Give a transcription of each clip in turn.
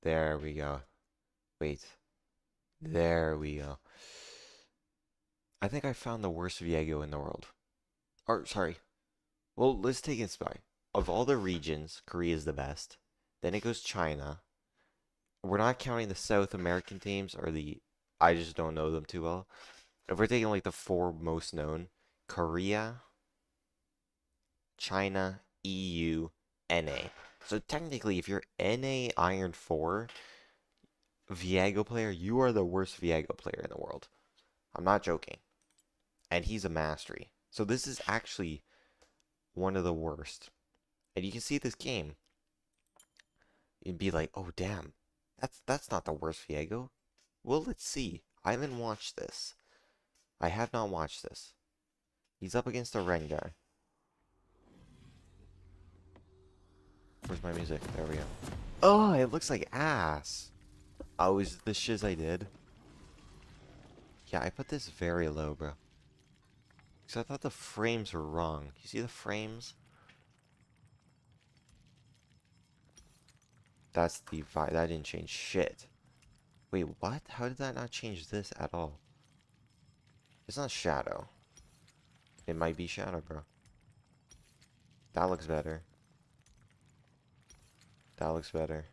There we go. Wait. There we go. I think I found the worst Viego in the world. Or, sorry. Well, let's take it by. Of all the regions, Korea is the best. Then it goes China. We're not counting the South American teams or the. I just don't know them too well. If we're taking like the four most known, Korea, China, EU, NA. So technically, if you're NA Iron 4 Viego player, you are the worst Viego player in the world. I'm not joking. And he's a mastery. So this is actually one of the worst. And you can see this game. You'd be like, oh damn, that's not the worst Viego. Well, let's see. I haven't watched this. I have not watched this. He's up against a Ren guy. Where's my music? There we go. Oh, it looks like ass. Oh, is it the shiz I did? Yeah, I put this very low, bro. Because I thought the frames were wrong. You see the frames? That's the vibe. That didn't change shit. Wait, what? How did that not change this at all? It's not shadow. It might be shadow, bro. That looks better. That looks better.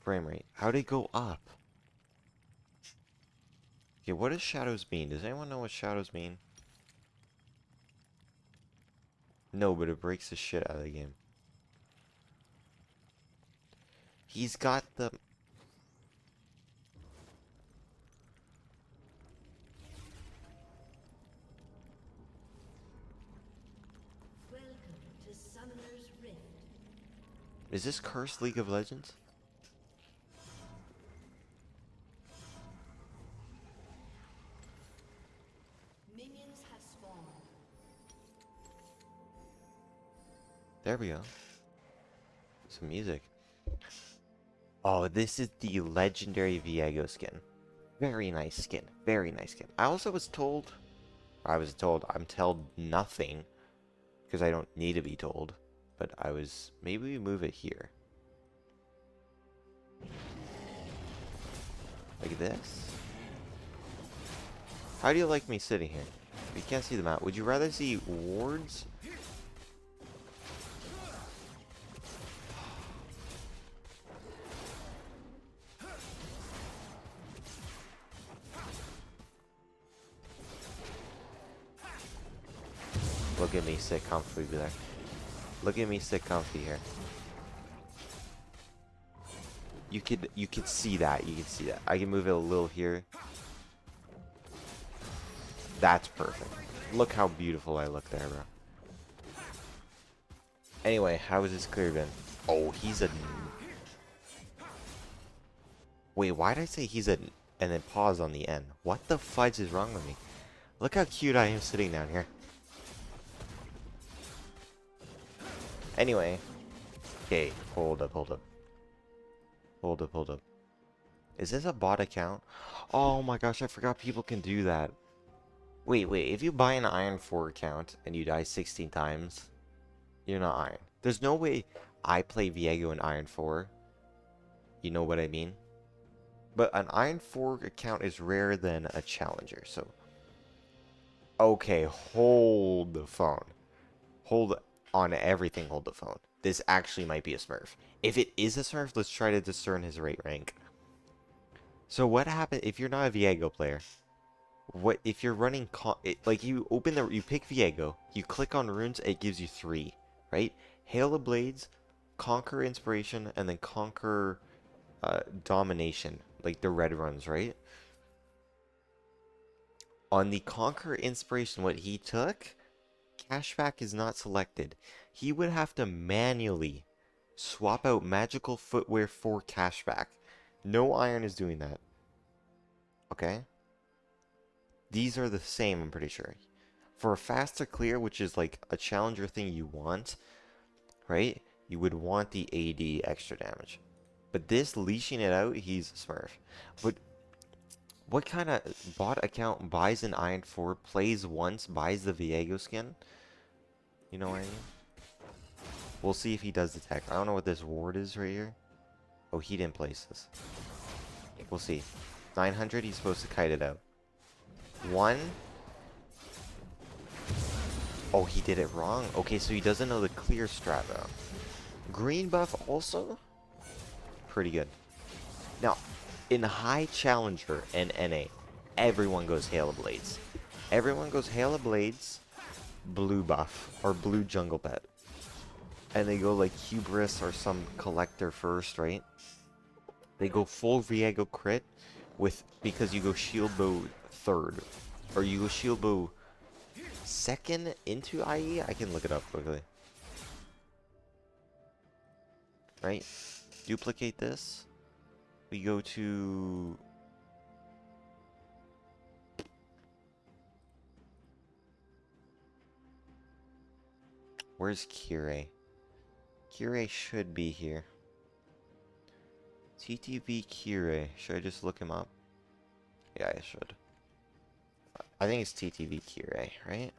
Frame rate. How'd it go up? Okay, what does shadows mean? Does anyone know what shadows mean? No, but it breaks the shit out of the game. He's got the... Is this cursed League of Legends? There we go. Some music. Oh, this is the legendary Viego skin. Very nice skin. Very nice skin. I also was told... I'm told nothing. Because I don't need to be told. But I was... Maybe we move it here. Like this? How do you like me sitting here? You can't see the map. Would you rather see wards? Look at me sit comfy there. Look at me sit comfy here. You could see that. You could see that. I can move it a little here. That's perfect. Look how beautiful I look there, bro. Anyway, how is this clear been? Oh, he's a... Wait, why did I say he's a... And then pause on the end? What the fudge is wrong with me? Look how cute I am sitting down here. Anyway. Okay, hold up, hold up. Hold up, hold up. Is this a bot account? Oh my gosh, I forgot people can do that. Wait, if you buy an Iron 4 account and you die 16 times, you're not Iron. There's no way I play Viego in Iron 4. You know what I mean? But an Iron 4 account is rarer than a Challenger, so... Okay, hold the phone. Hold on everything, hold the phone. This actually might be a Smurf. If it is a Smurf, let's try to discern his rate rank. So what happens if you're not a Viego player? What if you're running like you pick Viego, you click on runes, it gives you 3, right? Hail of Blades, Conquer Inspiration, and then Conquer Domination, like the red runs, right? On the Conquer Inspiration, what he took, Cashback is not selected. He would have to manually swap out magical footwear for Cashback. No Iron is doing that. Okay? These are the same, I'm pretty sure. For a faster clear, which is like a challenger thing you want, right? You would want the AD extra damage. But this leashing it out, he's a Smurf. But what kind of bot account buys an Iron 4, plays once, buys the Viego skin? You know what I mean? We'll see if he does the tech. I don't know what this ward is right here. Oh, he didn't place this. We'll see. 900, he's supposed to kite it out. 1. Oh, he did it wrong. Okay, so he doesn't know the clear strat, though. Green buff also? Pretty good. Now, in High Challenger and NA, everyone goes Hail of Blades. Everyone goes Hail of Blades, blue buff, or blue jungle pet. And they go like Hubris or some collector first, right? They go full Viego crit with, because you go shield bow third. Or you go shield bow second into IE? I can look it up quickly. Right? Duplicate this. We go to... Where's Kire? Kire should be here. TTV Kire. Should I just look him up? Yeah, I should. I think it's TTV Kire, right?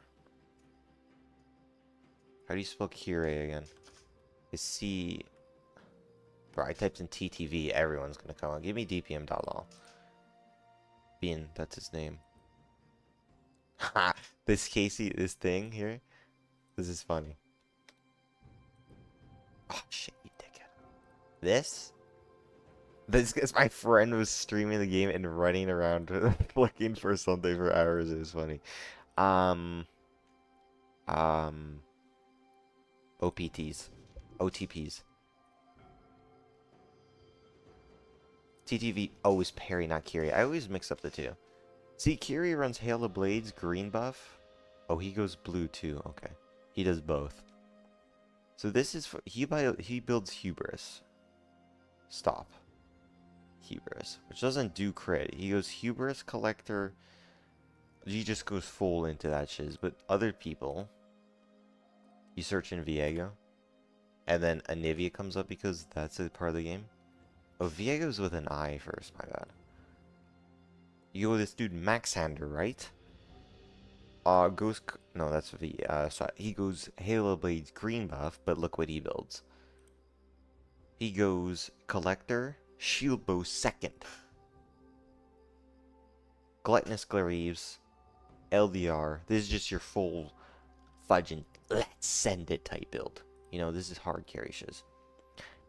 How do you spell Kire again? It's C... Bro, I typed in TTV, everyone's gonna come on. Give me DPM.lol. Bean, that's his name. Ha! This this thing here. This is funny. Oh shit, you dickhead. This is my friend was streaming the game and running around looking for something for hours. It was funny. OPTs. OTPs. TTV. Oh, is Perry, not Kiri. I always mix up the two. See, Kiri runs Hail of Blades, green buff. Oh, he goes blue too. Okay. He does both. So this is for, he builds Hubris. Stop. Hubris, which doesn't do crit. He goes Hubris, Collector. He just goes full into that shiz. But other people, you search in Viego, and then Anivia comes up because that's a part of the game. Oh, Viego's with an I first, my bad. You go with this dude Maxander, right? No, that's sorry. He goes Halo Blades green buff, but look what he builds. He goes Collector, Shield Bow second. Gluttonous Glaives, LDR. This is just your full fudging, let's send it type build. You know, this is hard carry shiz.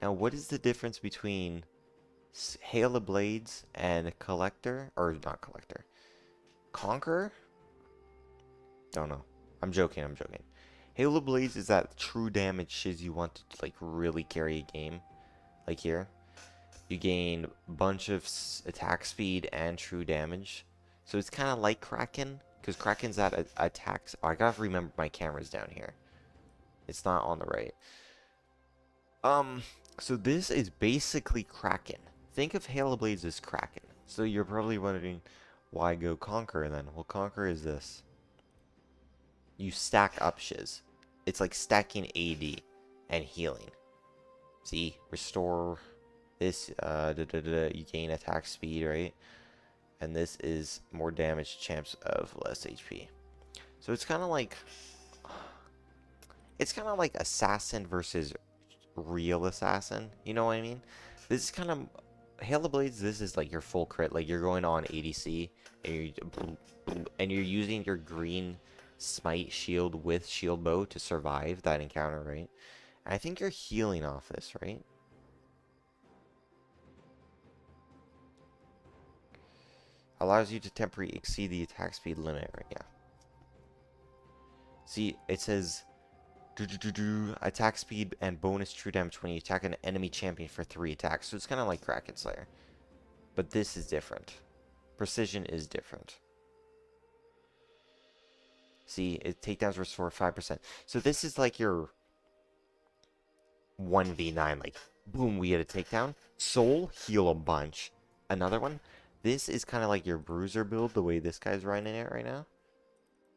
Now, what is the difference between Hail of Blades and Collector? Or not Collector. Conqueror? Don't know. I'm joking, I'm joking. Hail of Blades is that true damage shiz you want to, like, really carry a game. Like here. You gain a bunch of attack speed and true damage. So it's kind of like Kraken. Because Kraken's that attacks... Oh, I gotta remember my camera's down here. It's not on the right. So this is basically Kraken. Think of Hail of Blades as Kraken. So you're probably wondering, why go Conqueror then? Well, Conqueror is this. You stack up shiz. It's like stacking AD and healing. See? Restore this, you gain attack speed, right? And this is more damage champs of less HP. So it's kind of like... It's kind of like Assassin versus real Assassin. You know what I mean? This is kind of... Hail of Blades, this is like your full crit. Like you're going on ADC and you're using your green smite shield with shield bow to survive that encounter, right? And I think you're healing off this, right? Allows you to temporarily exceed the attack speed limit, right? Yeah. See, it says attack speed and bonus true damage when you attack an enemy champion for 3 attacks. So it's kind of like Kraken Slayer. But this is different. Precision is different. See, it takedowns restore 5%. So this is like your 1v9. Like, boom, we get a takedown. Soul, heal a bunch. Another one. This is kind of like your bruiser build, the way this guy's running it right now.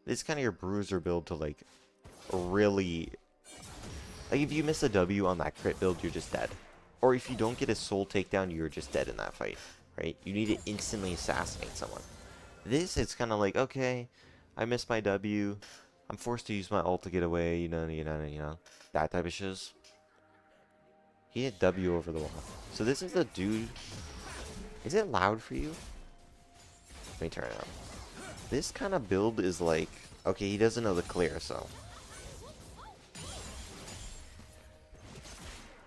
This is kind of your bruiser build to, like, really... Like, if you miss a W on that crit build, you're just dead. Or if you don't get a soul takedown, you're just dead in that fight, right? You need to instantly assassinate someone. This, it's kind of like, okay, I missed my W. I'm forced to use my ult to get away, you know, that type of shiz. He hit W over the wall. So this is the dude. Is it loud for you? Let me turn it up. This kind of build is like, okay, he doesn't know the clear, so.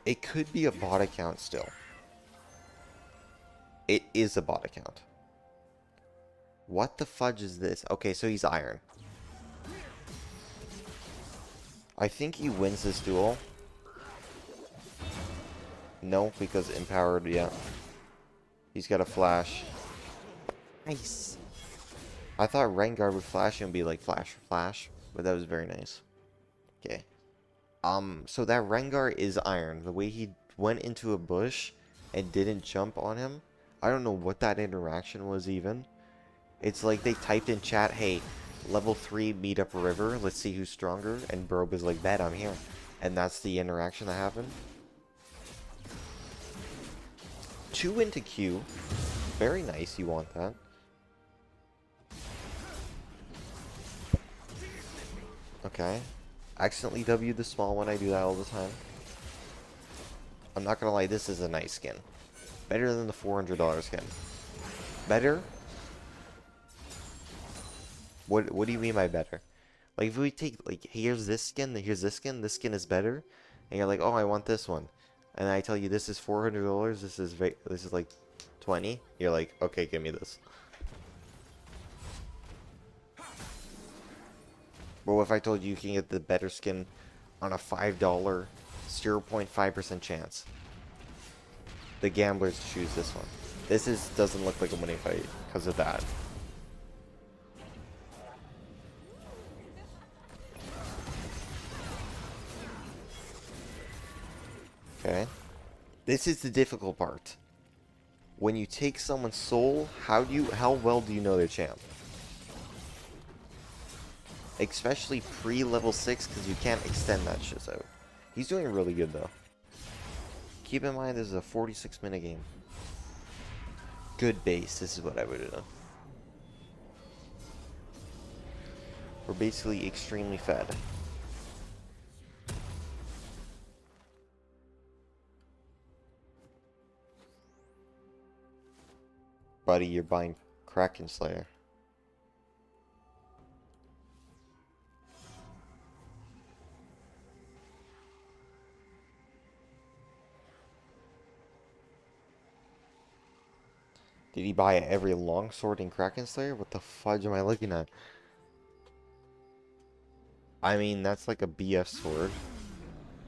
It could be a bot account still. It is a bot account. What the fudge is this? Okay, so he's iron. I think he wins this duel. No, because empowered, yeah. He's got a flash. Nice. I thought Rengar would flash and be like flash for flash, but that was very nice. Okay. So that Rengar is iron. The way he went into a bush and didn't jump on him, I don't know what that interaction was even. It's like they typed in chat, hey, level 3 meet up river, let's see who's stronger, and Brobe is like, bet I'm here. And that's the interaction that happened. 2 into Q. Very nice, you want that. Okay. Accidentally W the small one, I do that all the time. I'm not gonna lie, this is a nice skin. Better than the $400 skin. Better? What do you mean by better? Like if we take, like, here's this skin this skin is better, and you're like, oh, I want this one. And I tell you this is $400, this is like 20. You're like, okay, give me this. But if I told you you can get the better skin on a $5, 0.5% chance, the gamblers choose this one. This doesn't look like a winning fight because of that. Okay. This is the difficult part. When you take someone's soul, how well do you know their champ? Especially pre-level 6, because you can't extend that shit out. He's doing really good, though. Keep in mind, this is a 46-minute game. Good base, this is what I would have done. We're basically extremely fed. Buddy, you're buying Kraken Slayer. Did he buy every longsword in Kraken Slayer? What the fudge am I looking at? I mean, that's like a BF sword.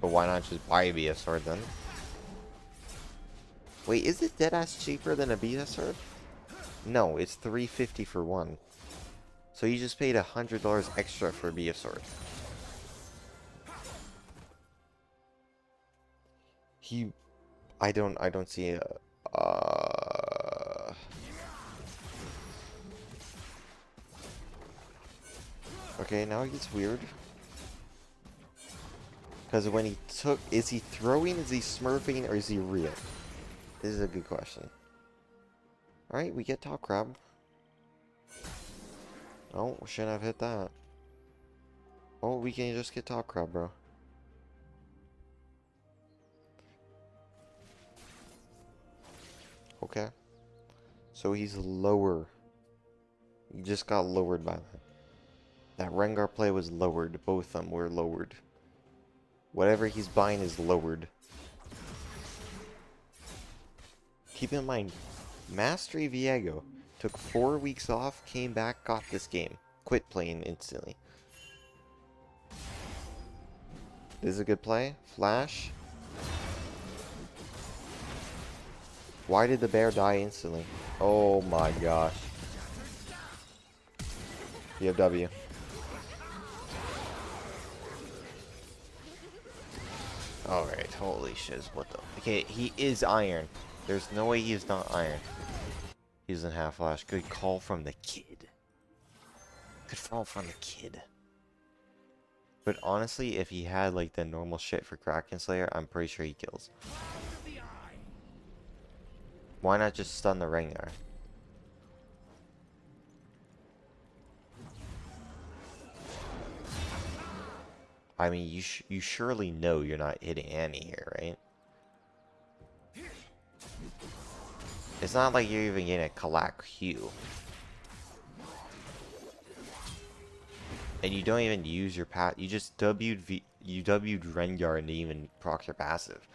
But why not just buy a BF sword then? Wait, is it deadass cheaper than a BF sword? No, it's $350 for one. So you just paid $100 extra for a BF sword. I don't see a, okay, now it gets weird. Because when he took, is he throwing, is he smurfing, or is he real? This is a good question. Alright, we get top crab. Oh, shouldn't have hit that. Oh, we can just get top crab, bro. Okay. So he's lower. He just got lowered by that. That Rengar play was lowered. Both of them were lowered. Whatever he's buying is lowered. Keep in mind, Mastery Viego took 4 weeks off, came back, got this game. Quit playing instantly. This is a good play. Flash. Why did the bear die instantly? Oh my gosh. You have W. Alright, holy shiz, what the... Okay, he is iron. There's no way he is not iron. He doesn't have flash. Good call from the kid. Good call from the kid. But honestly, if he had like the normal shit for Kraken Slayer, I'm pretty sure he kills. Why not just stun the Rengar? I mean, you surely know you're not hitting Annie here, right? It's not like you're even getting a Kalak Hue. And you don't even use your you just you W'd Rengar and didn't even proc your passive.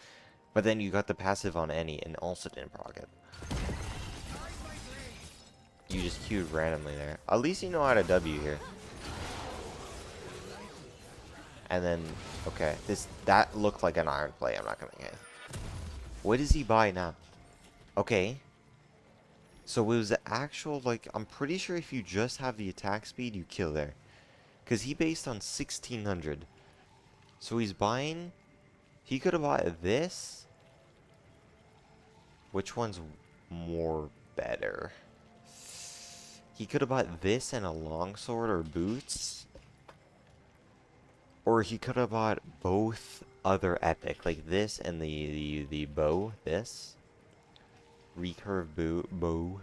But then you got the passive on any and also didn't proc it. You just queued randomly there. At least you know how to W here. And then, okay, that looked like an iron play, I'm not gonna get. What does he buy now? Okay. So it was the actual, like, I'm pretty sure if you just have the attack speed, you kill there. Because he based on 1600. So he's buying, he could have bought this. Which one's more better? He could have bought this and a longsword or boots. Or he could have bought both other epic, like this and the bow, this. Recurve bow.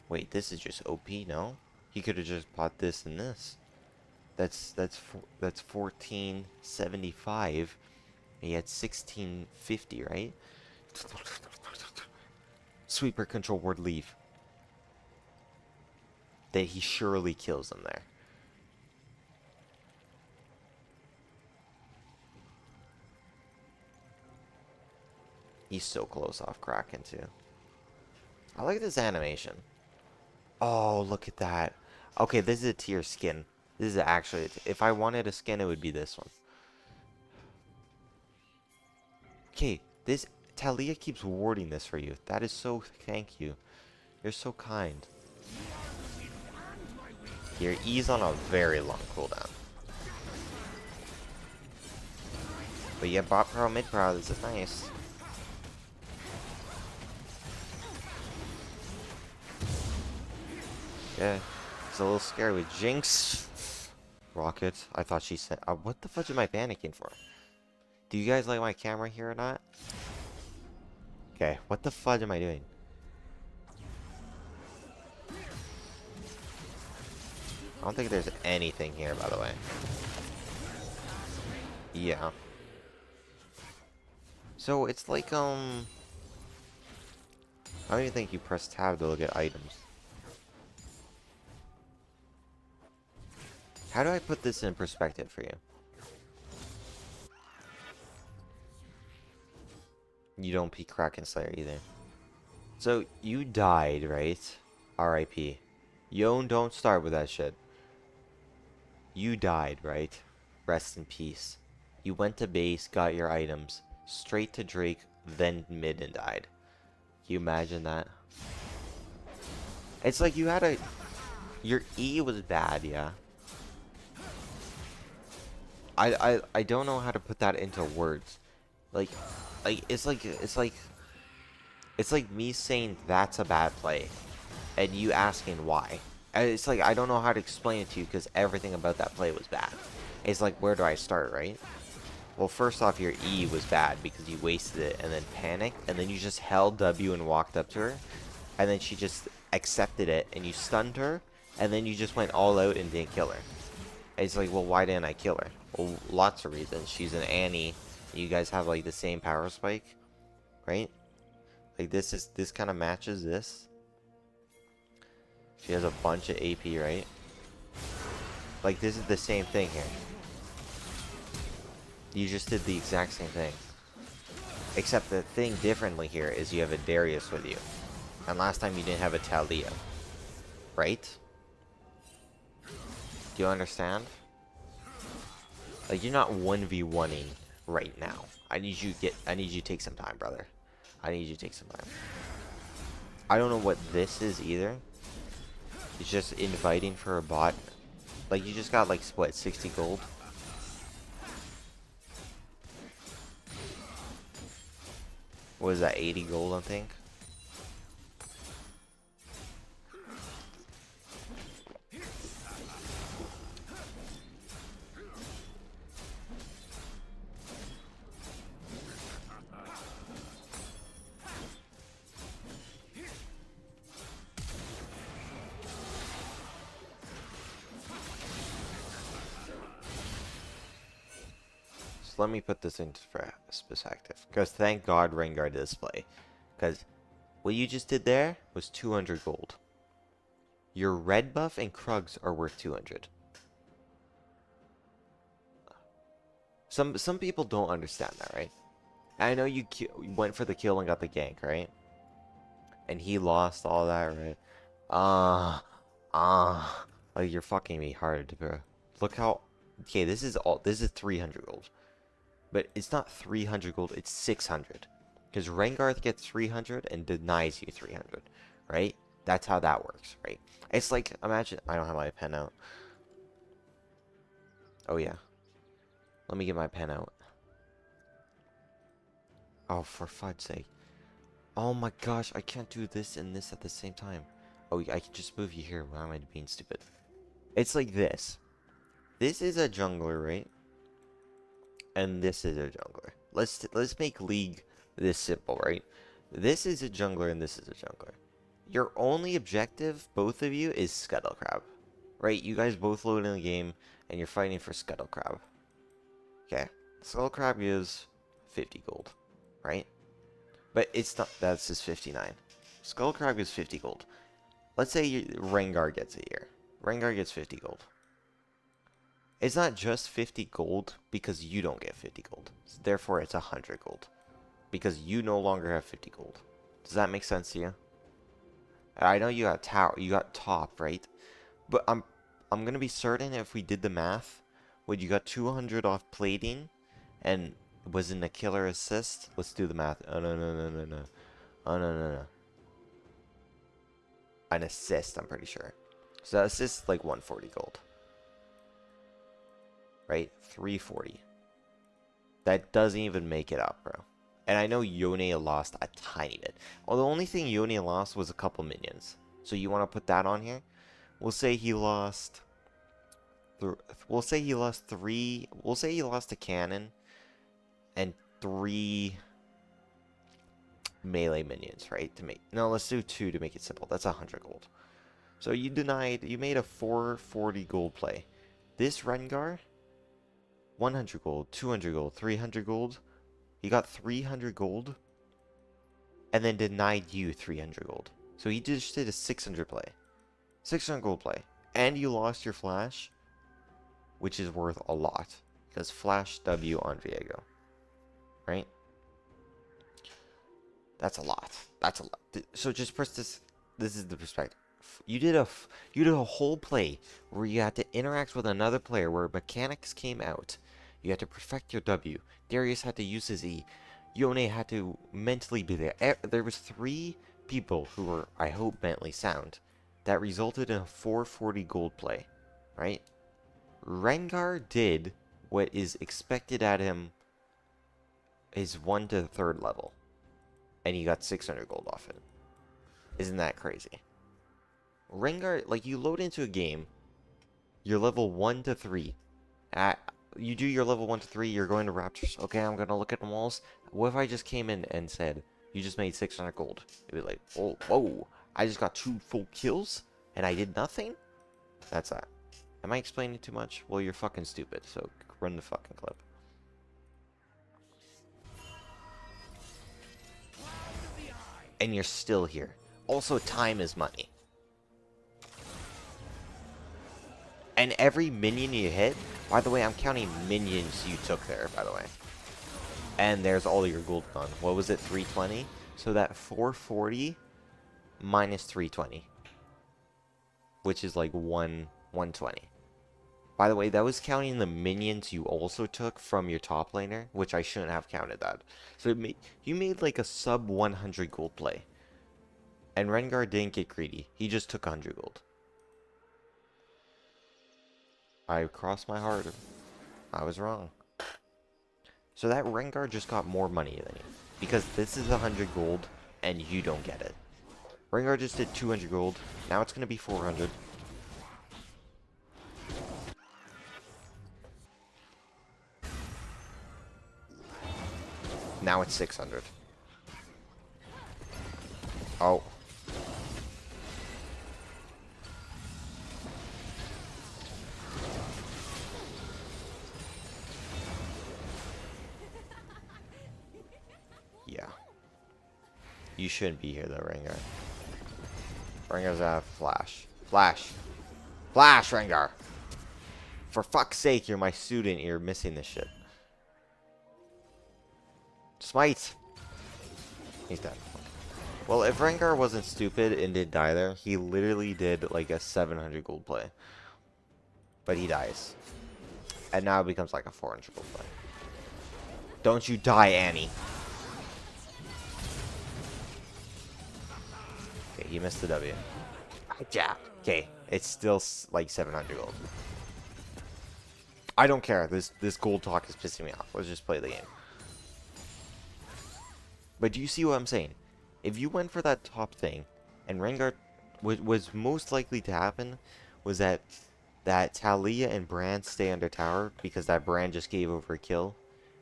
Wait, this is just OP, no? He could have just bought this and this. That's 1475. He had 1650, right? Sweeper control ward leave. Then he surely kills them there. He's so close off Kraken too. I like this animation. Oh, look at that. Okay, this is a tier skin. This is actually, if I wanted a skin, it would be this one. Okay, this Talia keeps warding this for you. That is so, thank you. You're so kind. Your E's on a very long cooldown. But yeah, bot pro, mid pro, this is nice. Yeah, it's a little scary with Jinx. Rocket, I thought she said, what the fudge am I panicking for? Do you guys like my camera here or not? Okay, what the fudge am I doing? I don't think there's anything here, by the way. Yeah. So it's like, I don't even think you press tab to look at items. How do I put this in perspective for you? You don't peek Kraken Slayer either. So, you died, right? RIP. Yon, don't start with that shit. You died, right? Rest in peace. You went to base, got your items, straight to Drake, then mid and died. Can you imagine that? It's like you had a... Your E was bad, yeah. I don't know how to put that into words. It's like me saying that's a bad play, and you asking why. And it's like I don't know how to explain it to you because everything about that play was bad. It's like, where do I start, right? Well, first off, your E was bad because you wasted it and then panicked, and then you just held W and walked up to her, and then she just accepted it, and you stunned her, and then you just went all out and didn't kill her. And it's like, well, why didn't I kill her? Well, lots of reasons. She's an Annie. You guys have like the same power spike, right? Like this kind of matches this. She has a bunch of AP, right? Like this is the same thing here. You just did the exact same thing. Except the thing differently here is you have a Darius with you. And last time you didn't have a Talia. Right? Do you understand? Like you're not 1v1ing right now. I need you to take some time, brother. I need you to take some time. I don't know what this is either. It's just inviting for a bot. Like you just got like what, 60 gold? What is that, 80 gold, I think? Let me put this into perspective, because thank God Rengar display, Because what you just did there was 200 gold. Your red buff and Krugs are worth 200. Some people don't understand that, right? I know you went for the kill and got the gank, right? And he lost all that, right? Like you're fucking me hard, bro. Look how. Okay, this is 300 gold, but it's not 300 gold. It's 600, because Rengarth gets 300 and denies you 300, right? That's how that works, right? It's like, imagine. I don't have my pen out. Oh yeah, let me get my pen out. Oh, for fudge's sake. Oh my gosh, I can't do this and this at the same time. Oh, I can just move you here. Why am I being stupid? It's like this. This is a jungler, right? And this is a jungler. Let's make League this simple, right? This is a jungler and this is a jungler. Your only objective, both of you, is Scuttle Crab. Right? You guys both load in the game and you're fighting for Scuttle Crab. Okay. Scuttle Crab gives 50 gold. Right? But it's not, that's just 59. Scuttle Crab gives 50 gold. Let's say Rengar gets it here. Rengar gets 50 gold. It's not just 50 gold because you don't get 50 gold. Therefore, it's 100 gold. Because you no longer have 50 gold. Does that make sense to you? I know you got tower, you got top, right? But I'm gonna be certain if we did the math, when you got 200 off plating, and was in a killer assist. Let's do the math. Oh no. Oh no. An assist, I'm pretty sure. So that assist is like 140 gold. Right? 340. That doesn't even make it up, bro. And I know Yone lost a tiny bit. Well, the only thing Yone lost was a couple minions. So you want to put that on here? We'll say he lost... We'll say he lost 3... We'll say he lost a cannon and 3 melee minions, right? No, let's do 2 to make it simple. That's 100 gold. So you made a 440 gold play. This Rengar, 100 gold, 200 gold, 300 gold. He got 300 gold and then denied you 300 gold. So he just did a 600 play. 600 gold play. And you lost your flash, which is worth a lot. Because flash W on Viego. Right? That's a lot. That's a lot. So just press this. This is the perspective. You did a whole play where you had to interact with another player where mechanics came out. You had to perfect your W. Darius had to use his E. Yone had to mentally be there. There was 3 people who were, I hope, mentally sound. That resulted in a 440 gold play. Right? Rengar did what is expected at him is 1 to 3rd level. And he got 600 gold off it. Isn't that crazy? Rengar, like, you load into a game, you're level 1 to 3. You do your level 1 to 3, you're going to Raptors. Okay, I'm going to look at the walls. What if I just came in and said, you just made 600 gold? It'd be like, oh, whoa, I just got 2 full kills, and I did nothing? That's that. Am I explaining too much? Well, you're fucking stupid, so run the fucking clip. And you're still here. Also, time is money. And every minion you hit, by the way, I'm counting minions you took there, by the way. And there's all your gold gone. What was it, 320? So that 440 minus 320. Which is like 120. By the way, that was counting the minions you also took from your top laner, which I shouldn't have counted that. So you made like a sub 100 gold play. And Rengar didn't get greedy. He just took 100 gold. I crossed my heart. I was wrong. So that Rengar just got more money than you. Because this is 100 gold, and you don't get it. Rengar just did 200 gold. Now it's going to be 400. Now it's 600. Oh. Yeah. You shouldn't be here though, Rengar. Rengar's out flash. Flash. Flash, Rengar! For fuck's sake, you're my student. You're missing this shit. Smite! He's dead. Well, if Rengar wasn't stupid and didn't die there, he literally did like a 700 gold play. But he dies. And now it becomes like a 400 gold play. Don't you die, Annie. Okay, he missed the W. Yeah. Okay, it's still like 700 gold. I don't care. This gold talk is pissing me off. Let's just play the game. But do you see what I'm saying? If you went for that top thing, and Rengar, what was most likely to happen was that Talia and Brand stay under tower because that Brand just gave over a kill.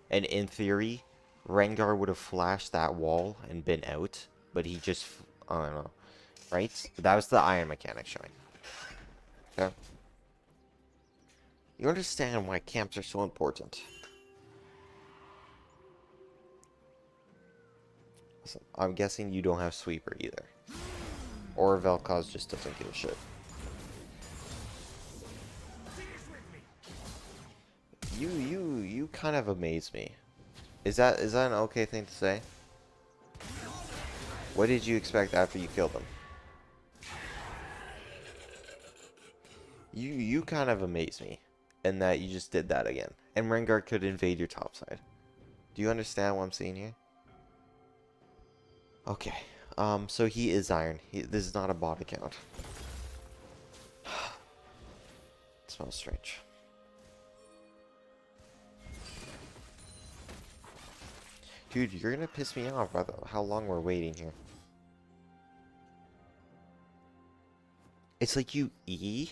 And in theory, Rengar would have flashed that wall and been out. But he just, I don't know. Right? But that was the iron mechanic showing. Okay? You understand why camps are so important. So I'm guessing you don't have Sweeper either. Or Vel'Koz just doesn't give a shit. You kind of amaze me. Is that an okay thing to say? What did you expect after you killed him? You kind of amaze me. In that you just did that again. And Rengar could invade your top side. Do you understand what I'm saying here? Okay. So he is iron. This is not a bot account. It smells strange. Dude, you're gonna piss me off by how long we're waiting here. It's like you E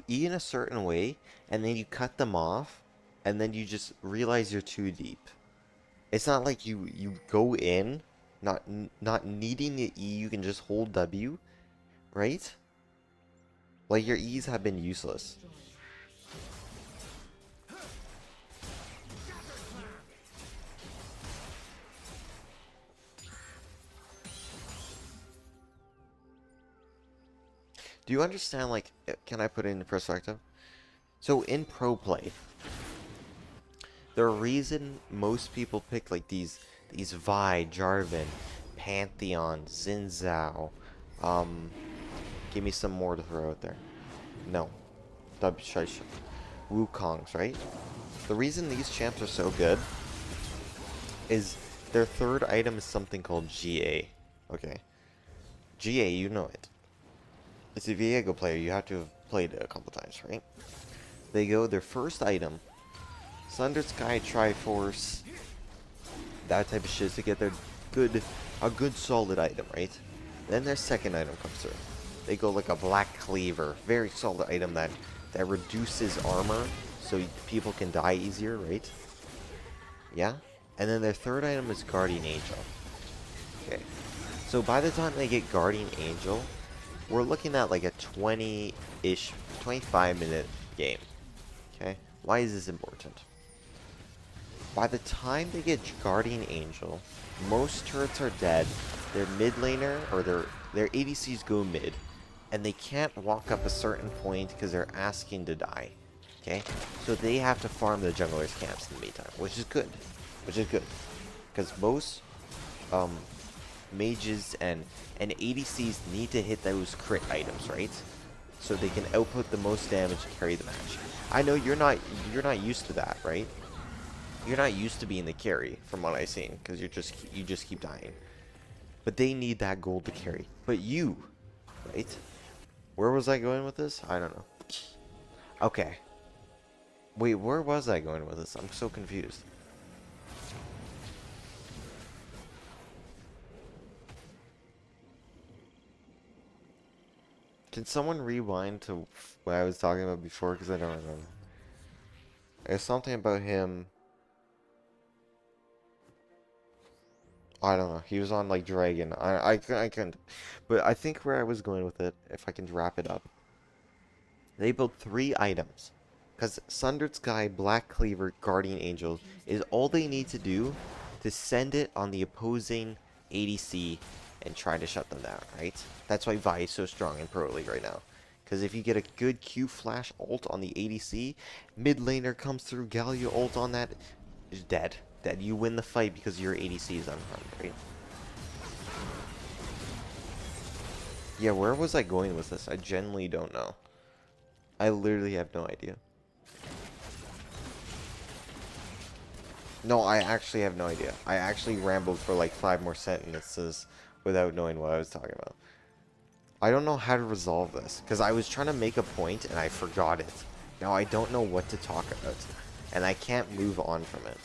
in a certain way, and then you cut them off, and then you just realize you're too deep. It's not like you go in, not needing the E, you can just hold W, right? Like your E's have been useless. Do you understand, like, can I put it into perspective? So in pro play, the reason most people pick like these Vi, Jarvan, Pantheon, Xin Zhao, give me some more to throw out there. No. Wukong's, right? The reason these champs are so good is their third item is something called GA. Okay. GA, you know it. It's a Viego player, you have to have played it a couple times, right? They go their first item, Sundered Sky, Triforce, that type of shit to get their a good solid item, right? Then their second item comes through. They go like a Black Cleaver, very solid item that reduces armor so people can die easier, right? Yeah? And then their third item is Guardian Angel. Okay. So by the time they get Guardian Angel, we're looking at like a 20-ish, 25-minute game. Okay? Why is this important? By the time they get Guardian Angel, most turrets are dead, their mid laner, or their ADCs go mid, and they can't walk up a certain point because they're asking to die. Okay? So they have to farm the junglers' camps in the meantime, which is good. Which is good. Because most mages and ADCs need to hit those crit items, right? So they can output the most damage and carry the match. I know you're not used to that, right? You're not used to being the carry, from what I've seen, because you just keep dying. But they need that gold to carry. But you, right? Where was I going with this? I don't know. Okay. Wait, where was I going with this? I'm so confused. Can someone rewind to what I was talking about before? Because I don't remember. There's something about him. I don't know. He was on like Dragon. I couldn't. But I think where I was going with it, if I can wrap it up. They built 3 items. Because Sundered Sky, Black Cleaver, Guardian Angel is all they need to do to send it on the opposing ADC and try to shut them down, right? That's why Vi is so strong in Pro League right now. Because if you get a good Q flash ult on the ADC, mid laner comes through, Galio ult on that, is dead. Dead. You win the fight because your ADC is unharmed, right? Yeah, where was I going with this? I genuinely don't know. I literally have no idea. No, I actually have no idea. I actually rambled for like 5 more sentences without knowing what I was talking about. I don't know how to resolve this, because I was trying to make a point and I forgot it. Now I don't know what to talk about, and I can't move on from it.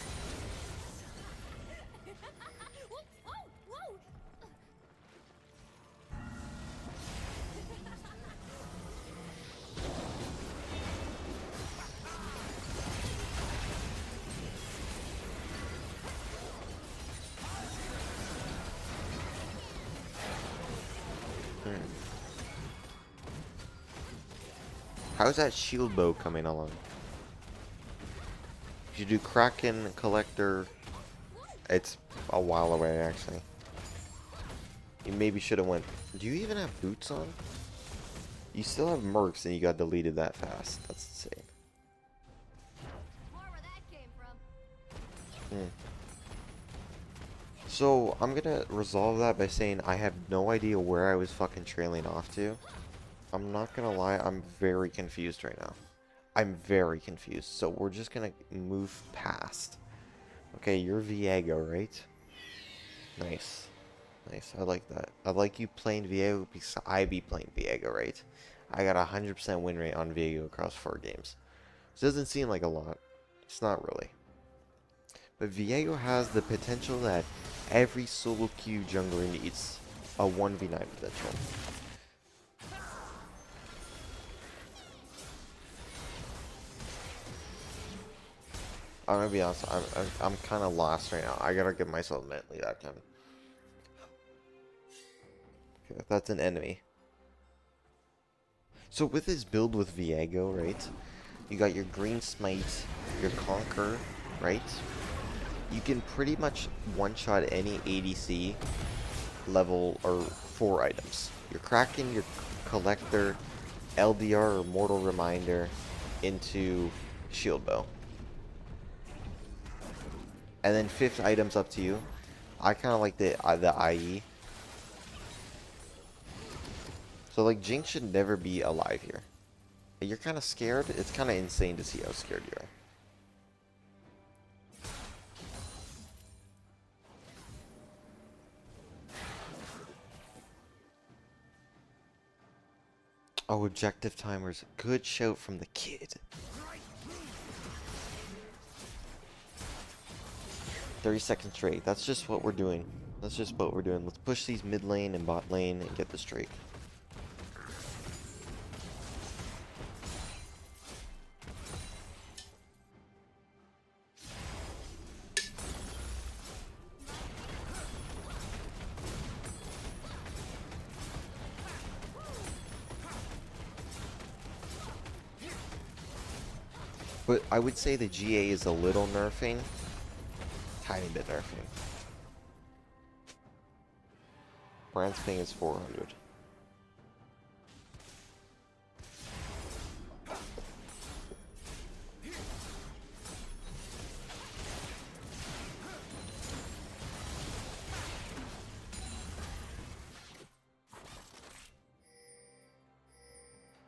How's that shield bow coming along? If you do Kraken Collector, it's a while away actually. You maybe should have went. Do you even have boots on? You still have mercs and you got deleted that fast. That's insane. So I'm gonna resolve that by saying I have no idea where I was fucking trailing off to. I'm not gonna lie, I'm very confused right now. I'm very confused. So we're just gonna move past. Okay, you're Viego, right? Nice. Nice, I like that. I like you playing Viego because I be playing Viego, right? I got a 100% win rate on Viego across 4 games. This doesn't seem like a lot. It's not really. But Viego has the potential that every solo queue jungler needs. A 1v9 potential. I'm gonna be honest, I'm kind of lost right now. I gotta get myself mentally that time. Okay, that's an enemy. So with this build with Viego, right? You got your green smite, your conquer, right? You can pretty much one-shot any ADC level or 4 items. Your Kraken, your Collector, LDR or Mortal Reminder into Shield Bow. And then 5th item's up to you. I kind of like the IE. So like Jinx should never be alive here. You're kind of scared. It's kind of insane to see how scared you are. Oh, objective timers. Good shout from the kid. 30 seconds straight. That's just what we're doing. That's just what we're doing. Let's push these mid lane and bot lane and get the streak. But I would say the GA is a little nerfing. Tiny bit nerfing. Brand's ping is 400.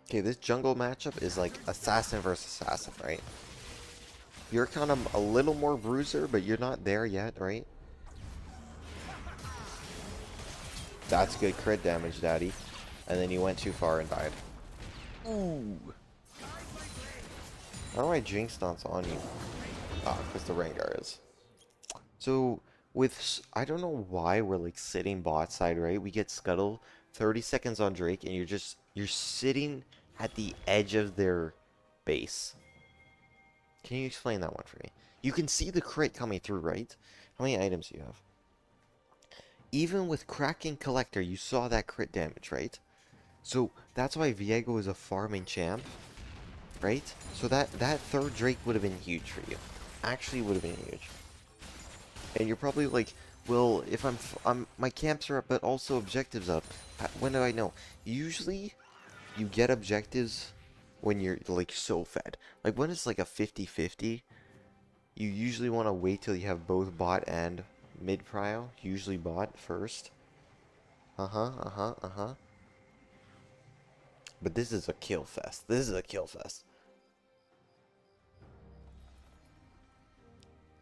Okay, this jungle matchup is like assassin versus assassin, right? You're kind of a little more bruiser, but you're not there yet, right? That's good crit damage, daddy. And then you went too far and died. Ooh. I don't know why Jinx Stomp's on you. Ah, because the Rengar is. So, with... I don't know why we're, like, sitting bot side, right? We get Scuttle, 30 seconds on Drake, and you're sitting at the edge of their base. Can you explain that one for me? You can see the crit coming through, right? How many items do you have? Even with Kraken Collector, you saw that crit damage, right? So that's why Viego is a farming champ, right? So that third Drake would have been huge for you. Actually would have been huge. And you're probably like, Well, if my camps are up, but also objectives up. When do I know? Usually, you get objectives when you're like so fed. Like when it's like a 50-50, you usually want to wait till you have both bot and mid prio. Usually bot first. Uh-huh. But this is a kill fest. This is a kill fest.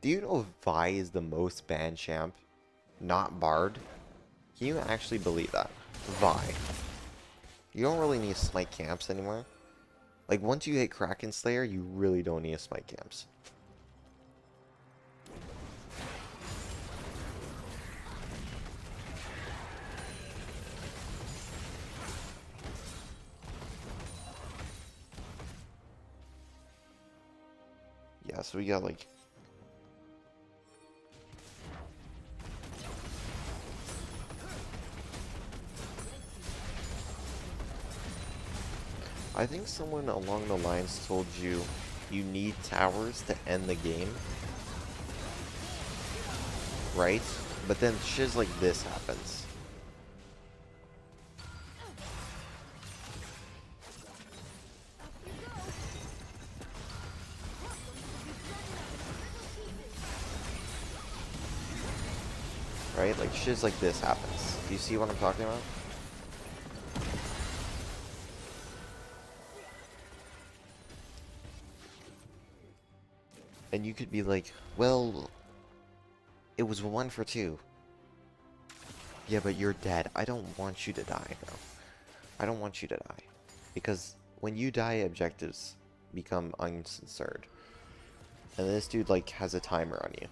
Do you know Vi is the most banned champ? Not Bard? Can you actually believe that? Vi. You don't really need to smite camps anymore. Like, once you hit Kraken Slayer, you really don't need to smite camps. Yeah, so we got, like... I think someone along the lines told you you need towers to end the game. Right? But then shiz like this happens. Right? Like shiz like this happens. Do you see what I'm talking about? And you could be like, well, it was 1 for 2. Yeah, but you're dead. I don't want you to die, bro. I don't want you to die. Because when you die, objectives become uncensored. And this dude, like, has a timer on you.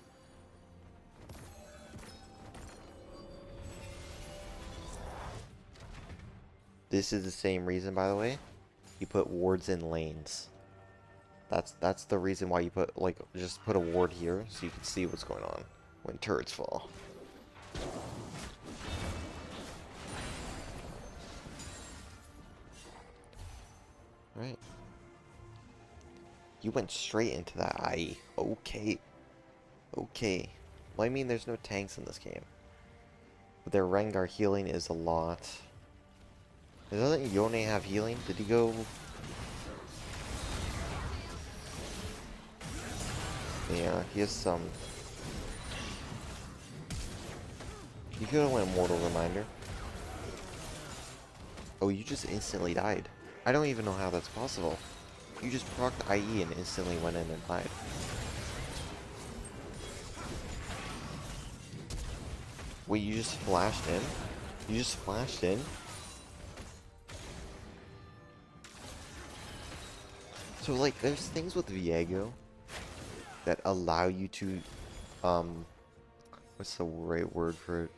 This is the same reason, by the way, you put wards in lanes. That's the reason why you put, like, just put a ward here so you can see what's going on when turrets fall. Right. You went straight into that IE. Okay. Okay. Well, I mean, there's no tanks in this game. But their Rengar healing is a lot. Doesn't Yone have healing? Did he go... Yeah, he has some... You could have went Mortal Reminder. Oh, you just instantly died. I don't even know how that's possible. You just procced IE and instantly went in and died. Wait, you just flashed in? You just flashed in? So, like, there's things with Viego that allow you to, what's the right word for it?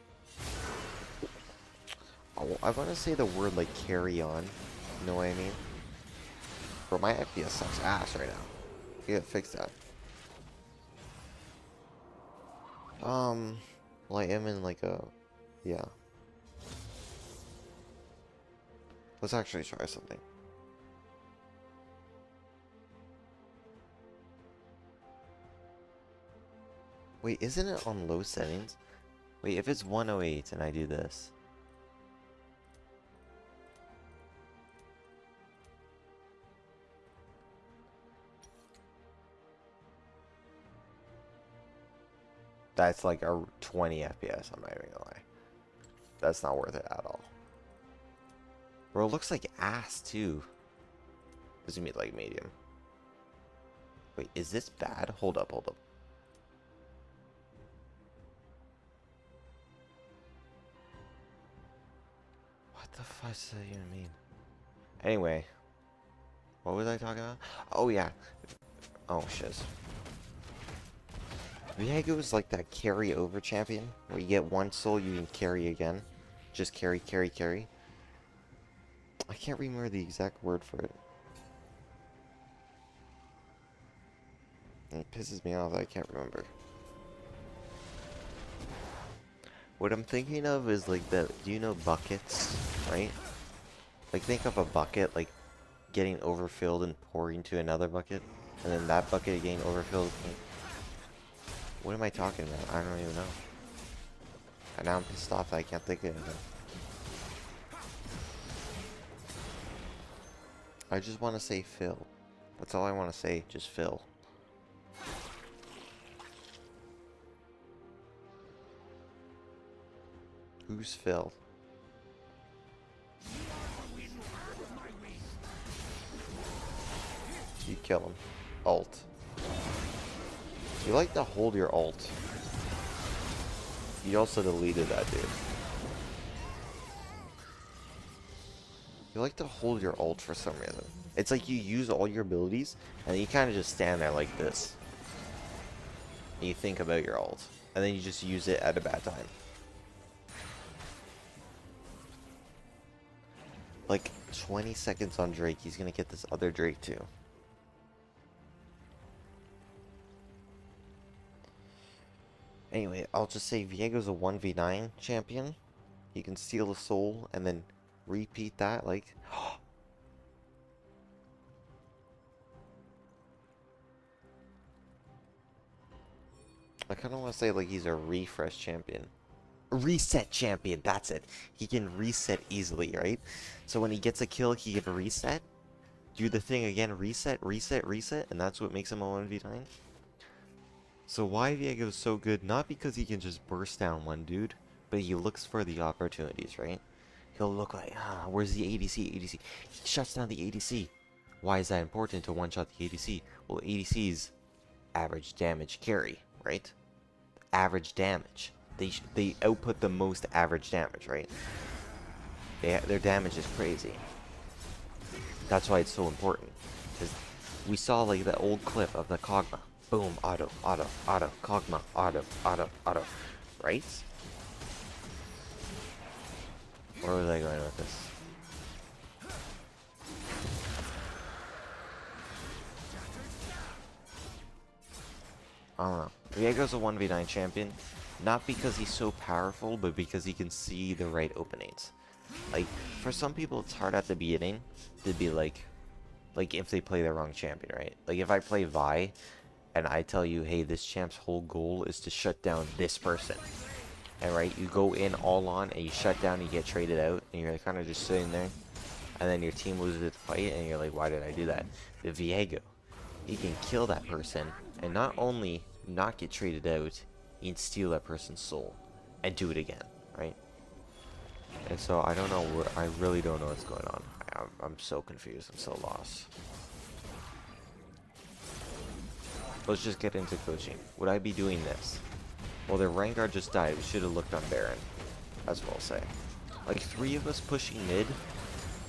Oh, I want to say the word, like, carry on. You know what I mean? Bro, my FPS sucks ass right now. You gotta fix that. Well, I am in, like, a, yeah. Let's actually try something. Wait, isn't it on low settings? Wait, if it's 108 and I do this. That's like a 20 FPS, I'm not even gonna lie. That's not worth it at all. Bro, it looks like ass too. Does it mean like medium? Wait, is this bad? Hold up, hold up. What the fuck does that even mean? Anyway. What was I talking about? Oh yeah. Oh shiz. Viego is like that carry over champion, where you get one soul, you can carry again. Just carry, carry, carry. I can't remember the exact word for it. It pisses me off that I can't remember. What I'm thinking of is like the, do you know buckets, right? Like think of a bucket, like getting overfilled and pouring to another bucket, and then that bucket getting overfilled. What am I talking about? I don't even know. And now I'm pissed off that I can't think of anything. I just want to say Phil. That's all I want to say, just Phil. Who's Phil? You kill him. Alt. You like to hold your alt. You also deleted that dude. You like to hold your ult for some reason. It's like you use all your abilities, and then you kind of just stand there like this. And you think about your ult. And then you just use it at a bad time. Like, 20 seconds on Drake, he's gonna get this other Drake too. Anyway, I'll just say Viego's a 1v9 champion. He can steal a soul and then repeat that, like... I kind of want to say, like, he's a refresh champion. Reset champion, that's it. He can reset easily, right? So when he gets a kill, he can reset. Do the thing again, reset, reset, reset. And that's what makes him a 1v9. So why Viego's so good? Not because he can just burst down one dude, but he looks for the opportunities, right? He'll look like, where's the ADC? ADC. He shuts down the ADC. Why is that important to one-shot the ADC? Well, ADC's average damage carry, right? Average damage. They output the most average damage, right? Their damage is crazy. That's why it's so important. Because we saw like the old clip of the Kog'Maw. Boom, auto, auto, auto, Kog'Maw, auto, auto, auto. Right? Where was I going with this? I don't know. Viego's a 1v9 champion. Not because he's so powerful, but because he can see the right openings. Like, for some people, it's hard at the beginning to be like if they play the wrong champion, right? Like, if I play Vi, and I tell you, hey, this champ's whole goal is to shut down this person. And, right, you go in all on, and you shut down, and you get traded out, and you're kind of just sitting there. And then your team loses the fight, and you're like, why did I do that? The Viego, he can kill that person, and not only not get traded out, he can steal that person's soul, and do it again, right? And so I don't know what, I really don't know what's going on. I'm so confused, I'm so lost. Let's just get into coaching. Would I be doing this? Well, their Rengar just died, we should have looked on Baron. That's what I'll say. Like, 3 of us pushing mid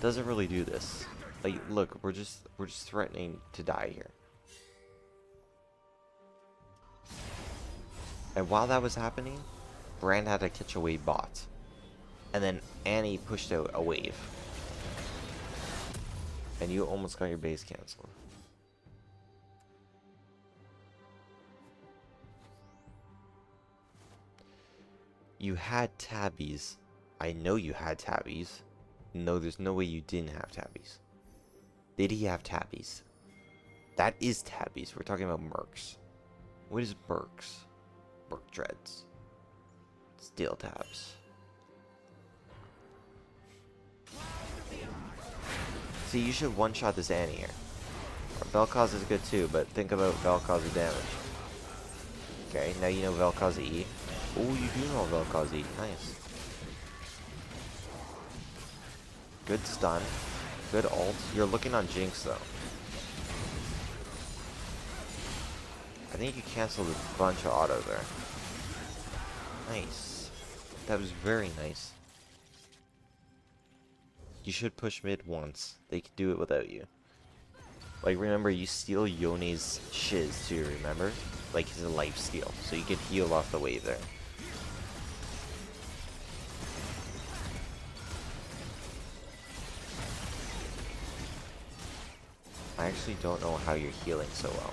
doesn't really do this. Like, look, we're just threatening to die here. And while that was happening, Brand had to catch a wave bot. And then Annie pushed out a wave. And you almost got your base canceled. You had tabbies. I know you had tabbies. No, there's no way you didn't have tabbies. Did he have tabbies? That is tabbies. We're talking about mercs. What is mercs? Merc dreads. Steel tabs. See, you should one-shot this Annie here. Vel'Koz is good too, but think about Vel'Koz's damage. Okay, now you know Vel'Koz E. Oh, you do know Vel'Koz E. Nice. Good stun. Good ult. You're looking on Jinx though. I think you canceled a bunch of autos there. Nice. That was very nice. You should push mid once. They can do it without you. Like, remember, you steal Yone's shiz too, remember? Like, his life steal. So you can heal off the wave there. I actually don't know how you're healing so well.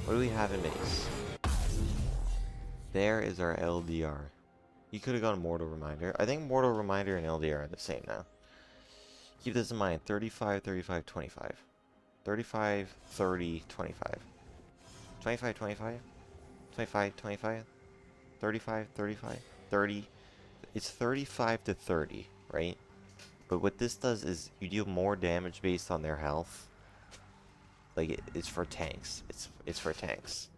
What do we have in base? There is our LDR. You could have gone Mortal Reminder. I think Mortal Reminder and LDR are the same now. Keep this in mind. 35, 35, 25. 35, 30, 25. 25, 25. 25, 25. 35, 35. 30. It's 35 to 30, right? But what this does is you deal more damage based on their health. Like, it's for tanks. It's for tanks.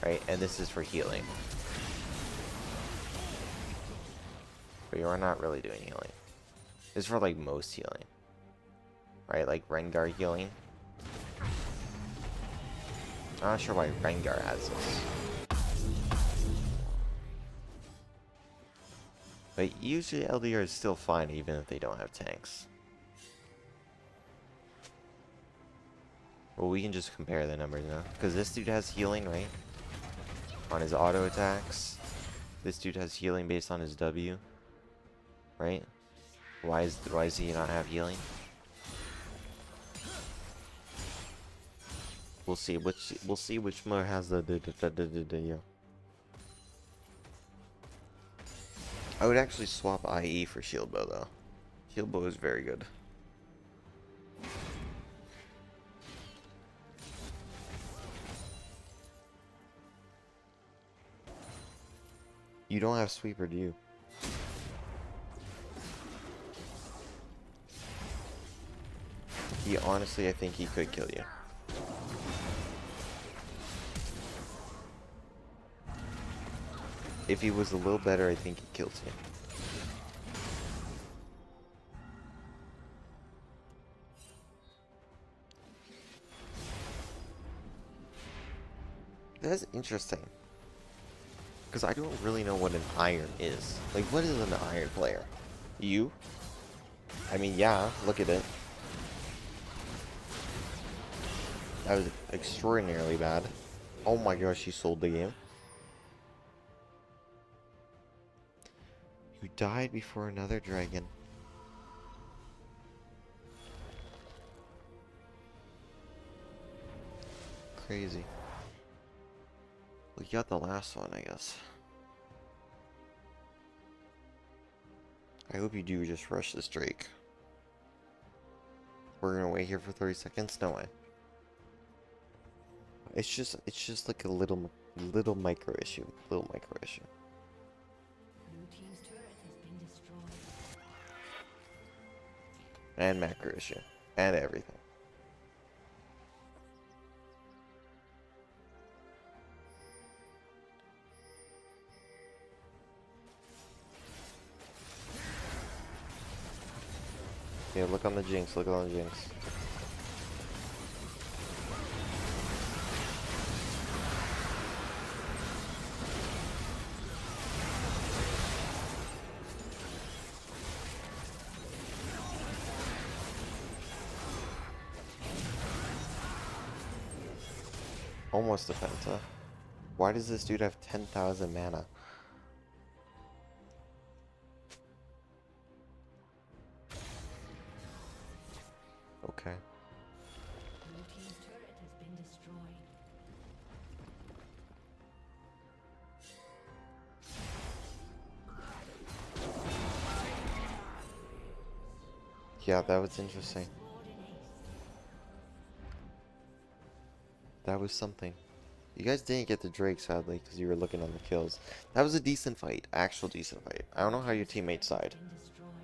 Right? And this is for healing. But you are not really doing healing. This is for, like, most healing. Right? Like, Rengar healing. I'm not sure why Rengar has this. But usually LDR is still fine even if they don't have tanks. Well, we can just compare the numbers now. Because this dude has healing, right? On his auto attacks. This dude has healing based on his W. Right? Why does he not have healing? We'll see which more has the yeah. I would actually swap IE for shield bow though. Shield bow is very good. You don't have sweeper, do you? Honestly, I think he could kill you. If he was a little better, I think he kills you. That's interesting. Because I don't really know what an iron is. Like, what is an iron player? You? I mean, yeah, look at it. That was extraordinarily bad. Oh my gosh, he sold the game. You died before another dragon. Crazy. We got the last one, I guess. I hope you do just rush this Drake. We're gonna wait here for 30 seconds? No way. It's just like a little micro issue. Little micro issue. Blue team's turret has been destroyed. And macro issue. And everything. Yeah, look on the Jinx, look on the Jinx. Almost a penta. Why does this dude have 10,000 mana? Okay. Blue team's turret has been destroyed. Yeah, that was interesting. That was something. You guys didn't get the Drake, sadly, because you were looking on the kills. That was a decent fight. Actual decent fight. I don't know how your teammates died.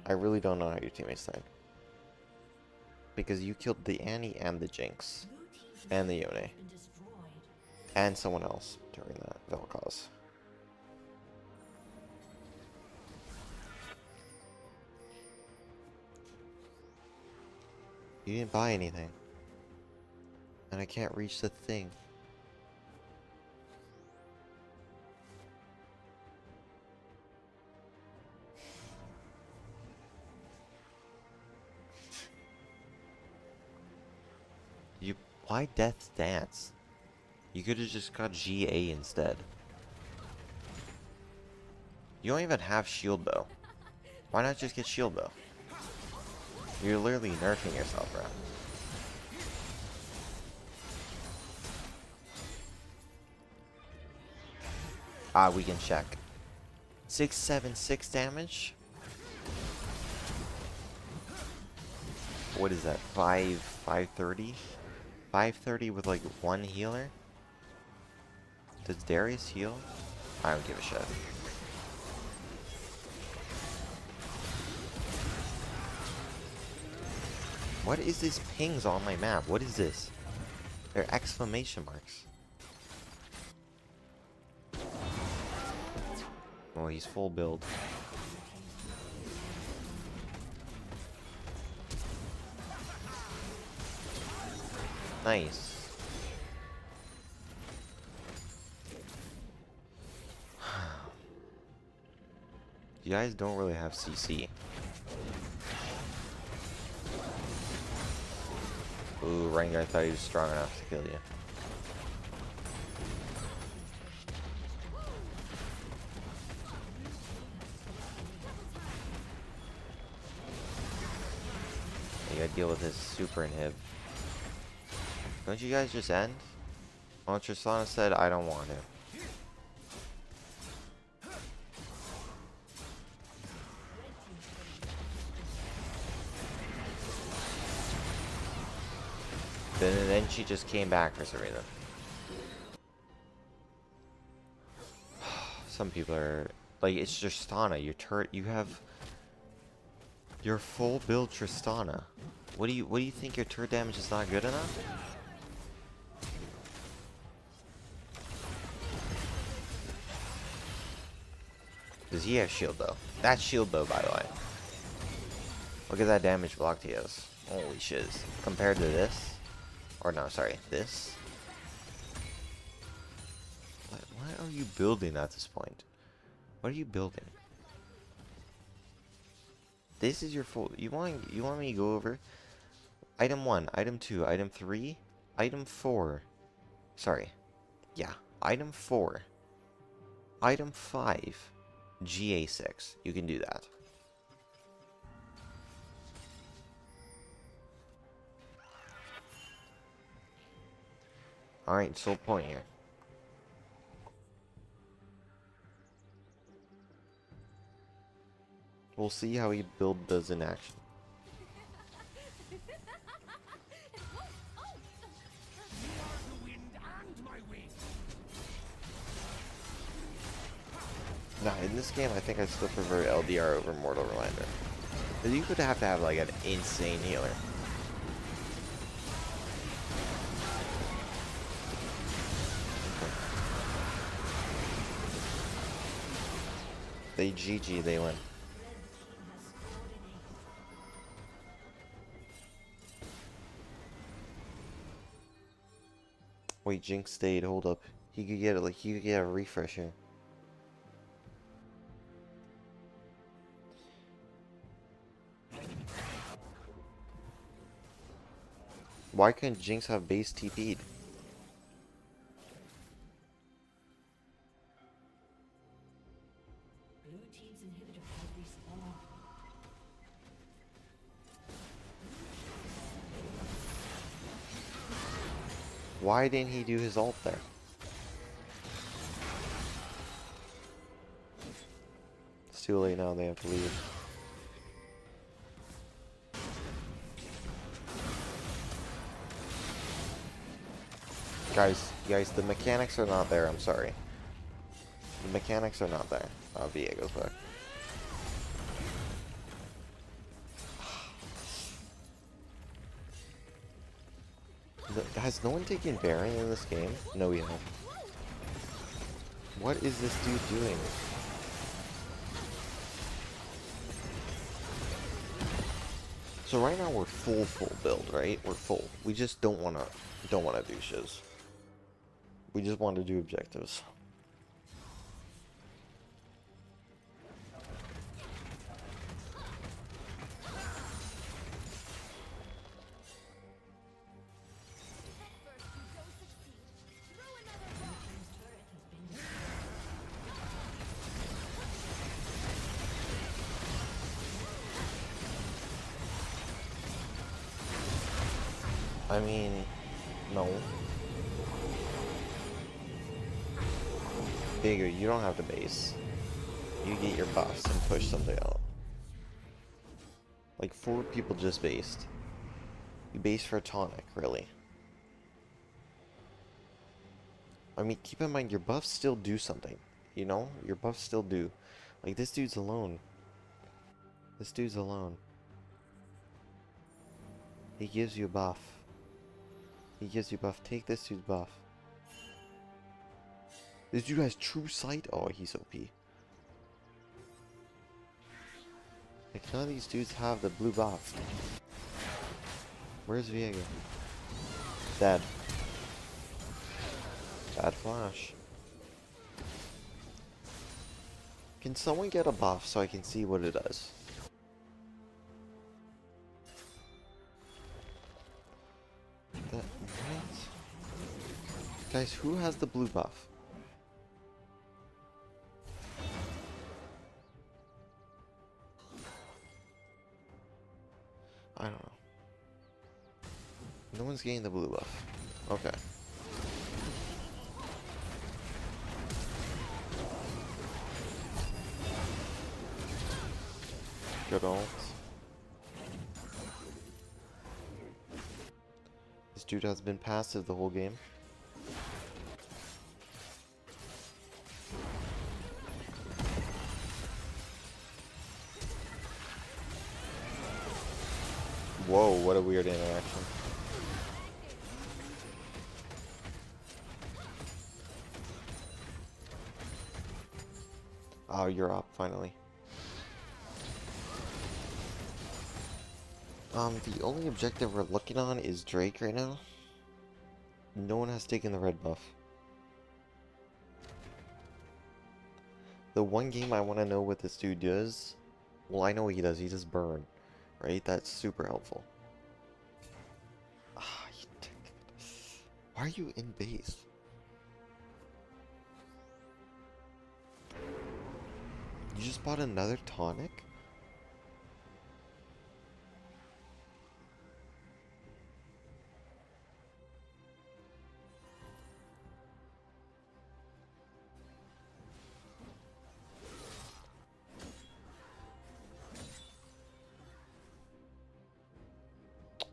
I really don't know how your teammates died. Because you killed the Annie and the Jinx. And the Yone. And someone else during that Vel'Koz. You didn't buy anything. And I can't reach the thing. Why Death's Dance? You could have just got GA instead. You don't even have shield bow. Why not just get shield bow? You're literally nerfing yourself, bro. Ah, we can check. 676 damage? what is that? 530? 530 with like one healer? Does Darius heal? I don't give a shit. What is this pings on my map? What is this? They're exclamation marks. Oh, he's full build. Nice. You guys don't really have CC. Ooh, Rengar thought he was strong enough to kill you. You gotta deal with his super inhib. Don't you guys just end? Oh, Tristana said, I don't want to. Then she just came back for some reason. Some people are like, it's Tristana. Your turret, you have your full build Tristana. What do you think your turret damage is not good enough? Does he have shield though? That's shield though, by the way. Look at that damage block he has. Holy shiz. Compared to this. Or no, sorry, this. What are you building at this point? What are you building? This is your full. You want me to go over item 1, item 2, item 3, item 4. Sorry. Yeah, item 4. Item 5. GA6. You can do that. Alright, sole point here. We'll see how he build does in action. Nah, in this game, I think I still prefer LDR over Mortal Reminder. Because you could have to have like an insane healer. They GG, they win. Wait, Jinx stayed. Hold up. He could get a refresh here. Why couldn't Jinx have base TP'd? Blue team's inhibitor has respawned. Why didn't he do his ult there? It's too late now, they have to leave. Guys, the mechanics are not there, I'm sorry. The mechanics are not there. Oh, VA goes back. Has no one taken Baron in this game? No, we haven't. What is this dude doing? So right now we're full build, right? We're full. We just don't wanna do shiz. We just want to do objectives. I mean, no. Bigger, you don't have to base. You get your buffs and push something out. Like 4 people just based. You base for a tonic, really. I mean, keep in mind, your buffs still do something. You know? Your buffs still do. Like, this dude's alone. This dude's alone. He gives you a buff. He gives you a buff. Take this dude's buff. This dude has true sight. Oh, he's OP. Like, none of these dudes have the blue buff. Where's Viego? Dead. Bad flash. Can someone get a buff so I can see what it does? What? Guys, who has the blue buff? I don't know. No one's getting the blue buff. Okay. Good ult. This dude has been passive the whole game. Whoa, what a weird interaction. Oh, you're up, finally. The only objective we're looking on is Drake right now. No one has taken the red buff. The one game I want to know what this dude does, well, I know what he does. He does burn, right? That's super helpful. Ah, you dick. Why are you in base? You just bought another tonic?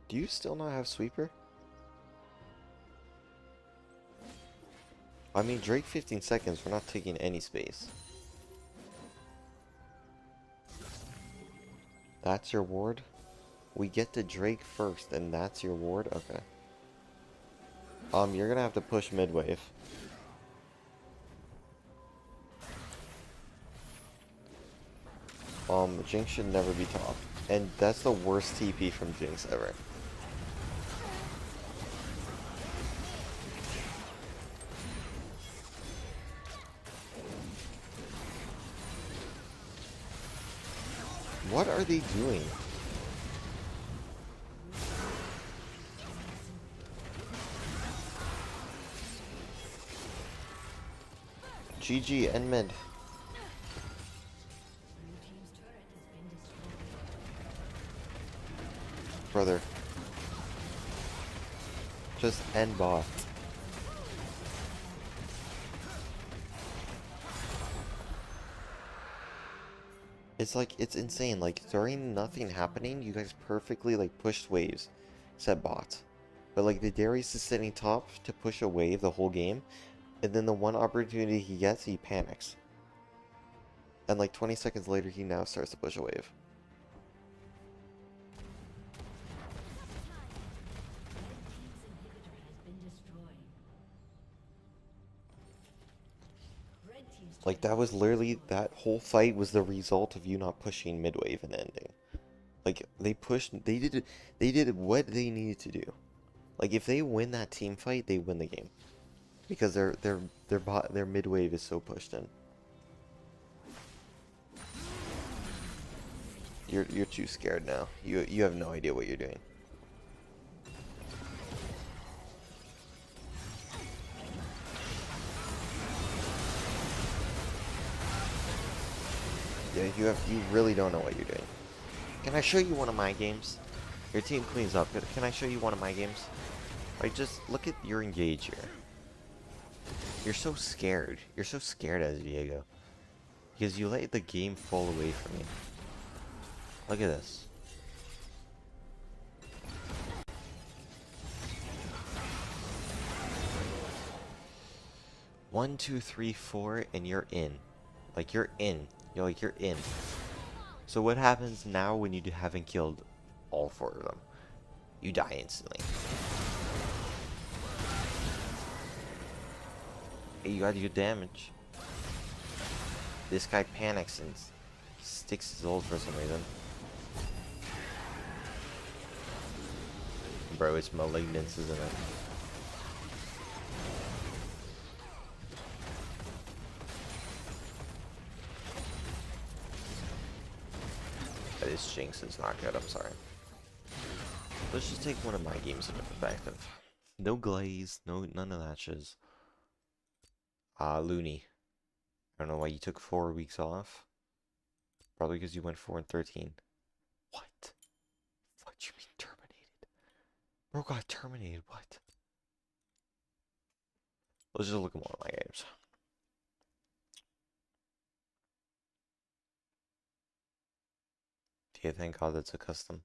Do you still not have sweeper? I mean, Drake 15 seconds, we're not taking any space. That's your ward? We get to Drake first, and that's your ward? Okay. You're gonna have to push mid wave. Jinx should never be top. And that's the worst TP from Jinx ever. What are they doing? GG, end mid. Brother. Just end bot. It's like, it's insane. Like, during nothing happening, you guys perfectly, like, pushed waves. Except bots. But, like, the Darius is sitting top to push a wave the whole game. And then the one opportunity he gets, he panics. And, like, 20 seconds later, he now starts to push a wave. Like, that was literally, that whole fight was the result of you not pushing mid-wave and ending. Like, they pushed, they did what they needed to do. Like, if they win that team fight, they win the game. Because their mid-wave is so pushed in. You're too scared now. You have no idea what you're doing. Yeah, you really don't know what you're doing. Can I show you one of my games? Your team cleans up. Can I show you one of my games? Like, just look at your engage here. You're so scared. You're so scared as Viego. Because you let the game fall away from you. Look at this. 1, 2, 3, 4, and you're in. Like, you're in. You're in. So what happens now when you haven't killed all 4 of them? You die instantly. Hey, you gotta do damage. This guy panics and sticks his ult for some reason. Bro, it's malignance, isn't it? This Jinx is not good, I'm sorry. Let's just take one of my games into perspective. No glaze, none of that shiz. Looney. I don't know why you took 4 weeks off. Probably because you went 4 and 13. What? What you mean terminated? Bro got terminated, what? Let's just look at one of my games. Okay, thank God that's a custom.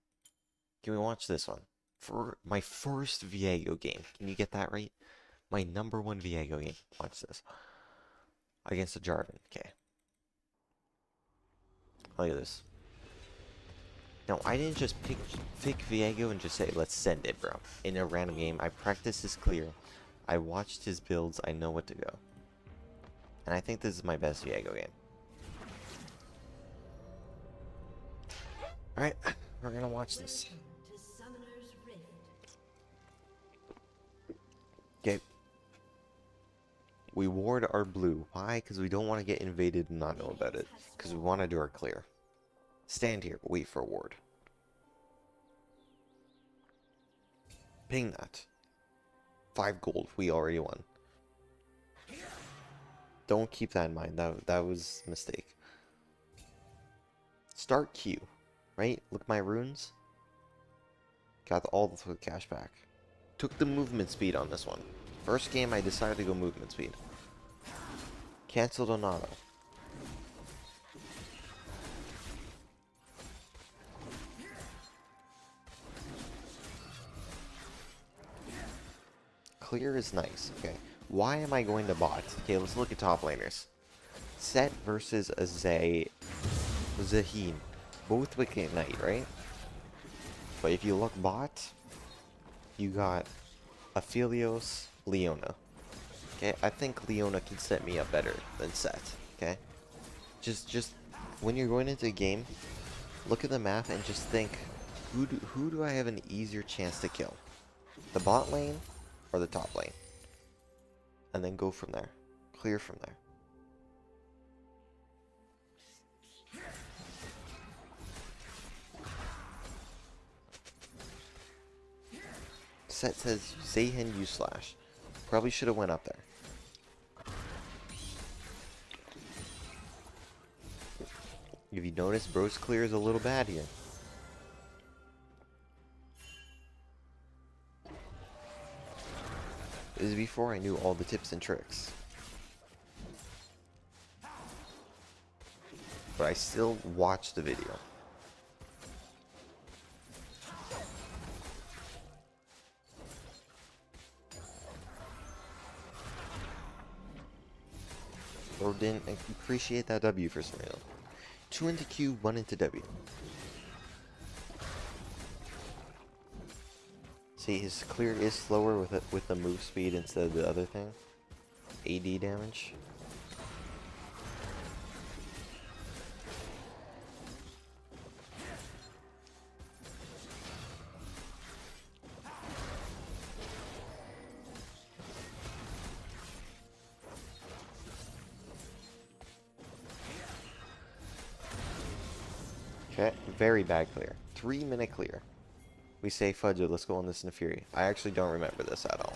Can we watch this one? For my first Viego game. Can you get that right? My #1 Viego game. Watch this. Against a Jarvan. Okay. Look at this. No, I didn't just pick Viego and just say, let's send it, bro. In a random game. I practiced his clear. I watched his builds. I know what to go. And I think this is my best Viego game. Alright, we're gonna watch this. Okay. We ward our blue. Why? Because we don't want to get invaded and not know about it. Because we want to do our clear. Stand here, wait for a ward. Ping that. 5 gold, we already won. Don't keep that in mind, that was a mistake. Start Q, right? Look at my runes. Got all the cash back. Took the movement speed on this one. First game I decided to go movement speed. Cancelled on auto. Clear is nice. Okay. Why am I going to bot? Okay, let's look at top laners. Set versus a Zaheen. Both with Ignite, right? But if you look bot, you got Aphelios, Leona. Okay, I think Leona can set me up better than Set. Okay? Just when you're going into a game, look at the map and just think, who do I have an easier chance to kill? The bot lane or the top lane? And then go from there. Clear from there. Set says Zayhen use slash. Probably should have went up there. If you notice, bro's clear is a little bad here. This is before I knew all the tips and tricks. But I still watched the video. Or didn't appreciate that W for some reason. 2 into Q, 1 into W. See, his clear is slower with the move speed instead of the other thing. AD damage. Okay, very bad clear. 3-minute clear. We say, fudge it, let's go on this in a fury. I actually don't remember this at all.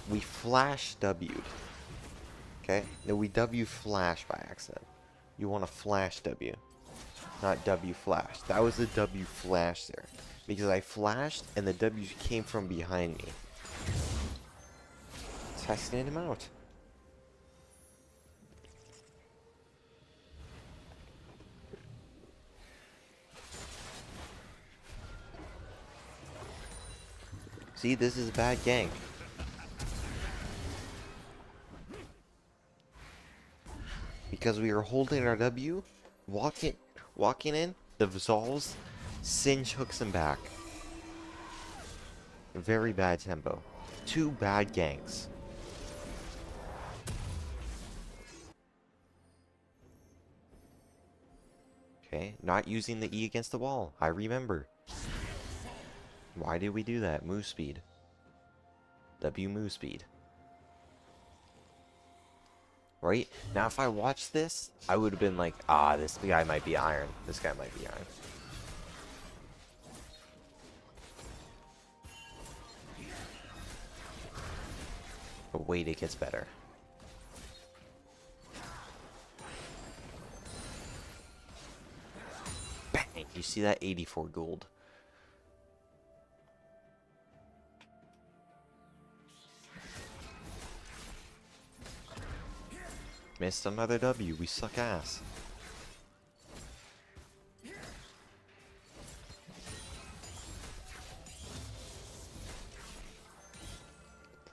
We flash W'd. Okay? No, we W flash by accident. You want to flash W, not W flash. That was the W flash there. Because I flashed and the W came from behind me. Testing him out. See, this is a bad gank. because we were holding our W, walking in, the Zolls singe hooks him back. Very bad tempo. 2 bad ganks. Okay, not using the E against the wall. I remember. Why did we do that? Move speed. W move speed. Right? Now if I watched this, I would have been like, ah, this guy might be iron. This guy might be iron. But wait, it gets better. Bang! You see that? 84 gold. Missed another W. We suck ass.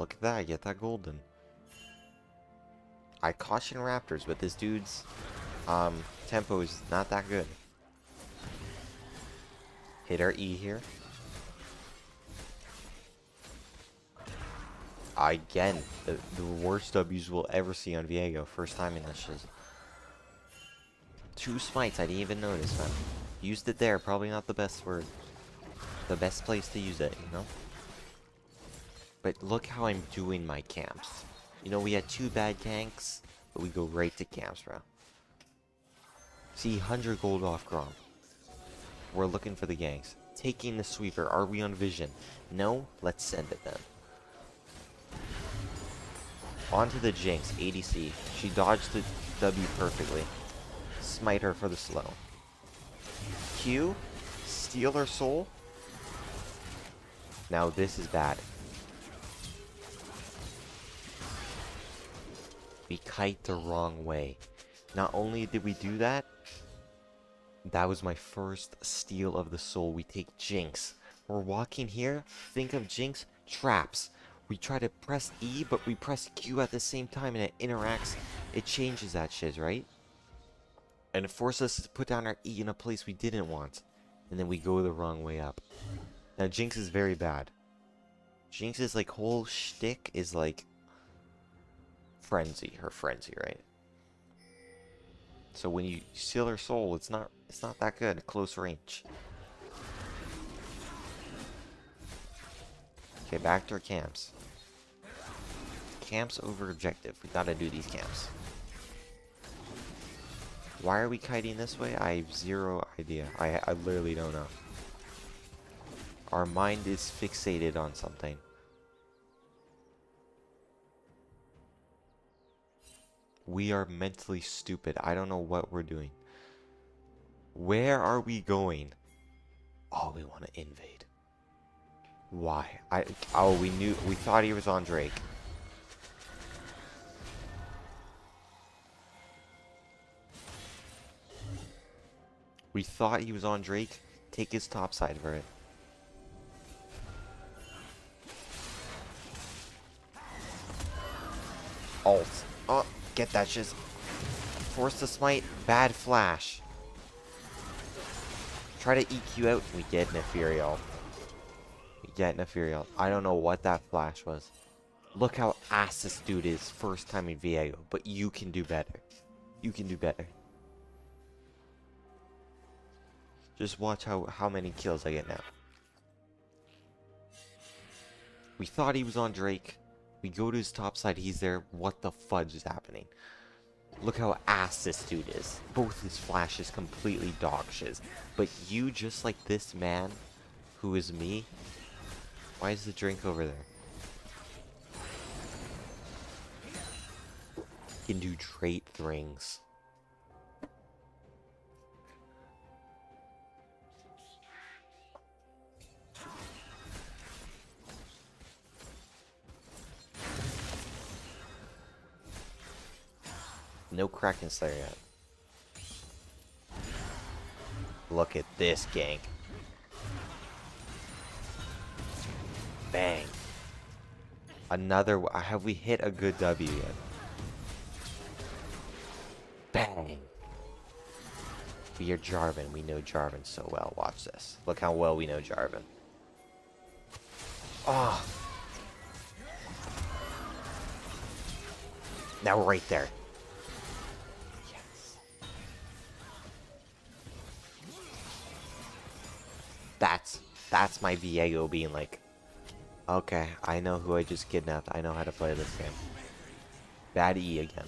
Look at that. Get that golden. I caution Raptors, but this dude's tempo is not that good. Hit our E here. Again, the worst W's we'll ever see on Viego. First time in this shit. 2 smites, I didn't even notice, man. Used it there, probably not the best word. The best place to use it, you know? But look how I'm doing my camps. You know, we had 2 bad ganks, but we go right to camps, bro. See, 100 gold off Grom. We're looking for the ganks. Taking the sweeper, are we on vision? No? Let's send it then. Onto the Jinx, ADC. She dodged the W perfectly. Smite her for the slow. Q, steal her soul. Now this is bad. We kite the wrong way. Not only did we do that, that was my first steal of the soul. We take Jinx. We're walking here. Think of Jinx traps. We try to press E, but we press Q at the same time and it interacts. It changes that shit, right? And it forces us to put down our E in a place we didn't want. And then we go the wrong way up. Now, Jinx is very bad. Jinx's, like, whole shtick is, like, frenzy. Her frenzy, right? So when you steal her soul, it's not that good at close range. Okay, back to our camps. Camps over objective. We gotta do these camps. Why are we kiting this way? I have zero idea. I literally don't know. Our mind is fixated on something. We are mentally stupid. I don't know what we're doing. Where are we going? Oh, we want to invade. Why? We thought he was on Drake. We thought he was on Drake. Take his top side for it. Alt. Oh, get that shit. Force the smite. Bad flash. Try to EQ out. We get an Ethereal. I don't know what that flash was. Look how ass this dude is first time in Viego. But you can do better. You can do better. Just watch how many kills I get now. We thought he was on Drake. We go to his top side. He's there. What the fudge is happening? Look how ass this dude is. Both his flashes completely dog shiz. But you, just like this man, who is me. Why is the drink over there? He can do trait rings. No Kraken Slayer yet. Look at this gank. Bang. Another. Have we hit a good W yet? We are Jarvan. We know Jarvan so well. Watch this. Look how well we know Jarvan. Oh. Now we're right there. Yes. That's my Viego being like, okay, I know who I just kidnapped. I know how to play this game. Bad E again.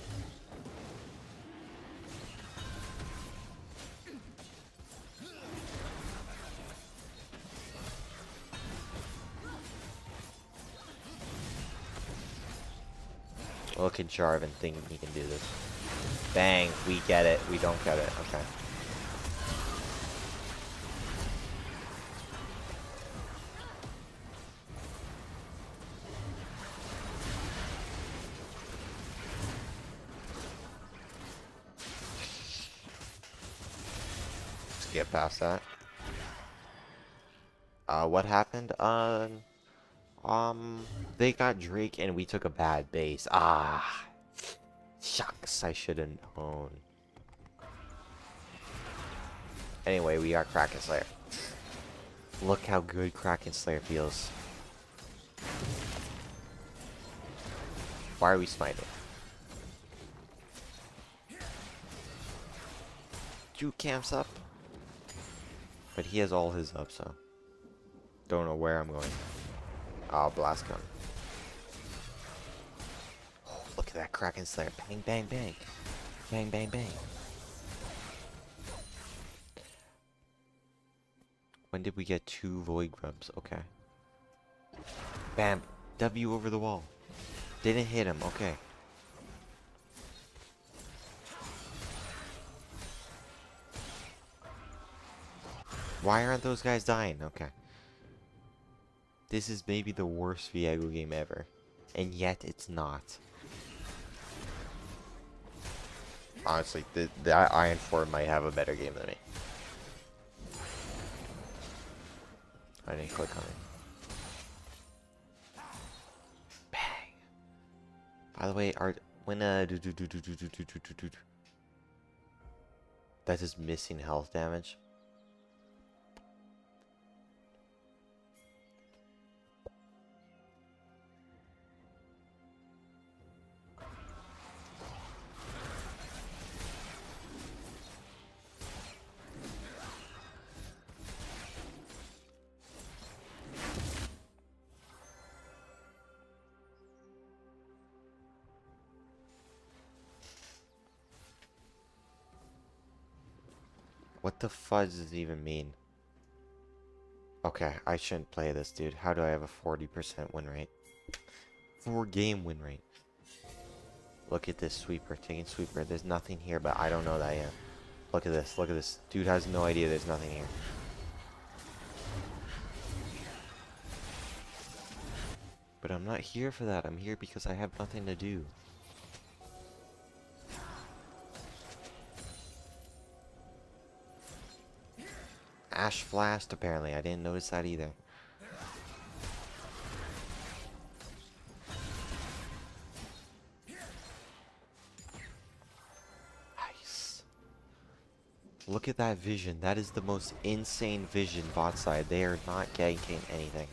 Look at Jarvan thinking he can do this. Bang, we get it. We don't get it. Okay. Let's get past that. What happened? They got Drake and we took a bad base. Ah, shucks, I should have known. Anyway, we got Kraken Slayer. Look how good Kraken Slayer feels. Why are we smiting? Juke camps up. But he has all his up, so. Don't know where I'm going. Oh, blast gun. Oh, look at that Kraken Slayer. Bang, bang, bang. Bang, bang, bang. When did we get 2 Void Grubs? Okay. Bam. W over the wall. Didn't hit him. Okay. Why aren't those guys dying? Okay. This is maybe the worst Viego game ever. And yet it's not. Honestly, the Iron 4 might have a better game than me. I didn't click on it. Bang. By the way, that is missing health damage. What the fudge does it even mean? Okay, I shouldn't play this, dude. How do I have a 40% win rate? 4-game win rate. Look at this sweeper, taking sweeper. There's nothing here, but I don't know that yet. Look at this, look at this. Dude has no idea there's nothing here. But I'm not here for that. I'm here because I have nothing to do. Ash flashed, apparently. I didn't notice that either. Nice. Look at that vision. That is the most insane vision bot side. They are not ganking anything.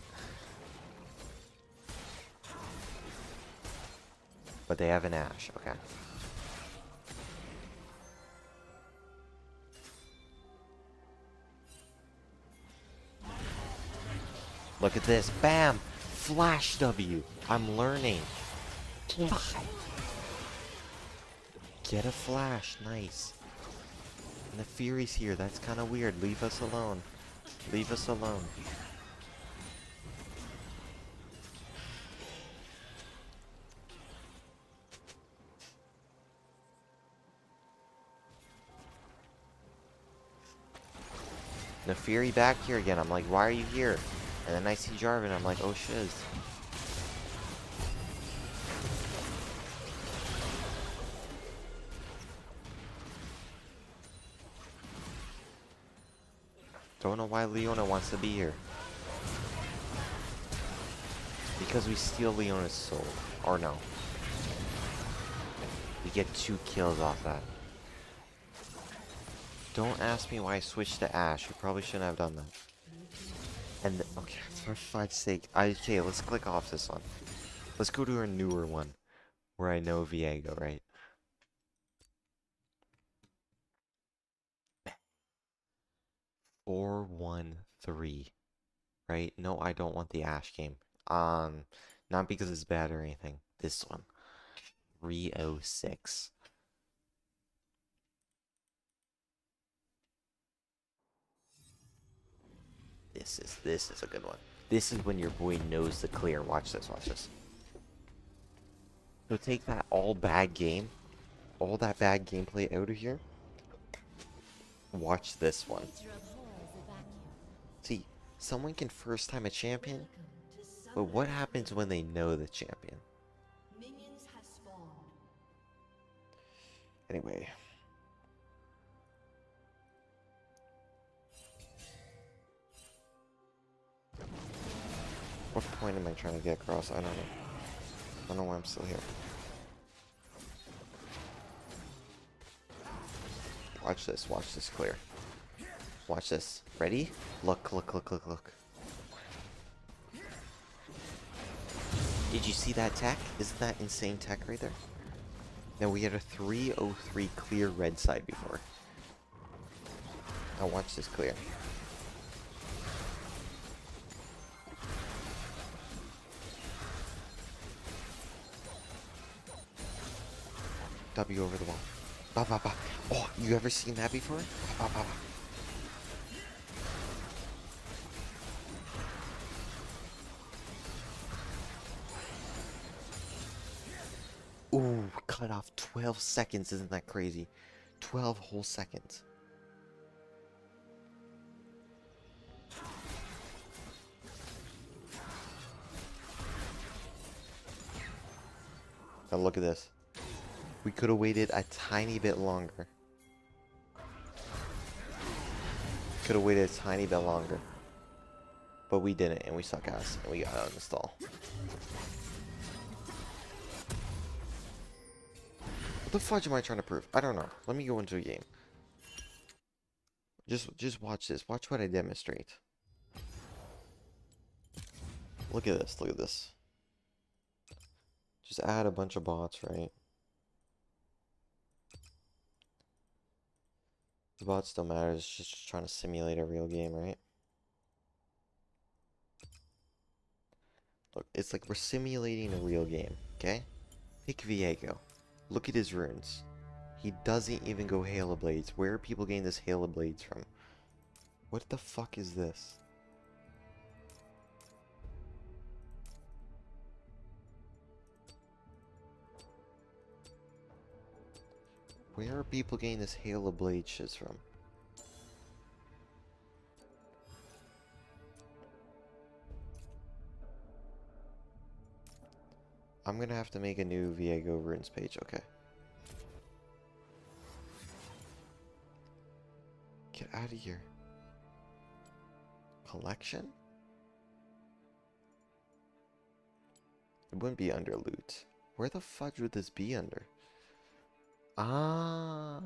But they have an Ash. Okay. Look at this. Bam! Flash W. I'm learning. Get a flash. Nice. And the Fury's here. That's kind of weird. Leave us alone. Leave us alone. The Fury back here again. I'm like, why are you here? And then I see Jarvan, I'm like, oh shiz. Don't know why Leona wants to be here. Because we steal Leona's soul. Or no. We get 2 kills off that. Don't ask me why I switched to Ash. You probably shouldn't have done that. And okay, for fuck's sake. Okay, let's click off this one. Let's go to a newer one where I know Viego, right? 413, right? No, I don't want the Ash game. Not because it's bad or anything. This one. 306. This is a good one. This is when your boy knows the clear. Watch this, watch this. So take that all bad game, all that bad gameplay out of here. Watch this one. See, someone can first time a champion, but what happens when they know the champion? Minions have spawned. Anyway. What point am I trying to get across? I don't know. I don't know why I'm still here. Watch this clear. Watch this. Ready? Look, look, look, look, look. Did you see that tech? Isn't that insane tech right there? Now we had a 303 clear red side before. Now watch this clear. W over the wall. Ba ba ba. Oh, you ever seen that before? Ba ba ba ba. Ooh, cut off 12 seconds. Isn't that crazy? 12 whole seconds. Now look at this. We could have waited a tiny bit longer. Could have waited a tiny bit longer. But we didn't, and we suck ass, and we got out of the stall. What the fudge am I trying to prove? I don't know. Let me go into a game. Just watch this. Watch what I demonstrate. Look at this. Look at this. Just add a bunch of bots, right? The bots don't matter. It's just trying to simulate a real game, right? Look, it's like we're simulating a real game, okay? Pick Viego. Look at his runes. He doesn't even go Halo Blades. Where are people getting this Halo Blades from? What the fuck is this? Where are people getting this Halo Blade shit from? I'm gonna have to make a new Viego runes page, okay. Get out of here. Collection? It wouldn't be under loot. Where the fudge would this be under? Ah.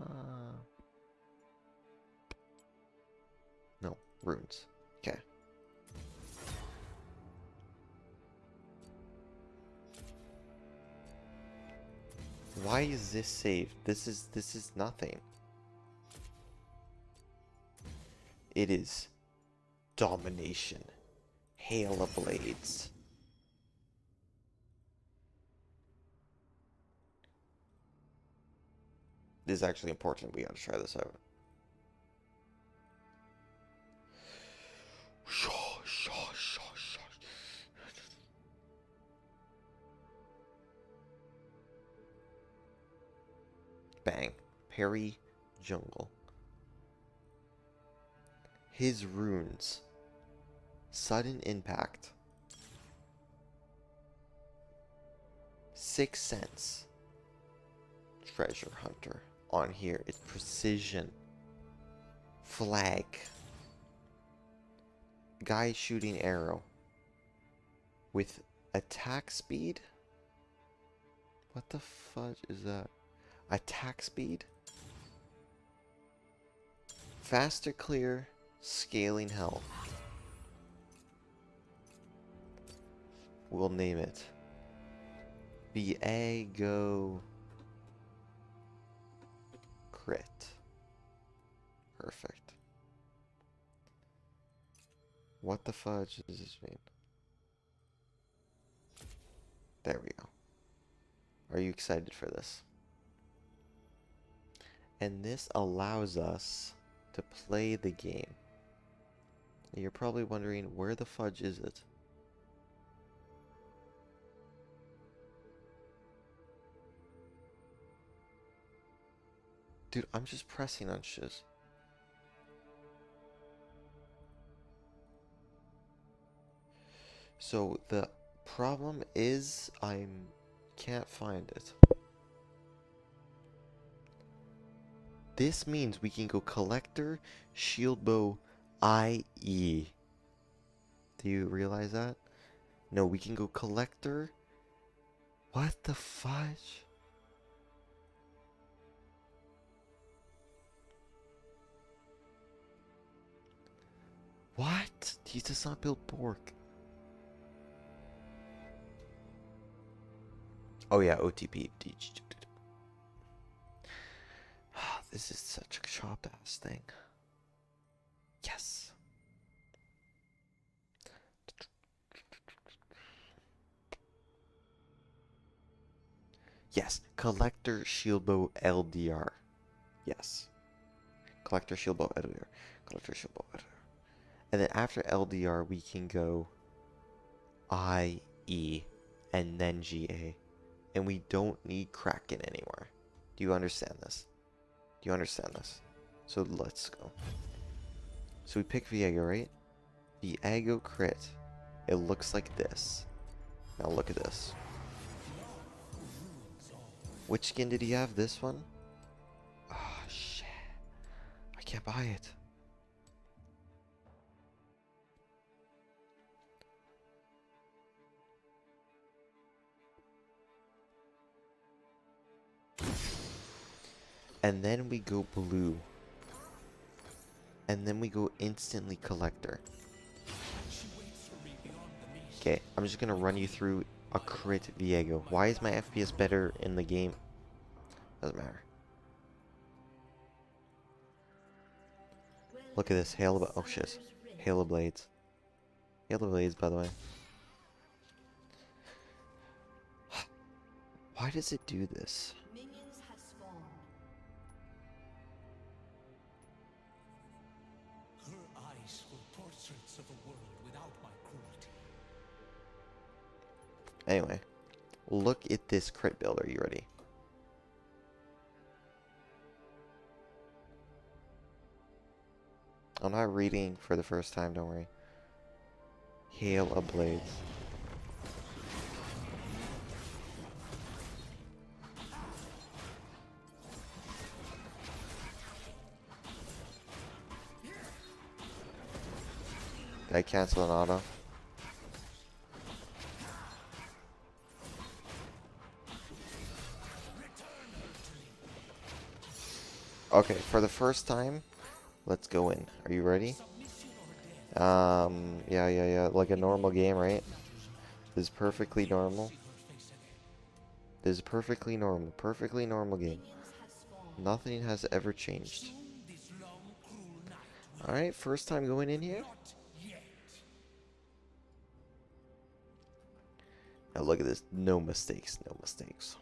No, runes. Okay. Why is this saved? This is nothing. It is domination. Hail of blades. This is actually important. We gotta try this out. Bang. Parry jungle. His runes. Sudden impact. 6 cents. Treasure hunter. On here, it's precision. Flag. Guy shooting arrow. With attack speed? What the fudge is that? Attack speed? faster clear, scaling health. We'll name it Viego Crit. Perfect. What the fudge does this mean? There we go. Are you excited for this? And this allows us to play the game. You're probably wondering, where the fudge is it? Dude, I'm just pressing on shiz. So the problem is I can't find it. This means we can go collector, shield bow, IE. Do you realize that? No, we can go collector. What the fudge? What? He does not build pork. Oh yeah, OTP. This is such a chop ass thing. Yes. Yes, collector shield bow LDR. Yes. Collector shield bow LDR. Collector shield bow LDR. And then after LDR we can go IE and then GA. And we don't need Kraken anymore. Do you understand this? Do you understand this? So let's go. So we pick Viego, right? Viego crit. It looks like this. Now look at this. Which skin did he have? This one? Oh shit. I can't buy it. And then we go blue. And then we go instantly collector. Okay, I'm just gonna run you through a crit Viego. Why is my FPS better in the game? Doesn't matter. Look at this, Halo. Oh shit. Halo Blades. Halo Blades, by the way. Why does it do this? Minions have spawned. Her eyes were portraits of a world without my cruelty. Anyway, look at this crit build. Are you ready? I'm not reading for the first time, don't worry. Hail of Blades. Did I cancel an auto? Okay, for the first time, let's go in. Are you ready? Yeah. Like a normal game, right? This is perfectly normal. This is perfectly normal game. Nothing has ever changed. Alright, first time going in here. Now look at this. No mistakes, no mistakes.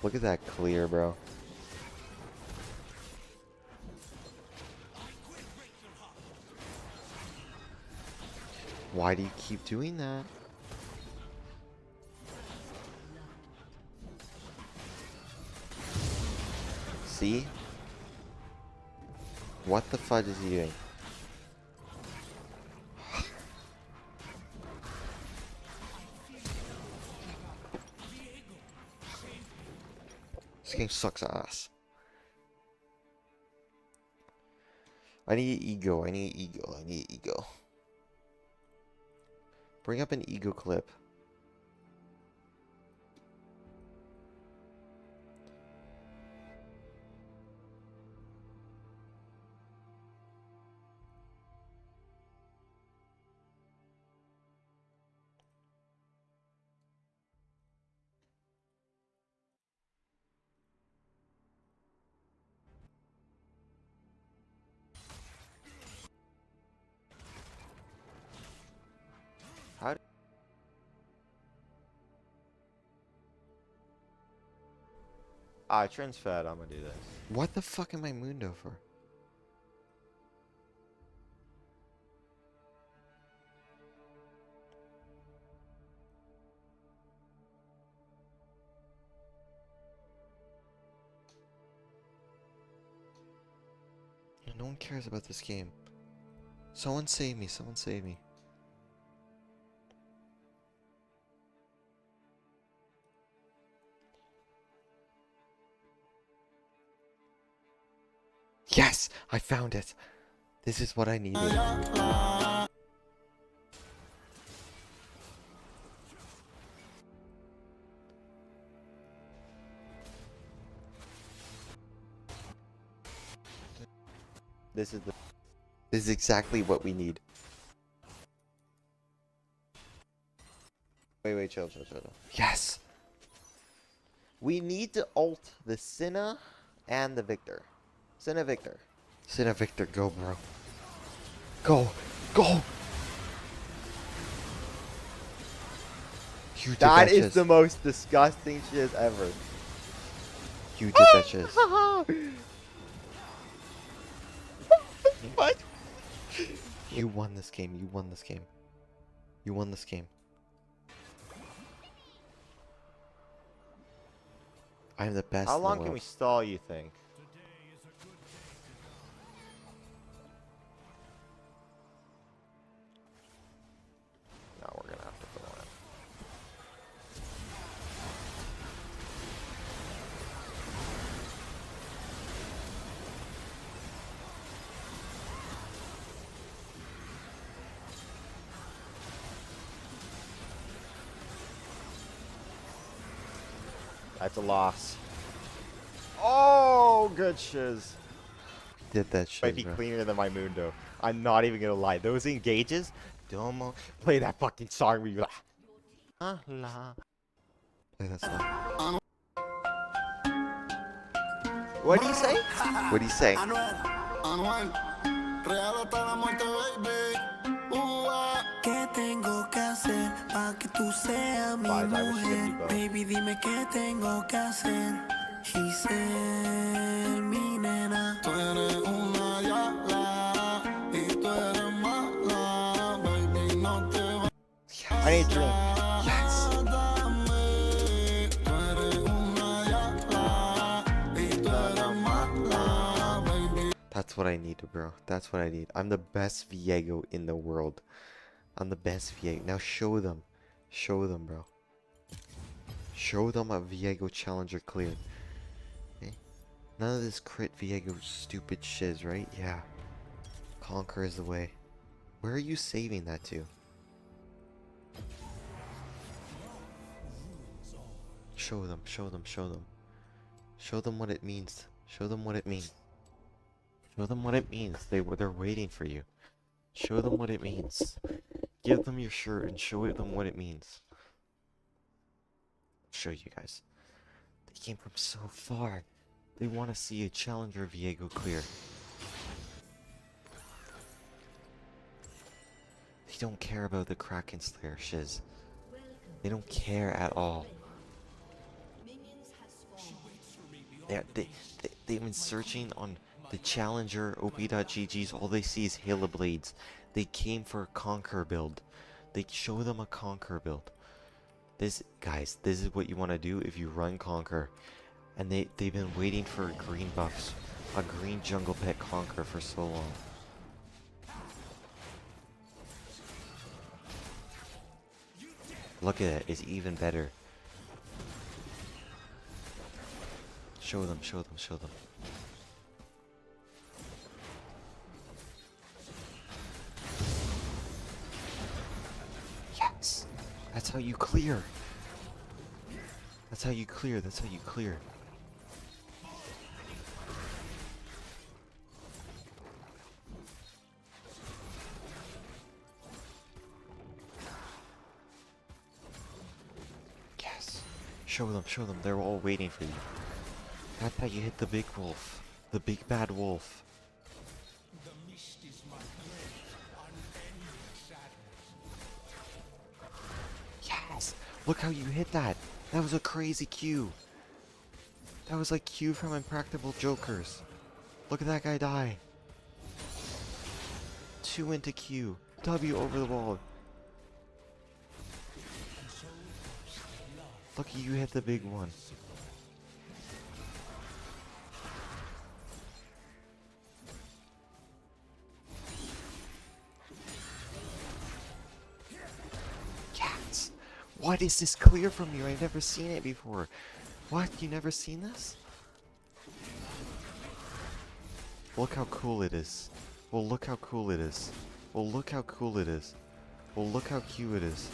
Look at that clear, bro. Why do you keep doing that? See? What the fudge is he doing? This game sucks ass. I need ego. Bring up an ego clip. Ah, Trin's fed. I'm gonna do this. What the fuck am I Mundo for? No one cares about this game. Someone save me. Someone save me. Yes! I found it! This is what I needed. This is exactly what we need. Wait, chill. Yes! We need to ult the Cinna and the Victor. Cinna Victor, go, bro. Go! You did That that is shiz. the most disgusting shiz ever. You did that shiz. What? You won this game. You won this game. I'm the best. How in the long can we world. stall, you think? No, we're gonna have to put on it. That's a loss. Oh, good shiz. Did that shit, Might be bro. cleaner than my Mundo. I'm not even gonna lie. Those engages, Domo, play that fucking song where you like, la. Play that song. What do you say? What do you say? ¿Qué tengo que hacer para que tú seas mi Guys, I wish you could mujer? do both. Baby, dime qué tengo que hacer. Giselle, mi nena. Tú eres una yala y tú eres mala. Baby, no te vayas. I need a drink. Yes. Tú eres una yala y tú eres mala. Baby. That's what I need, bro. That's what I need. I'm the best Viego in the world. I'm the best Viego. Now show them. Show them, bro. Show them a Viego challenger clear. Okay? None of this crit Viego stupid shiz, right? Yeah. Conquer is the way. Where are you saving that to? Show them. Show them what it means. Show them what it means. Show them what it means. They're waiting for you. Show them what it means. Give them your shirt and show them what it means. I'll show you guys. They came from so far. They want to see a challenger Viego clear. They don't care about the Kraken Slayer shiz. They don't care at all. They've been searching on the challenger op.gg's. All they see is Halo Blades. They came for a Conquer build. They show them a Conquer build. Guys, this is what you want to do if you run Conquer. And they've been waiting for green buffs, a green jungle pet Conquer for so long. Look at it, it's even better. Show them. Yes! That's how you clear. That's how you clear. Yes. Show them. They're all waiting for you. That's how you hit the big wolf. The big bad wolf. The mist is my grave, unending sadness. Yes! Look how you hit that! That was a crazy Q! That was like Q from Impractical Jokers. Look at that guy die. 2 into Q. W over the wall. Lucky you hit the big one. Cats! What is this clear from you? I've never seen it before. What? You never seen this? Look how cool it is. Well, look how cool it is. Well, look how cool it is. Well, look how cute it is.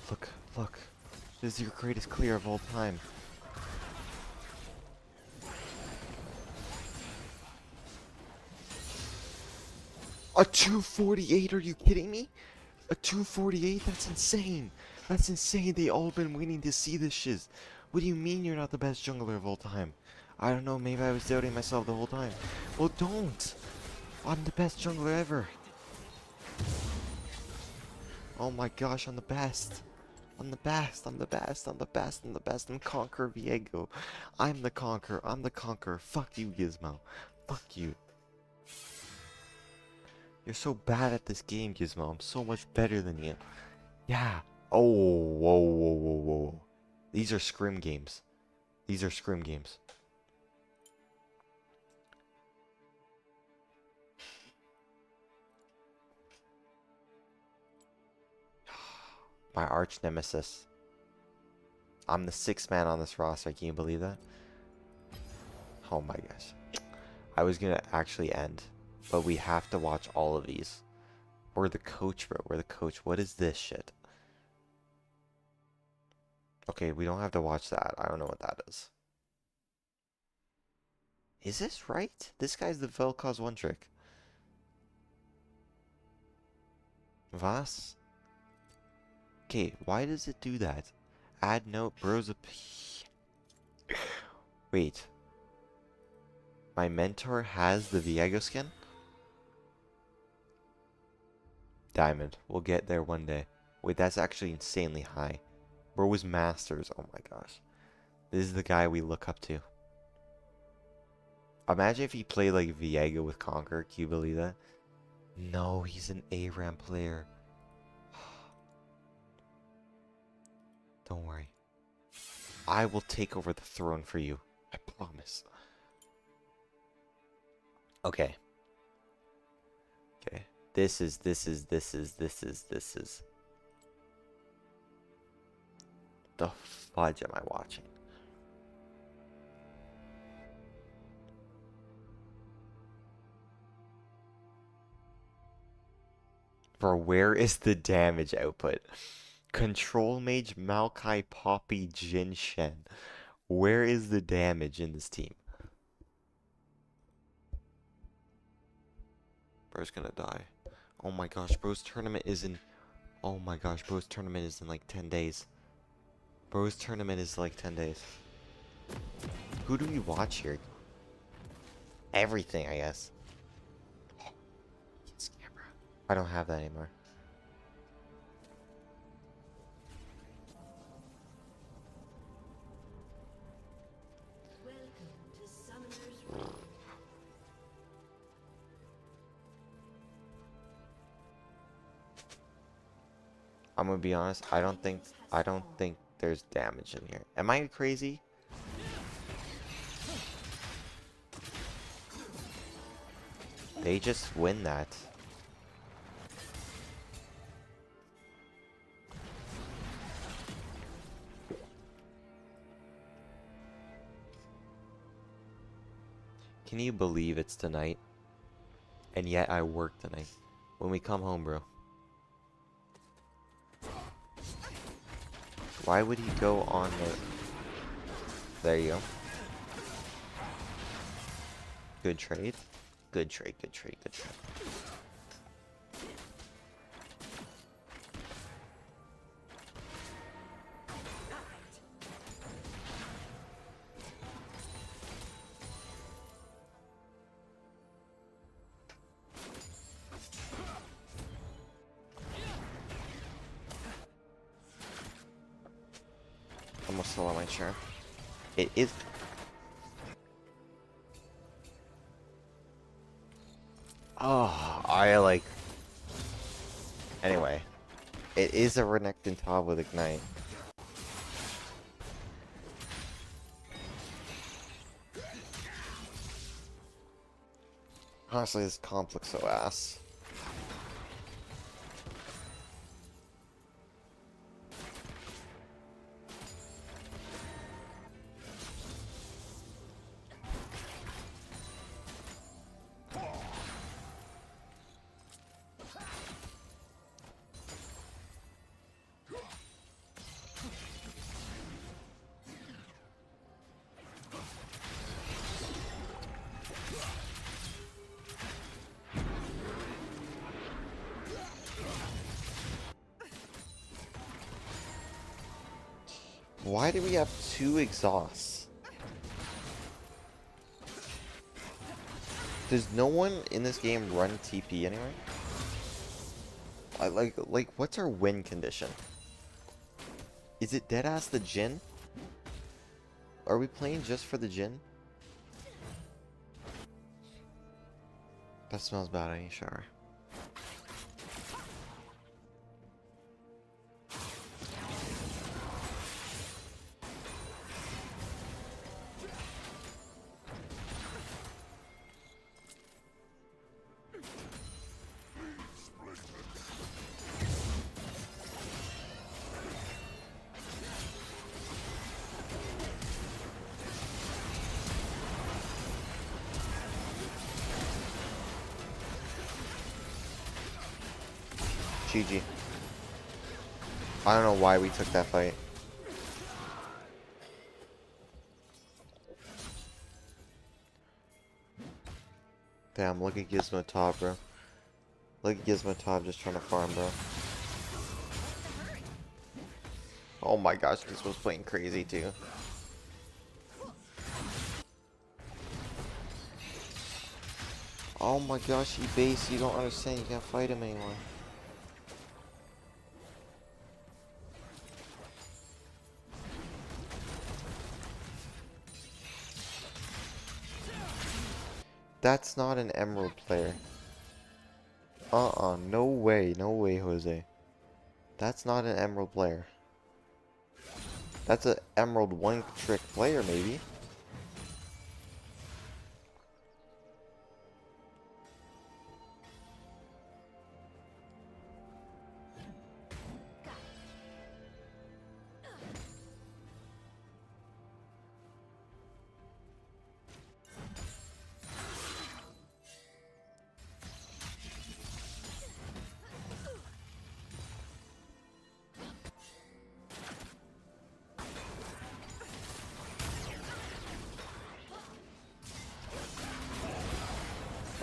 Look, look. This is your greatest clear of all time. A 248? Are you kidding me? A 248? That's insane. That's insane. They all been waiting to see this shiz. What do you mean you're not the best jungler of all time? I don't know. Maybe I was doubting myself the whole time. Well, don't. I'm the best jungler ever. Oh my gosh, I'm the best. I'm the best, I'm the best, I'm the best, I'm the best. I'm Conqueror Viego. I'm the Conqueror, I'm the Conqueror. Fuck you, Gizmo. Fuck you. You're so bad at this game, Gizmo. I'm so much better than you. Yeah. Oh, whoa, whoa, whoa, whoa. These are scrim games. These are scrim games. My arch nemesis. I'm the 6th man on this roster. Can you believe that? Oh my gosh. I was gonna actually end, but we have to watch all of these. We're the coach, bro. We're the coach. What is this shit? Okay, we don't have to watch that. I don't know what that is. Is this right? This guy's the Vel'Koz one trick. Was? Okay, why does it do that? Add note, bros a p. Wait. My mentor has the Viego skin? Diamond. We'll get there one day. Wait, that's actually insanely high. Bro was Masters. Oh my gosh. This is the guy we look up to. Imagine if he played like Viego with Conquer. Can you believe that? No, he's an ARAM player. Don't worry. I will take over the throne for you. I promise. Okay. Okay. This is. The fudge am I watching? Bro, where is the damage output? Control Mage, Maokai, Poppy, Jin Shen. Where is the damage in this team? Bro's gonna die. Oh my gosh, bro's tournament is in... Oh my gosh, bro's tournament is in like 10 days. Bro's tournament is like 10 days. Who do we watch here? Everything, I guess. It's camera. I don't have that anymore. Welcome to Summoner's Rift. I'm gonna be honest, I don't think there's damage in here. Am I crazy? They just win that. Can you believe it's tonight? And yet I work tonight. When we come home, bro. Why would he go on the... There you go. Good trade. Good trade, good trade, good trade. almost still on my chair. It is. Oh, I like. Anyway, it is a Renekton top with Ignite. Honestly, this comp looks so ass. Why do we have 2 exhausts? Does no one in this game run TP anyway? Like, what's our win condition? Is it deadass the Jhin? Are we playing just for the Jhin? That smells bad. I need a shower. GG. I don't know why we took that fight. Damn, look at Gizmo top, bro. Look at Gizmo top just trying to farm, bro. Oh my gosh, Gizmo's playing crazy too. Oh my gosh, he base, you don't understand, you can't fight him anymore. That's not an Emerald player. No way, Jose. That's not an Emerald player. That's an Emerald one-trick player, maybe.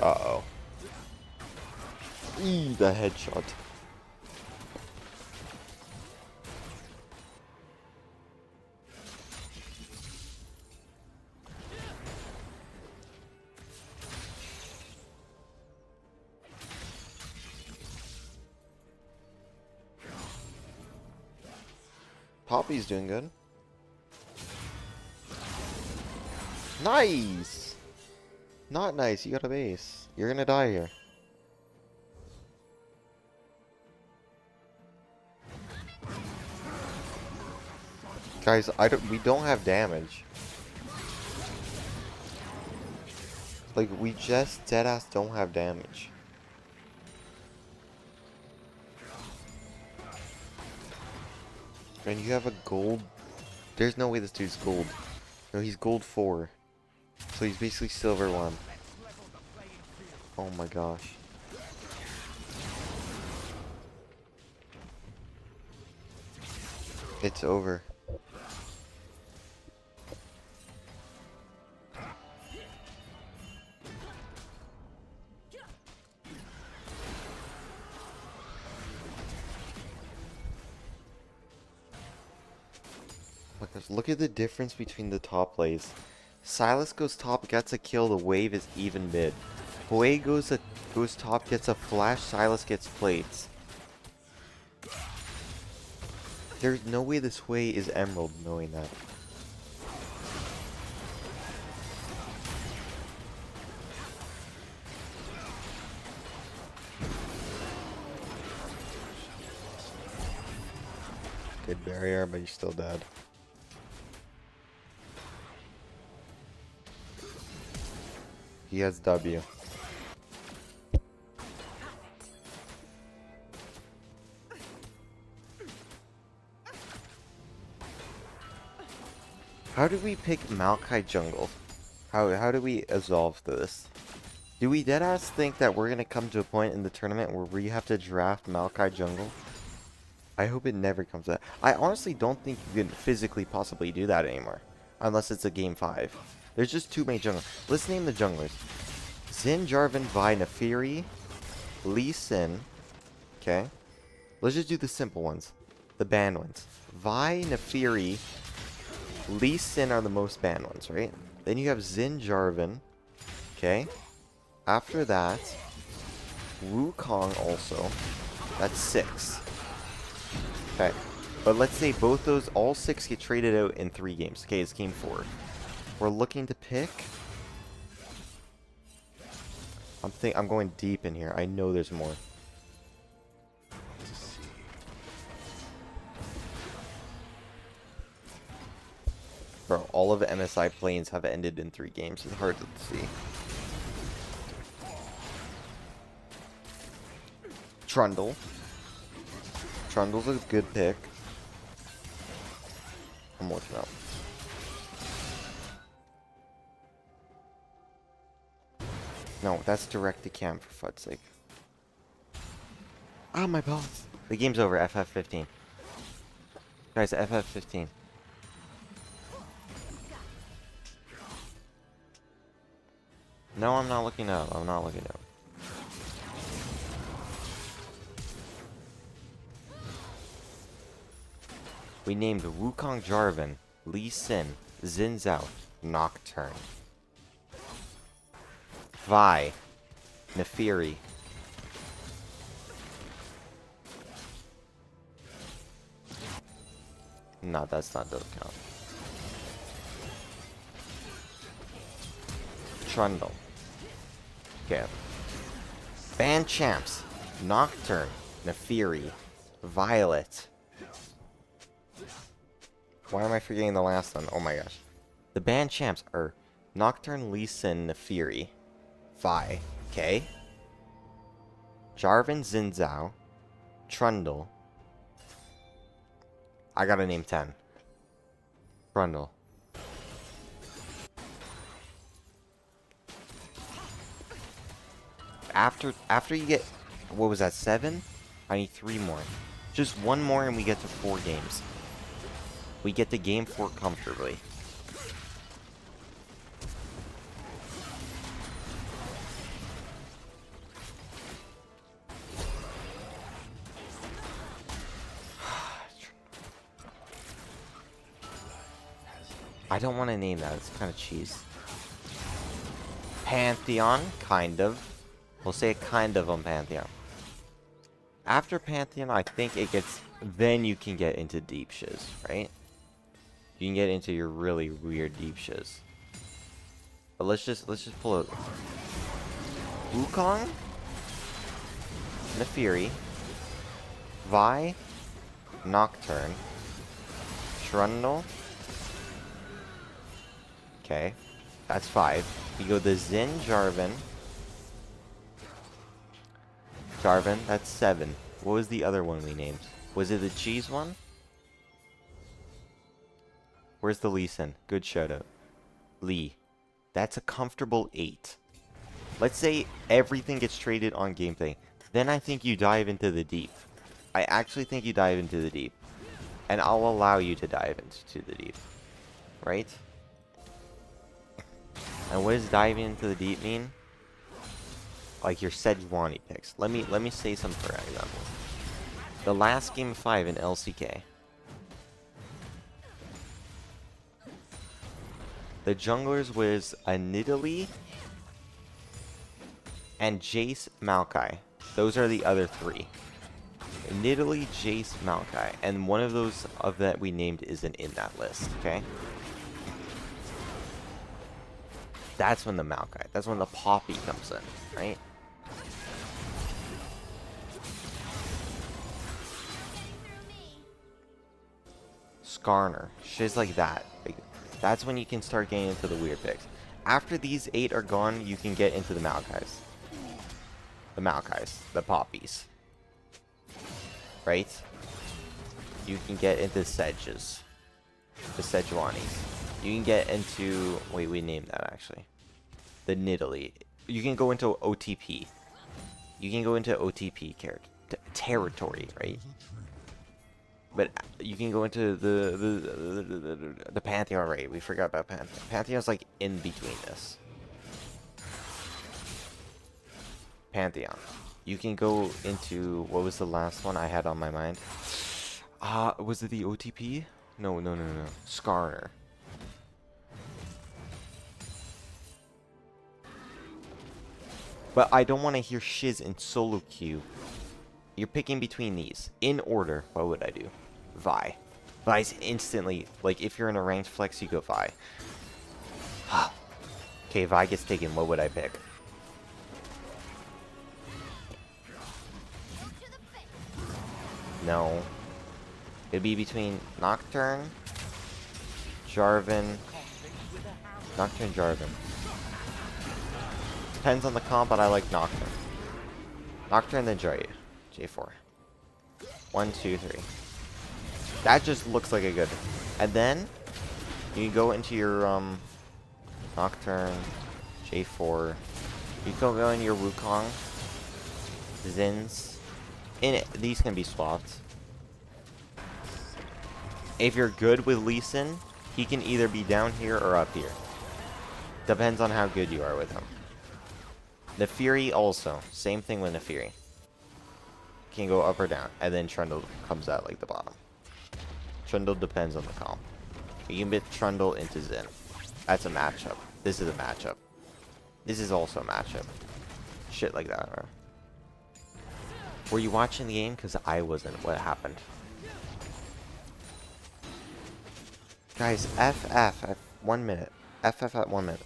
Uh-oh. The headshot. Poppy's doing good. Nice! Not nice, you got a base. You're gonna die here. Guys, we don't have damage. Like, we just deadass don't have damage. And you have a gold. There's no way this dude's gold. No, he's gold 4. So he's basically silver 1. Oh my gosh. It's over. Look at the difference between the top plays. Silas goes top, gets a kill, the wave is even mid. Hue goes top, gets a flash, Silas gets plates. There's no way this way is Emerald knowing that. Good barrier, but you're still dead. He has W. How do we pick Maokai jungle? How do we absolve this? Do we deadass think that we're gonna come to a point in the tournament where we have to draft Maokai jungle? I hope it never comes to that. I honestly don't think you can physically possibly do that anymore. Unless it's a game 5. There's just too many junglers. Let's name the junglers. Xin, Jarvan, Vi, Nefiri, Lee Sin. Okay. Let's just do the simple ones. The banned ones. Vi, Nefiri, Lee Sin are the most banned ones, right? Then you have Xin, Jarvan. Okay. After that, Wukong also. That's 6. Okay. But let's say both those, all 6 get traded out in 3 games. Okay, it's game 4. We're looking to pick. I'm going deep in here. I know there's more. Bro, all of the MSI planes have ended in 3 games. It's hard to see. Trundle. Trundle's a good pick. I'm working out. No, that's direct to cam for fud's sake. Ah, my balls. The game's over. FF15. Guys, FF15. No, I'm not looking up. I'm not looking up. We named Wukong Jarvan, Lee Sin, Xin Zhao, Nocturne. Vi, Nefiri. No, that's not doesn't count. Trundle. Okay. Band champs. Nocturne, Nefiri, Violet. Why am I forgetting the last one? Oh my gosh. The band champs are Nocturne, Lee Sin, Nefiri, Vi. Okay. Jarvan, Xin Zhao, Trundle. I gotta name 10. Trundle. After you get, what was that, 7? I need 3 more. Just 1 more and we get to 4 games. We get to game 4 comfortably. I don't want to name that. It's kind of cheese. Pantheon, kind of. We'll say kind of on Pantheon. After Pantheon, I think it gets... Then you can get into deep shiz, right? You can get into your really weird deep shiz. But let's just pull it. Wukong, Nefiri, Vi, Nocturne, Trundle. Okay, that's 5. You go the Xin, Jarvan. Jarvan, that's 7. What was the other one we named? Was it the cheese one? Where's the Lee Sin? Good shout out. Lee. That's a comfortable 8. Let's say everything gets traded on gameplay. Then I think you dive into the deep. I actually think you dive into the deep. And I'll allow you to dive into the deep. Right? And what does diving into the deep mean? Like your Sejuani picks. Let me say some for example. The last game 5 in LCK. The junglers was a Nidalee and Jace Maokai. Those are the other 3. Nidalee, Jace, Maokai, and one of those of that we named isn't in that list, okay? That's when the Maokai, that's when the Poppy comes in, right? Skarner, shiz like that. Like, that's when you can start getting into the weird picks. After these 8 are gone, you can get into the Maokais. The Maokais, the Poppies. Right? You can get into Sedges. The Sejuanis. You can get into... Wait, we named that actually. The Nidalee. You can go into OTP. You can go into OTP territory, right? But you can go into the Pantheon, right? We forgot about Pantheon. Pantheon's like in between this. Pantheon. You can go into... What was the last one I had on my mind? Was it the OTP? No. Skarner. But I don't want to hear shiz in solo queue. You're picking between these. In order, what would I do? Vi. Vi's instantly... Like, if you're in a ranked flex, you go Vi. Okay, Vi gets taken. What would I pick? No. It'd be between Nocturne, Jarvan, Nocturne, Jarvan. Depends on the comp, but I like Nocturne. Nocturne, then J4. 1, 2, 3. That just looks like a good. And then you go into your Nocturne, J4. You can go in your Wukong, Zins. These can be swapped. If you're good with Lee Sin, he can either be down here or up here. Depends on how good you are with him. The Fury also. Same thing with the Fury. Can go up or down. And then Trundle comes out like the bottom. Trundle depends on the comp. You can put Trundle into Zen. That's a matchup. This is a matchup. This is also a matchup. Shit like that. Bro. Were you watching the game? Because I wasn't. What happened? Guys, FF at 1 minute. FF at 1 minute.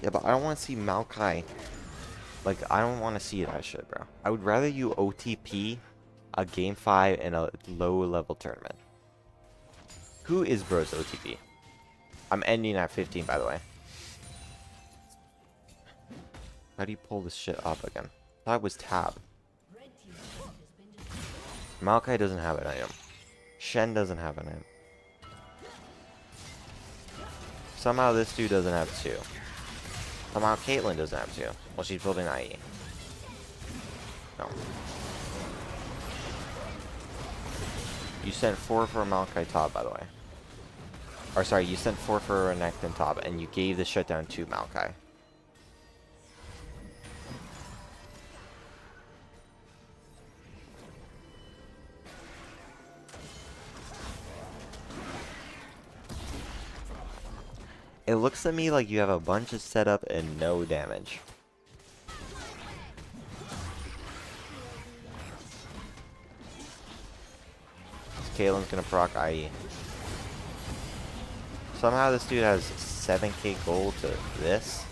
Yeah, but I don't want to see Maokai. Like, I don't want to see that shit, bro. I would rather you OTP a game 5 in a low level tournament. Who is bro's OTP? I'm ending at 15, by the way. How do you pull this shit up again? I thought it was tab. Maokai doesn't have an item. Shen doesn't have an item. Somehow this dude doesn't have 2. Somehow Caitlyn doesn't have 2. Well, she's building IE. No. You sent 4 for a Maokai top, by the way. Or sorry, you sent 4 for a Renekton top, and you gave the shutdown to Maokai. It looks to me like you have a bunch of setup and no damage. Kalen's gonna proc IE. Somehow this dude has 7k gold to this.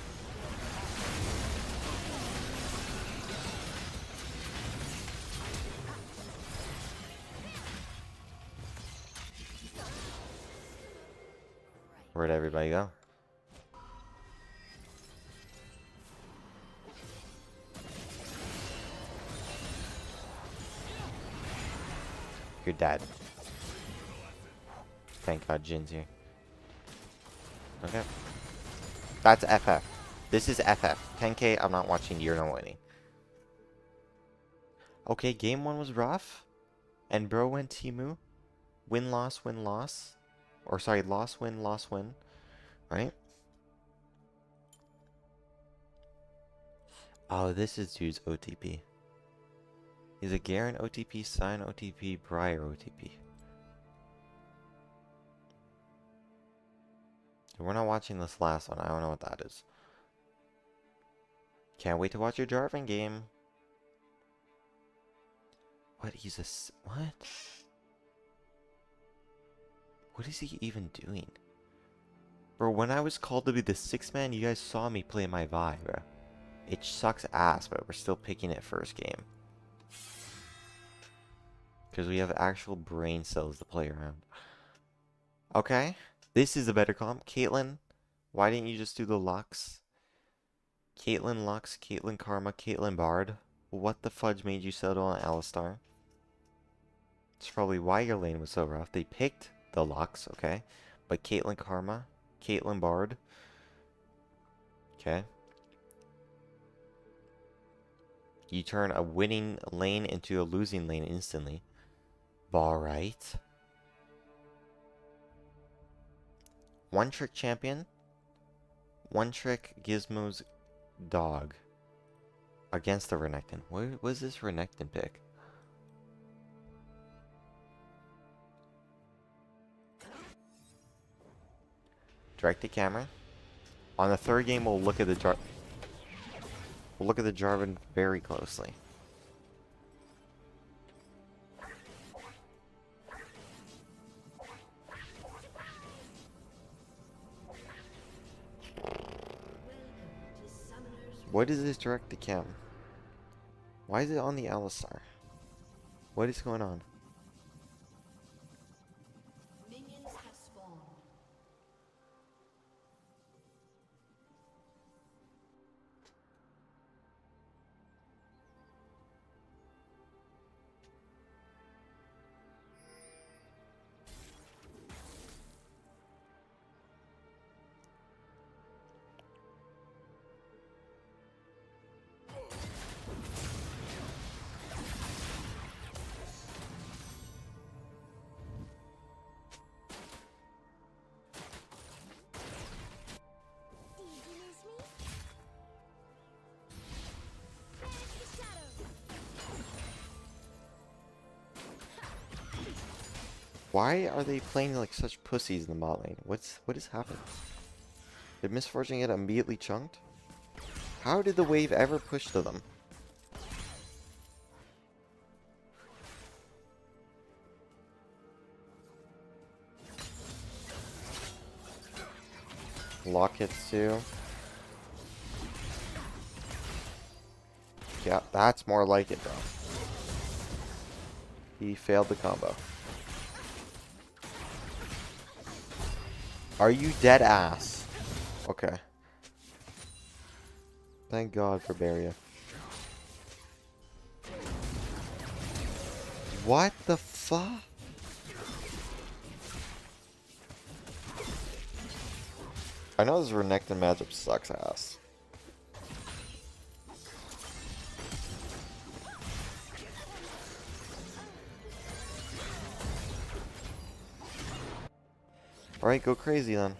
Where'd everybody go? You're dead. Thank God Jin's here. Okay. That's FF. This is FF. 10k, I'm not watching, you're not winning. Okay, game 1 was rough. And bro went Timu. Win-loss, win-loss. Or sorry, loss-win, loss-win. Right? Oh, this is dude's OTP. He's a Garen OTP, Sign OTP, Briar OTP. We're not watching this last one. I don't know what that is. Can't wait to watch your Jarvan game. What? He's a... What? What is he even doing? Bro, when I was called to be the 6th man, you guys saw me play my Vi, bro. It sucks ass, but we're still picking it first game. Because we have actual brain cells to play around. Okay. This is a better comp. Caitlyn, why didn't you just do the Lux? Caitlyn Lux, Caitlyn Karma, Caitlyn Bard. What the fudge made you settle on Alistar? It's probably why your lane was so rough. They picked the Lux, okay? But Caitlyn Karma, Caitlyn Bard. Okay. You turn a winning lane into a losing lane instantly. Alright. One trick champion. One trick Gizmo's dog. Against the Renekton. What was this Renekton pick? Direct to camera. On the third game, we'll look at the We'll look at the Jarvan very closely. What is this direct to cam? Why is it on the Alistar? What is going on? Minions have spawned. Why are they playing like such pussies in the bot lane? What is happening? Did Misfortune get immediately chunked? How did the wave ever push to them? Lock hits too. Yeah, that's more like it, bro. He failed the combo. Are you dead ass? Okay. Thank God for Barrier. What the fuck? I know this Renekton matchup sucks ass. Alright, go crazy then.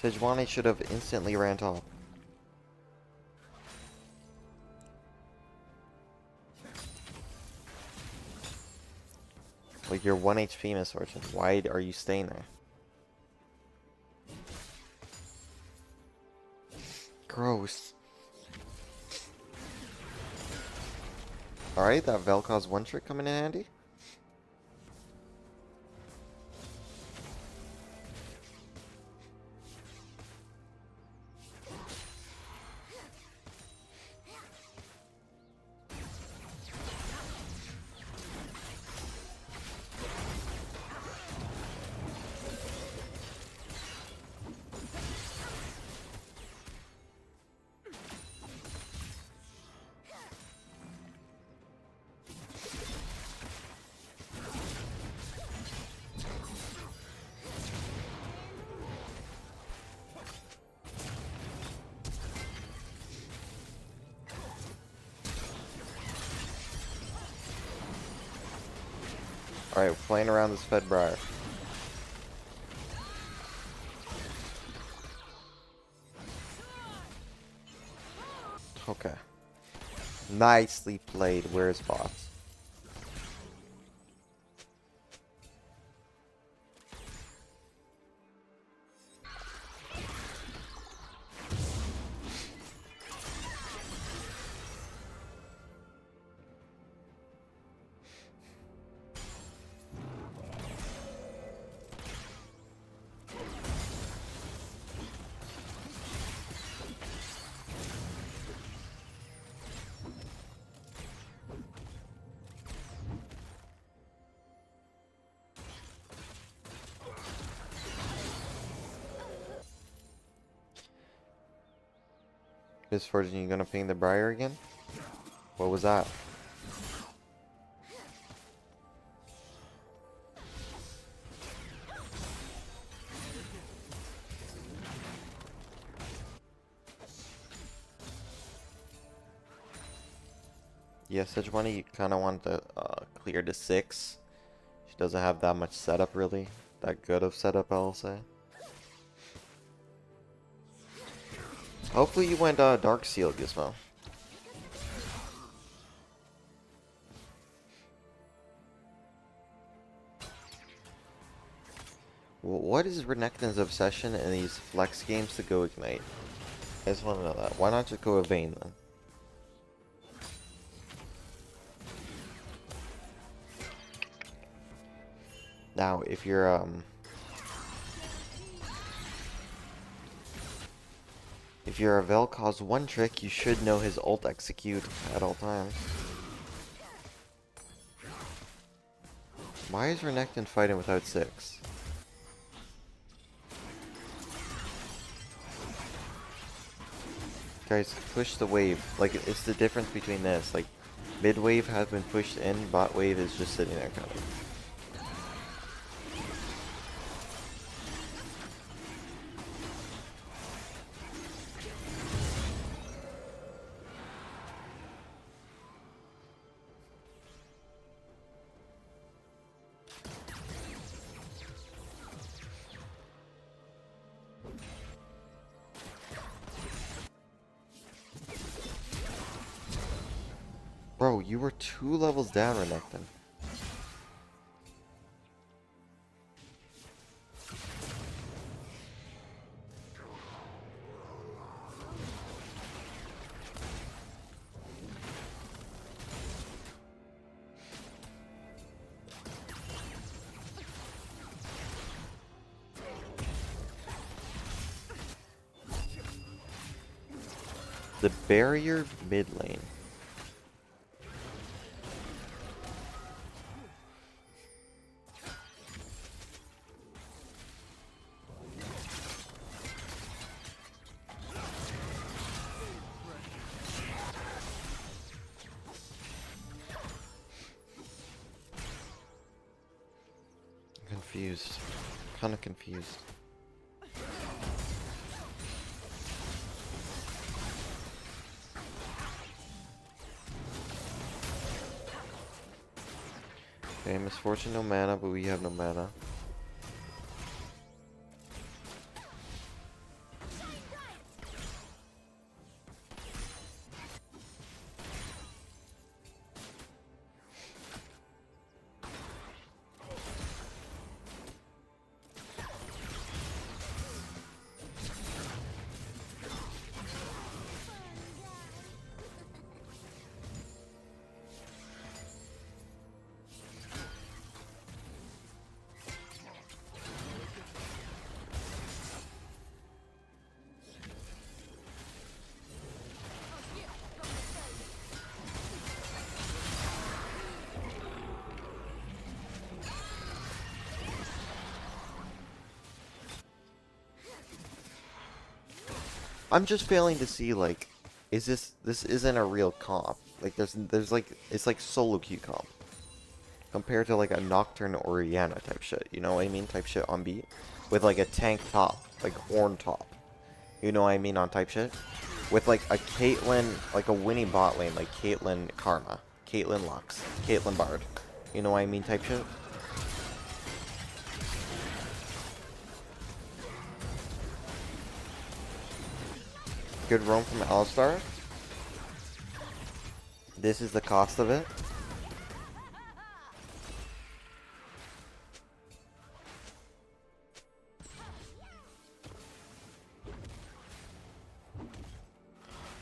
Sejuani should have instantly ran top. Like, you're 1 HP, Misfortune. Why are you staying there? Gross. Alright, that Vel'Koz one trick coming in handy. Alright, we're playing around this Fed Briar. Okay. Nicely played. Where's bots? Misfortune, you gonna ping the Briar again? What was that? Yeah, Sejuani, you kind of want to clear to 6. She doesn't have that much setup, really. That good of setup, I'll say. Hopefully you went Dark Seal, Gizmo. What is Renekton's obsession in these flex games to go Ignite? I just want to know that. Why not just go Evade then? Now, if you're a Vel'Koz one trick, you should know his ult execute at all times. Why is Renekton fighting without 6? Guys, push the wave. Like, it's the difference between this. Like, mid wave has been pushed in, bot wave is just sitting there kind of. Bro, you were 2 levels down, Renekton. The barrier mid lane. Confused. Kinda confused. Okay, Misfortune no mana, but we have no mana. I'm just failing to see, like, is this isn't a real comp. Like, there's like, it's like solo queue comp. Compared to like a Nocturne or Oriana type shit, you know what I mean? Type shit on beat. With like a tank top, like horn top. You know what I mean on type shit? With like a Caitlyn, like a Winnie bot lane, like Caitlyn Karma, Caitlyn Lux, Caitlyn Bard. You know what I mean type shit? Good roam from Alistar. This is the cost of it.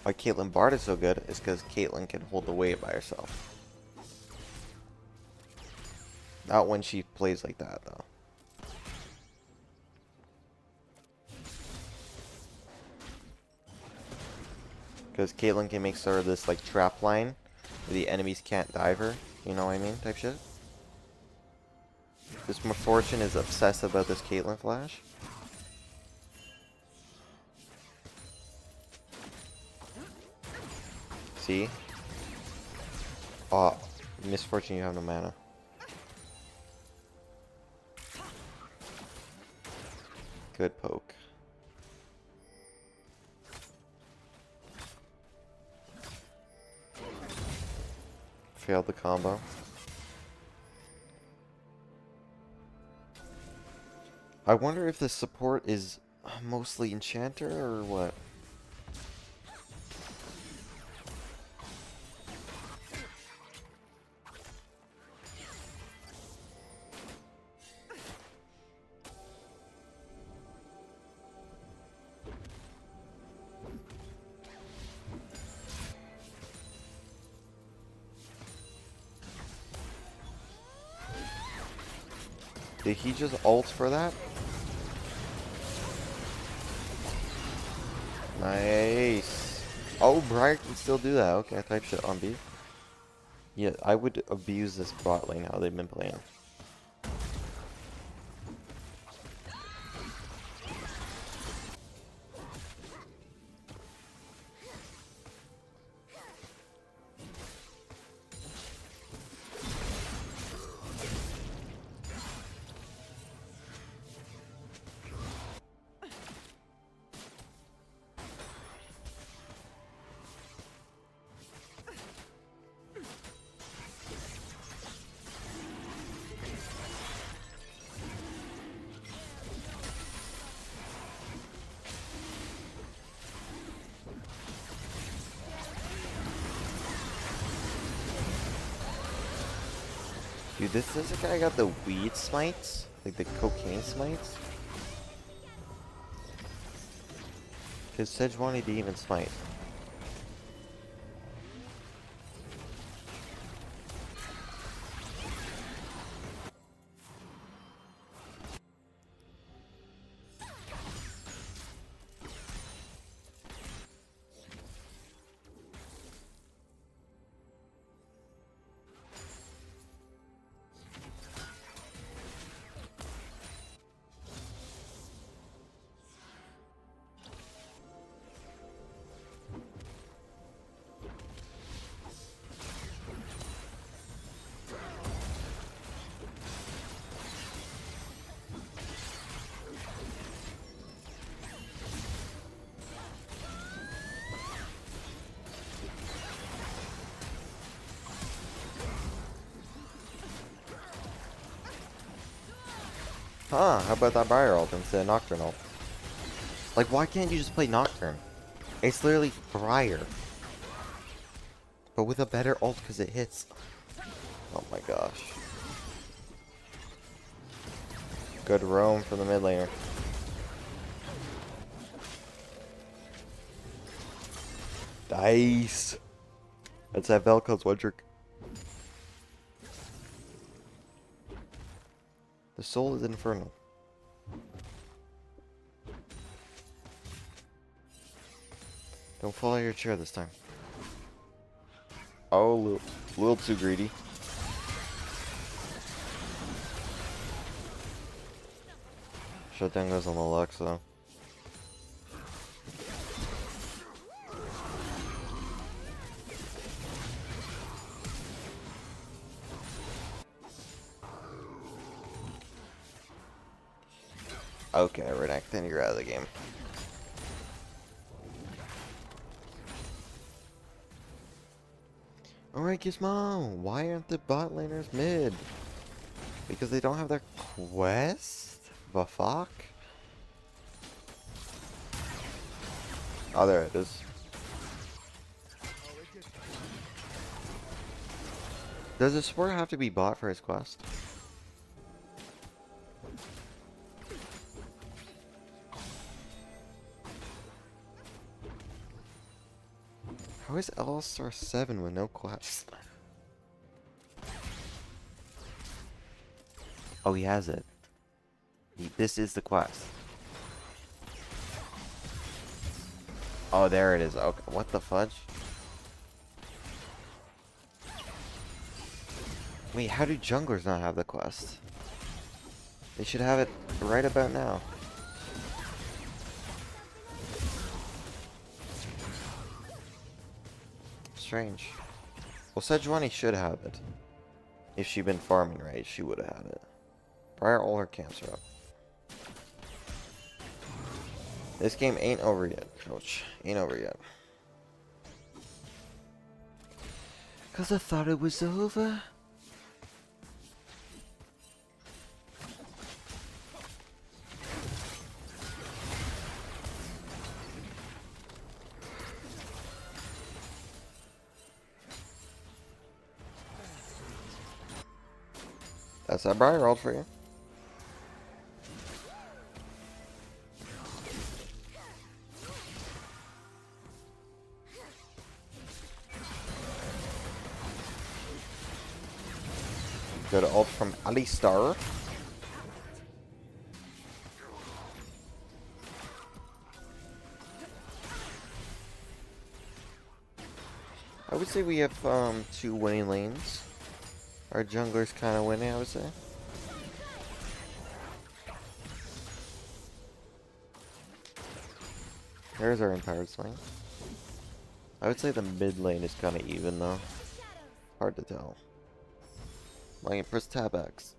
Why Caitlyn Bard is so good is because Caitlyn can hold the wave by herself. Not when she plays like that, though. Because Caitlyn can make sort of this like trap line where the enemies can't dive her. You know what I mean? Type shit. This Misfortune is obsessed about this Caitlyn flash. See? Oh, misfortune, you have no mana. Good poke. Failed the combo. I wonder if the support is mostly enchanter or what? Did he just ult for that? Nice. Oh, Briar can still do that. Okay, type shit on B. Yeah, I would abuse this bot lane how they've been playing. Dude, this guy got the weed smites? Like the cocaine smites? Because Sejuani didn't even smite. Huh, how about that Briar ult instead of Nocturne ult? Like, why can't you just play Nocturne? It's literally Briar. But with a better ult because it hits. Oh my gosh. Good roam from the mid laner. Nice. That's that Vel'Koz one trick. The soul is infernal. Don't fall out of your chair this time. Oh, a little too greedy. Shutdown goes on the Lux though. Okay, Redact, then you're out of the game. Alright, Gizmo, why aren't the bot laners mid? Because they don't have their quest? The fuck? Oh, there it is. Does the support have to be bought for his quest? How is L-Star 7 with no quest? Oh, he has it. This is the quest. Oh, there it is. Okay, what the fudge? Wait, how do junglers not have the quest? They should have it right about now. Strange. Well, Sejuani should have it. If she'd been farming right, she would have had it. Prior, all her camps are up. This game ain't over yet, coach. Ain't over yet. Cause I thought it was over. That's that Briar rolled for you. Good ult from Alistar. I would say we have 2 winning lanes. Our jungler's kind of winning, I would say. There's our empowered swing. I would say the mid lane is kind of even though. Hard to tell. Like, press tab X.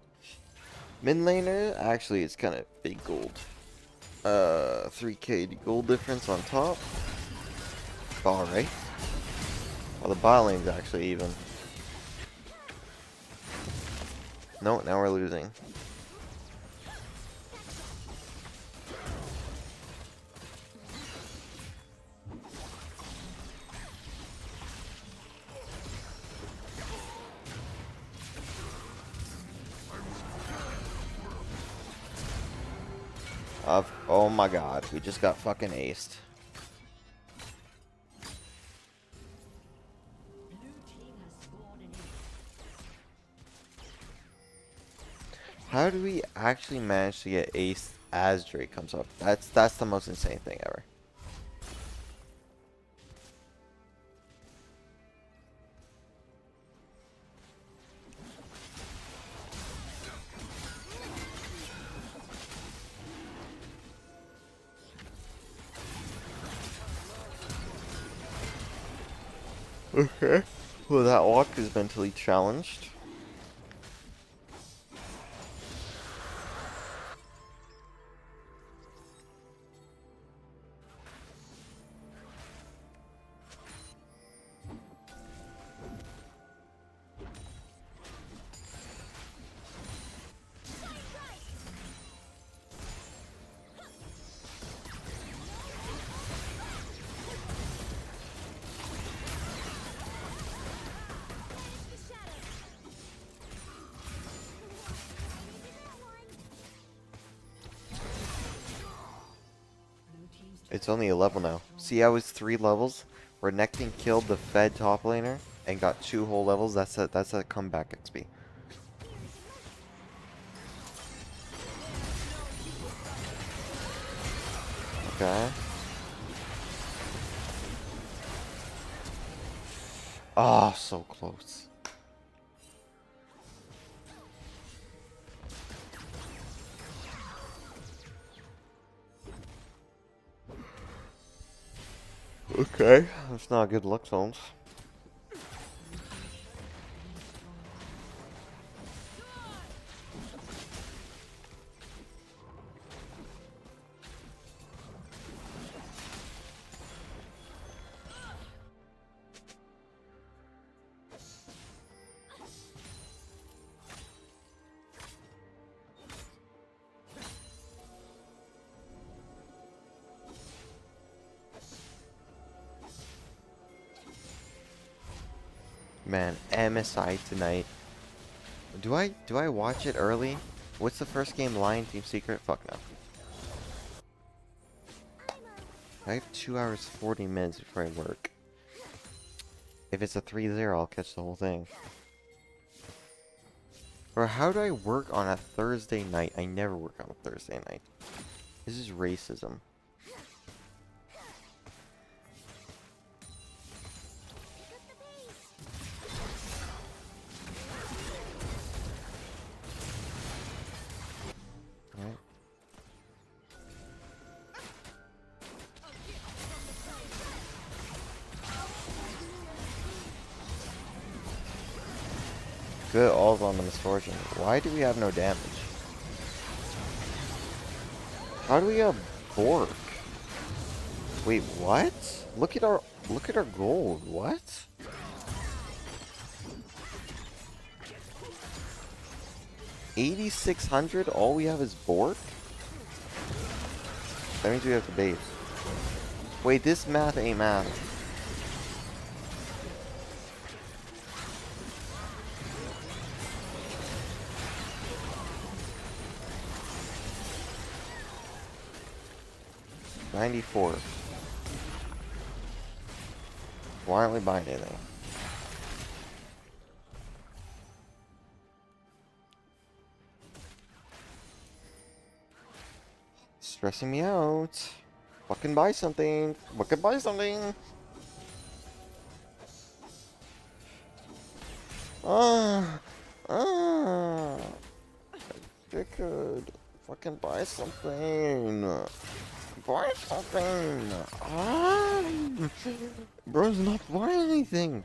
Mid laner, actually, it's kind of big gold. 3k gold difference on top. Alright. Well, the bot lane's actually even. No, now we're losing. Oh my god, we just got fucking aced. Blue team has scored an ace. How do we actually manage to get aced as Drake comes up? That's the most insane thing ever. Okay. Well, that walk is mentally challenged. It's only a level now. See how it's 3 levels? Renekton killed the Fed top laner and got 2 whole levels. That's a comeback XP. Okay. Oh, so close. Okay, that's not a good luck, Holmes. Man, MSI tonight. Do I watch it early? What's the first game? Lion Team Secret? Fuck no. I have 2 hours 40 minutes before I work. If it's a 3-0, I'll catch the whole thing. Or how do I work on a Thursday night? I never work on a Thursday night. This is racism. Alright. Good all's on the misfortune. Why do we have no damage? How do we have Bork? Wait, what? Look at our gold. What? $8,600? All we have is Bork? That means we have to base. Wait, this math ain't math. $94. Why aren't we buying anything? Stressing me out. Fucking buy something. Fucking buy something. Ah. Ah. I could fucking buy something. Buy something. Ah. Bro's not buying anything.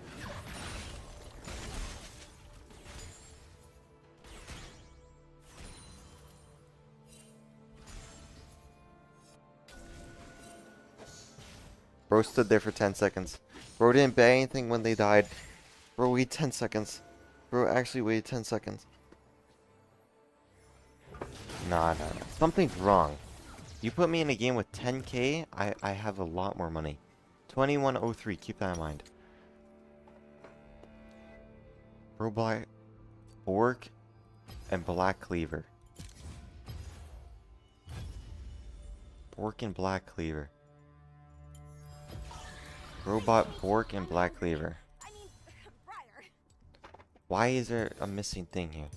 Bro stood there for 10 seconds. Bro didn't buy anything when they died. Bro waited 10 seconds. Bro actually waited 10 seconds. Nah. Something's wrong. You put me in a game with 10k, I have a lot more money. 2103, keep that in mind. Bro buy Bork and Black Cleaver. Bork and Black Cleaver. Robot Bork and Black Cleaver. I mean, Briar. Why is there a missing thing here?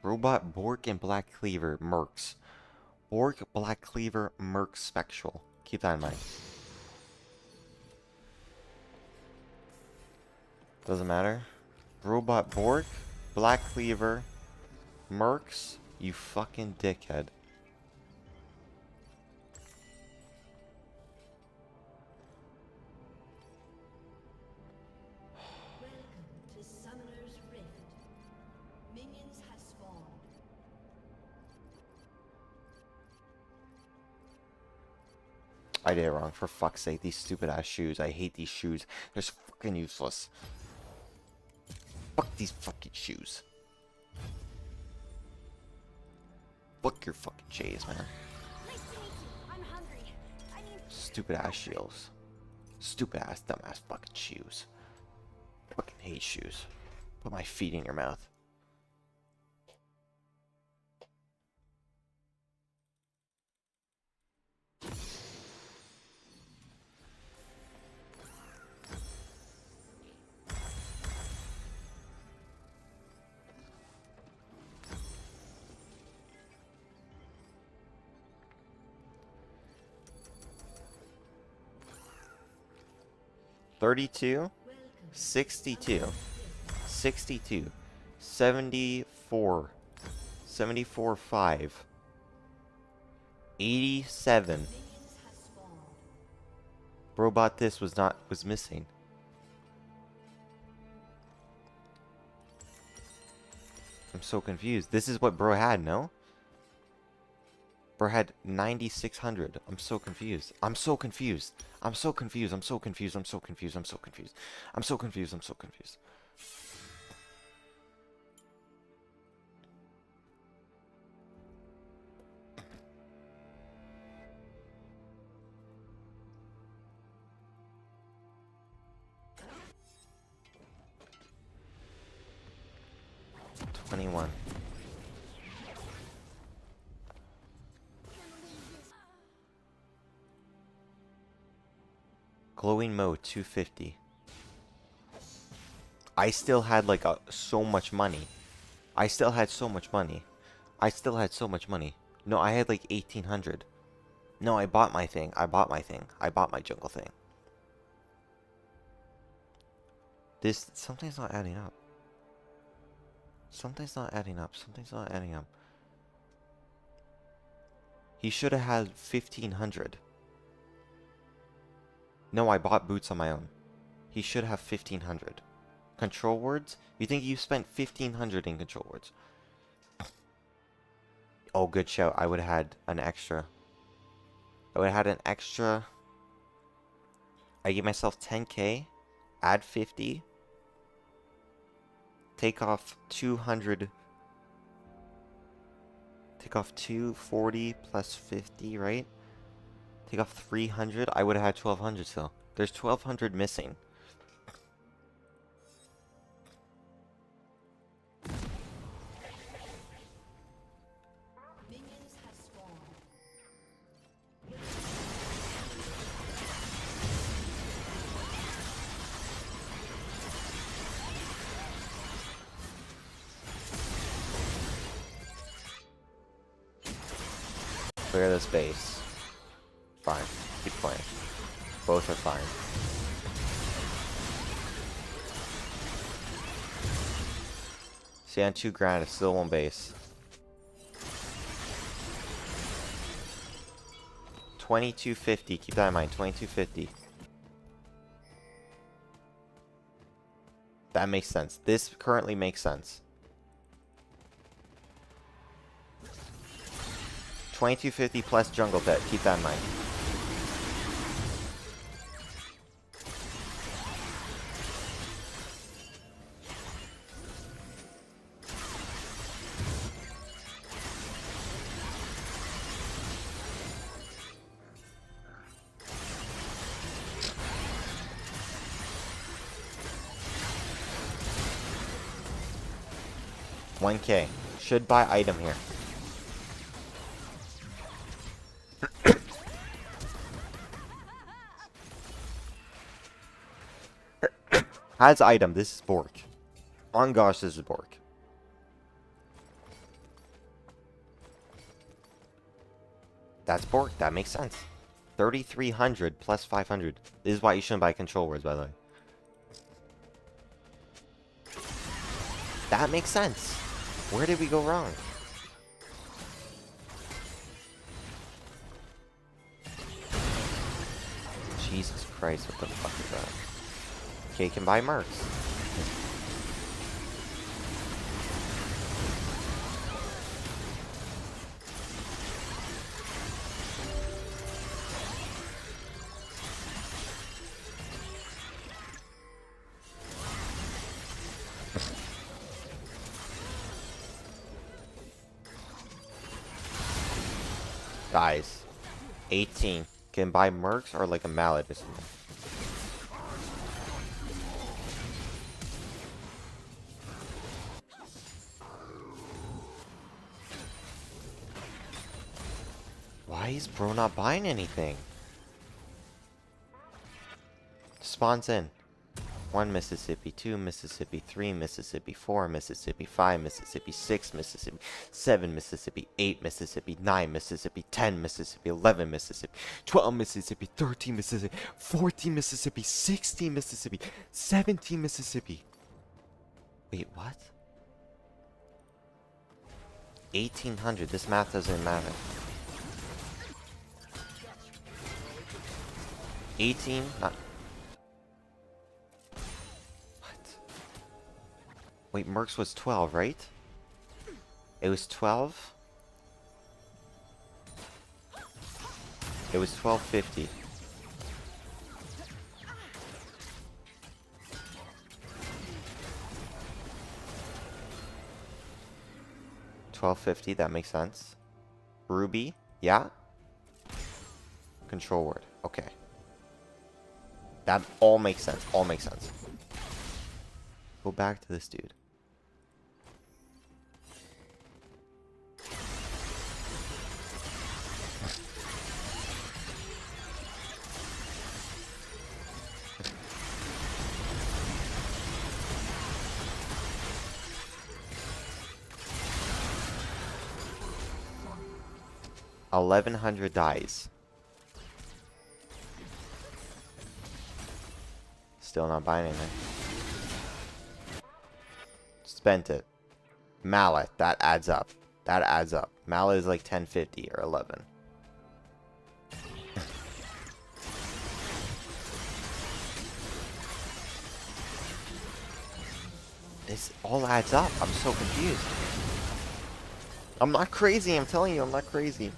Robot Bork and Black Cleaver Mercs. Bork, Black Cleaver, Merc Spectral. Keep that in mind. Doesn't matter. Robot Bork, Black Cleaver, Mercs. You fucking dickhead. Welcome to Summoner's Rift. Minions have spawned. I did it wrong. For fuck's sake, these stupid ass shoes. I hate these shoes. They're so fucking useless. Fuck these fucking shoes. Fuck your fucking J's, man. Nice to meet you. I'm hungry. I mean, Stupid ass shields. Stupid ass, dumb ass fucking shoes. Fucking hate shoes. Put my feet in your mouth. $32, 62, 62, 74, 74, 5, 87. Robot this was missing. I'm so confused. This is what bro had, no? Bro had 9,600. I'm so confused. I'm so confused. I'm so confused. I'm so confused. I'm so confused. I'm so confused. I'm so confused. I'm so confused. $21. Glowing mode 250. I still had like so much money. I still had so much money. I still had so much money. No, I had like 1,800. No, I bought my thing. I bought my thing. I bought my jungle thing. This something's not adding up. Something's not adding up. Something's not adding up. He should have had 1,500. No, I bought boots on my own. He should have 1500. Control words? You think you spent 1500 in control words? Oh, good shout. I would have had an extra. I would have had an extra. I gave myself 10k. Add 50. Take off 200. Take off 240 plus 50, right? Take off 300. I would have had 1200 still. There's 1200 missing. Minions have spawned. Clear this base. Fine. Keep playing. Both are fine. See, on 2 grand, it's still one base. 2250. Keep that in mind. 2250. That makes sense. This currently makes sense. 2250 plus jungle pet. Keep that in mind. $1K. Should buy item here. Has item. This is Bork. On gosh, this is Bork. That's Bork. That makes sense. 3,300 plus 500. This is why you shouldn't buy control words, by the way. That makes sense. Where did we go wrong? Jesus Christ, what the fuck is that? Okay, can buy mercs. Guys, 18. Can buy mercs or like a mallet or something. Why is bro not buying anything? Spawns in. 1 Mississippi, 2 Mississippi, 3 Mississippi, 4 Mississippi, 5 Mississippi, 6 Mississippi, 7 Mississippi, 8 Mississippi, 9 Mississippi, 10 Mississippi, 11 Mississippi, 12 Mississippi, 13 Mississippi, 14 Mississippi, 16 Mississippi, 17 Mississippi. Wait, what? 1800. This math doesn't matter. 18? Not... Wait, Mercs was 12, right? It was 12? It was 1250. $12.50, that makes sense. Ruby, yeah? Control word, okay. That all makes sense, all makes sense. Go back to this dude. $1,100 dies. Still not buying anything. Spent it. Mallet, that adds up. That adds up. Mallet is like 1050 or 11. This all adds up. I'm so confused. I'm not crazy. I'm telling you, I'm not crazy.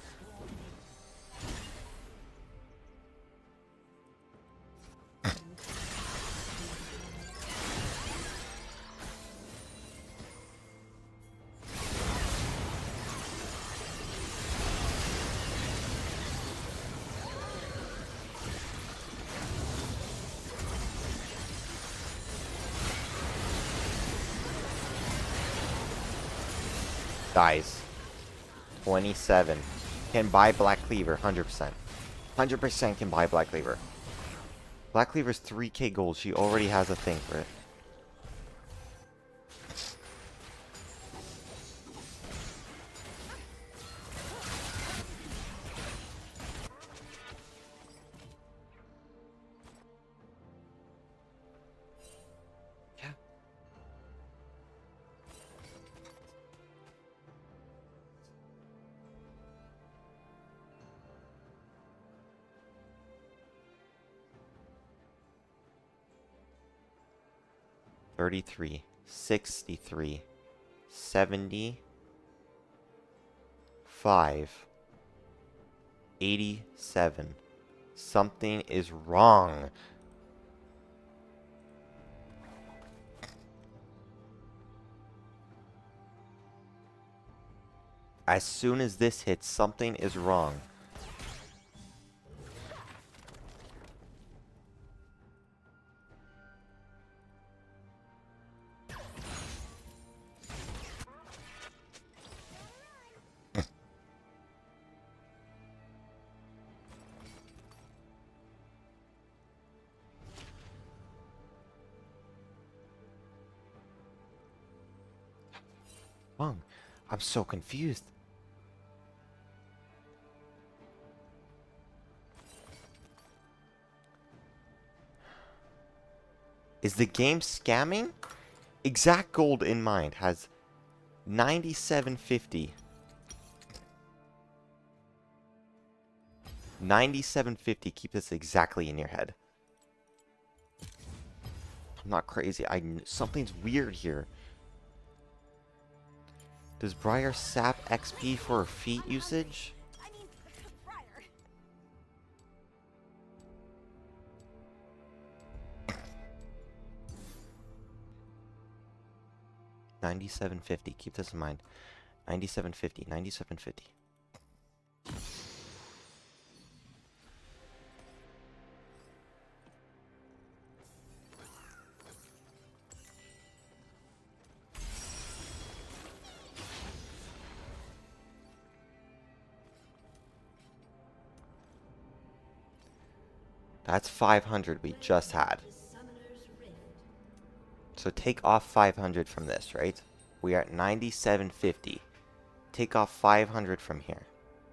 Guys, 27. Can buy Black Cleaver, 100%. 100% can buy Black Cleaver. Black Cleaver's 3k gold. She already has a thing for it. Yeah. $33, $63, $75, $87. Something is wrong. As soon as this hits, something is wrong. Wrong. I'm so confused. Is the game scamming? Exact Gold in mind has 9750. 9750. Keep this exactly in your head. I'm not crazy. Something's weird here. Does Briar sap XP for her feet usage? I mean, Briar. 9750. Keep this in mind. 9750. 9750. That's 500 we just had. So take off 500 from this, right? We are at 9750. Take off 500 from here.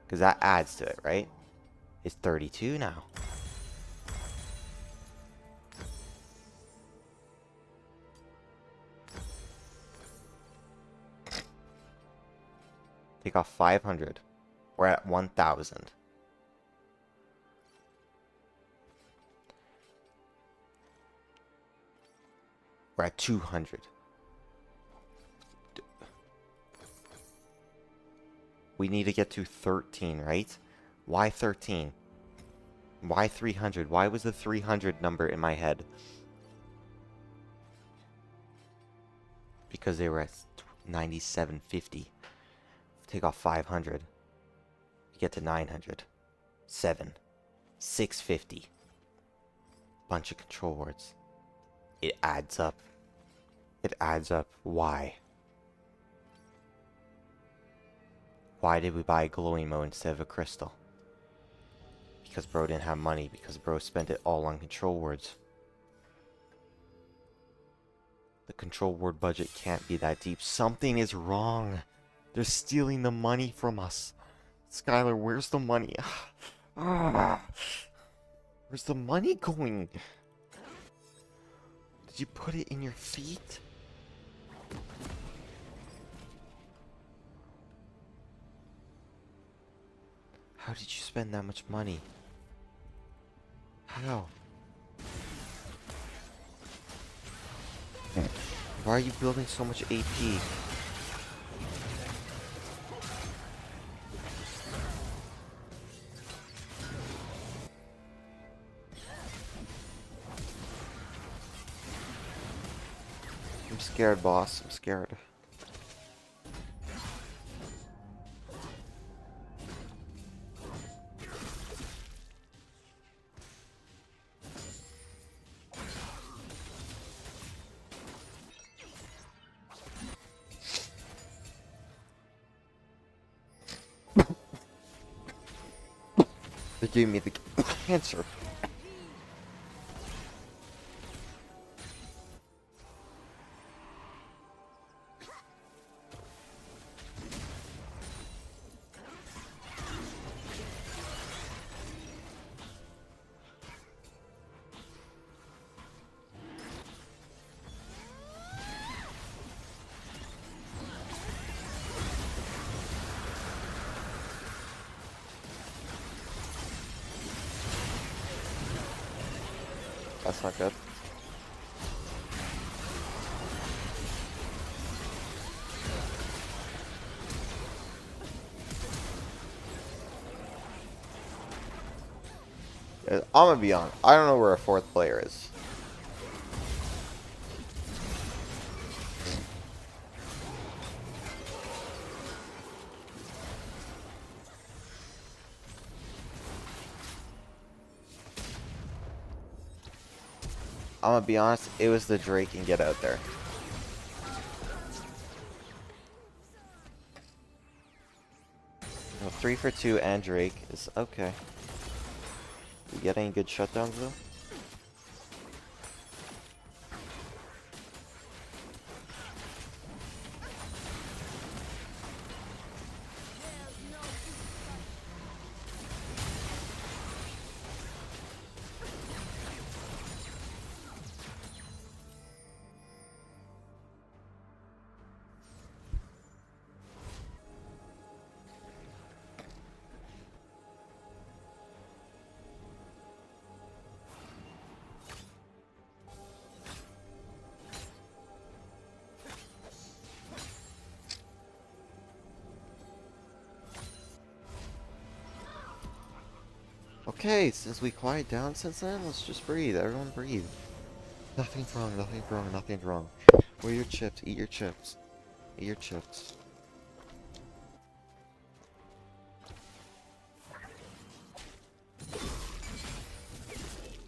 Because that adds to it, right? It's 32 now. Take off 500. We're at 1000. We're at 200. We need to get to 13, right? Why 13? Why 300? Why was the 300 number in my head? Because they were at 9750. Take off 500. You get to 900. 7. 650. Bunch of control words. It adds up. It adds up. Why? Why did we buy a glowing mode instead of a crystal? Because bro didn't have money. Because bro spent it all on control words. The control word budget can't be that deep. Something is wrong. They're stealing the money from us. Skylar, where's the money? Where's the money going? Did you put it in your feet? How did you spend that much money? How? Why are you building so much AP? I'm scared, boss. I'm scared. They gave me the cancer. That's not good. I'm gonna be honest. I don't know where a fourth player is. I'm gonna be honest. It was the Drake and Get Out there. No, 3 for 2 and Drake is okay. You get any good shutdowns though? Okay, since we quiet down since then, let's just breathe. Everyone breathe. Nothing's wrong, nothing's wrong, nothing's wrong. Where are your chips? Eat your chips. Eat your chips.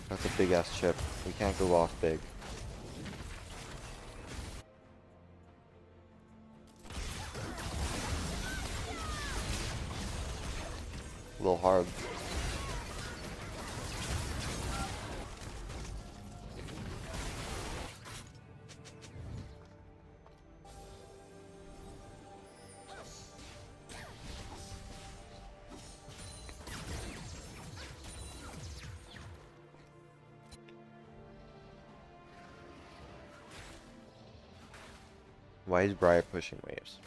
That's a big ass chip. We can't go off big. A little hard. Why is Briar pushing waves?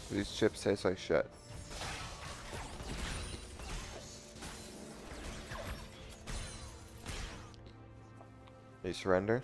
These chips taste like shit. surrender?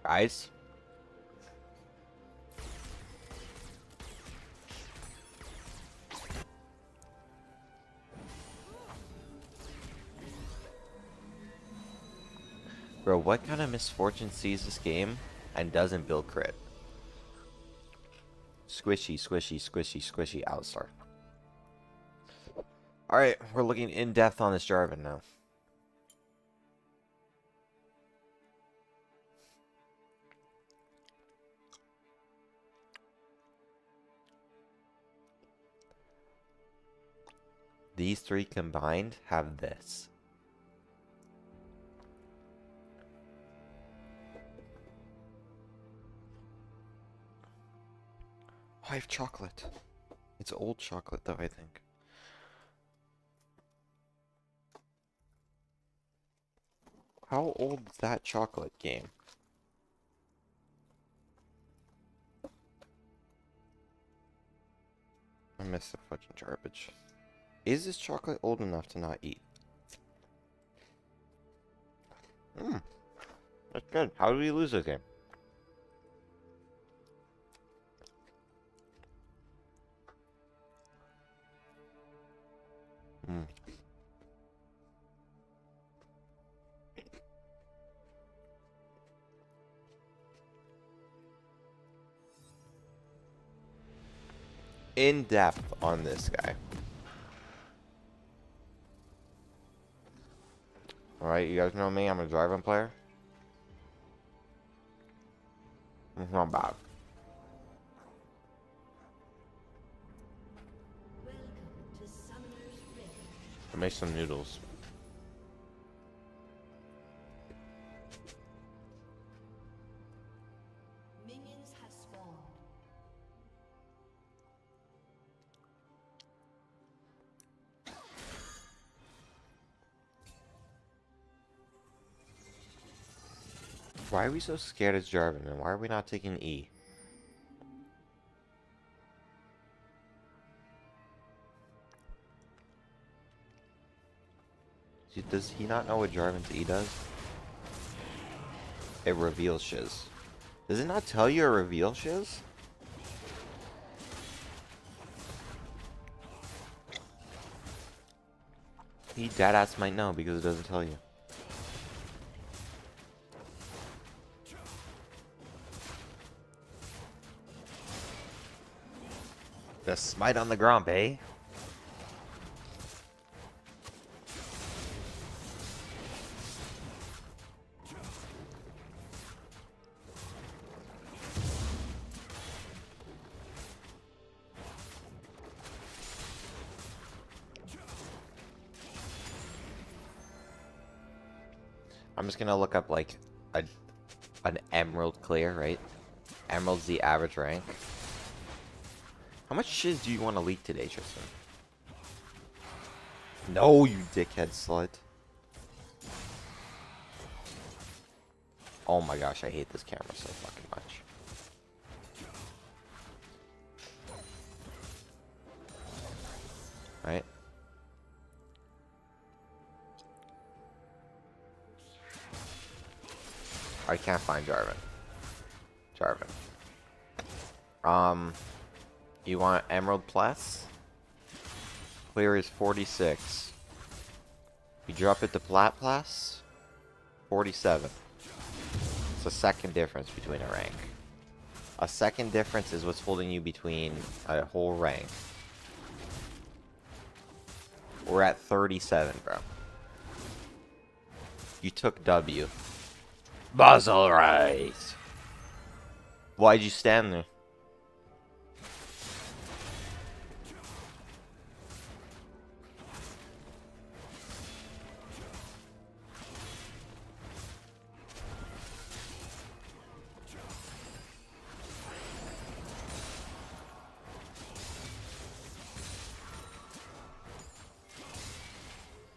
Guys? Bro, what kind of misfortune sees this game and doesn't build crit? Squishy, squishy, squishy, squishy, outstar. Alright, we're looking in depth on this Jarvan now. These three combined have this. I have chocolate. It's old chocolate though, I think. How old is that chocolate game? I missed the fucking garbage. Is this chocolate old enough to not eat? That's good. How did we lose this game? In depth on this guy. Alright, you guys know me, I'm a driving player. It's not bad. Welcome to Summoner's Rift. I make some noodles. Minions have spawned. Why are we so scared of Jarvan and why are we not taking E? Does he not know what Jarvan's E does? It reveals shiz. Does it not tell you it reveals shiz? He deadass might know because it doesn't tell you. The smite on the ground, eh? I'm just gonna look up like an emerald clear, right? Emerald's the average rank. How much shiz do you want to leak today, Tristan? No, you dickhead slut. Oh my gosh, I hate this camera so fucking much. Right? I can't find Jarvan. You want Emerald Plus? Clear is 46. You drop it to Plat Plus? 47. It's a second difference between a rank. A second difference is what's holding you between a whole rank. We're at 37, bro. You took W. Buzz, alright. Why'd you stand there?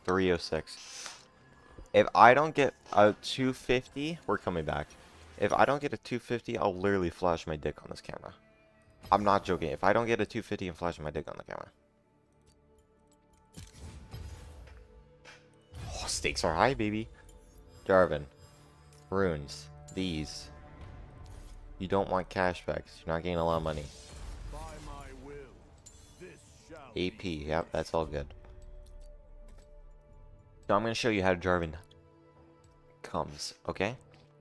306. If I don't get a 250, we're coming back. If I don't get a 250, I'll literally flash my dick on this camera. I'm not joking. If I don't get a 250, I'm flashing my dick on the camera. Oh, stakes are high, baby. Jarvan. Runes. These. You don't want cashbacks. You're not getting a lot of money. By my will, this shall AP. be. Yep, that's all good. So I'm going to show you how Jarvan comes, okay?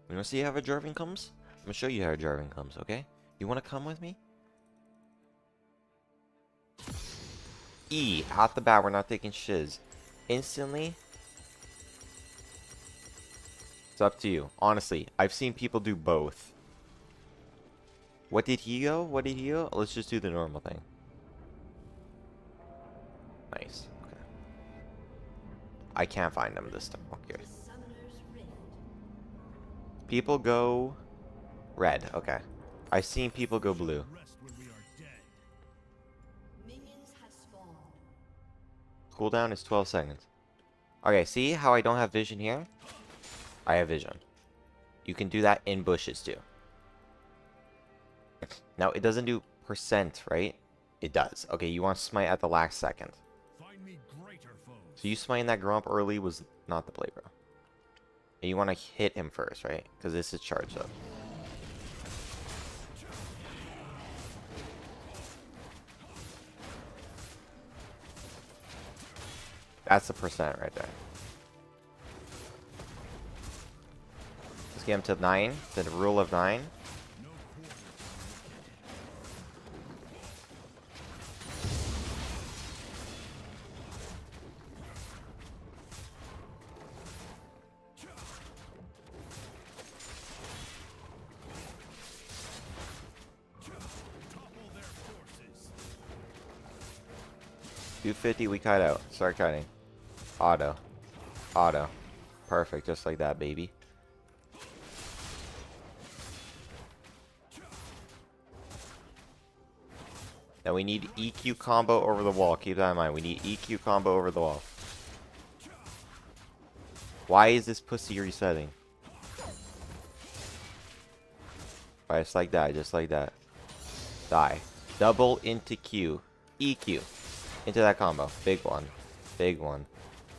You want to see how a Jarvan comes? I'm going to show you how a Jarvan comes, okay? You want to come with me? E. Out the bat, we're not taking shiz. Instantly. It's up to you. Honestly, I've seen people do both. What did he go? What did he go? Let's just do the normal thing. Nice. Okay. I can't find them this time. Okay. Summoner's Rift. People go red. Okay. I've seen people go blue. Rest when we are dead. Minions have spawned. Cooldown is 12 seconds. Okay, see how I don't have vision here? I have vision. You can do that in bushes too. Now, it doesn't do percent, right? It does. Okay, you want to smite at the last second. Find me greater foes. So you smiting that Grump early was not the play, bro. And you want to hit him first, right? Because this is charged up. That's the percent right there. Let's get him to 9. The rule of 9. Topple their forces. 250, we kite out. Start kiting. Auto. Auto. Perfect, just like that, baby. Now we need EQ combo over the wall. Keep that in mind. We need EQ combo over the wall. Why is this pussy resetting? Alright, just like that. Just like that. Die. Double into Q. EQ. Into that combo. Big one. Big one.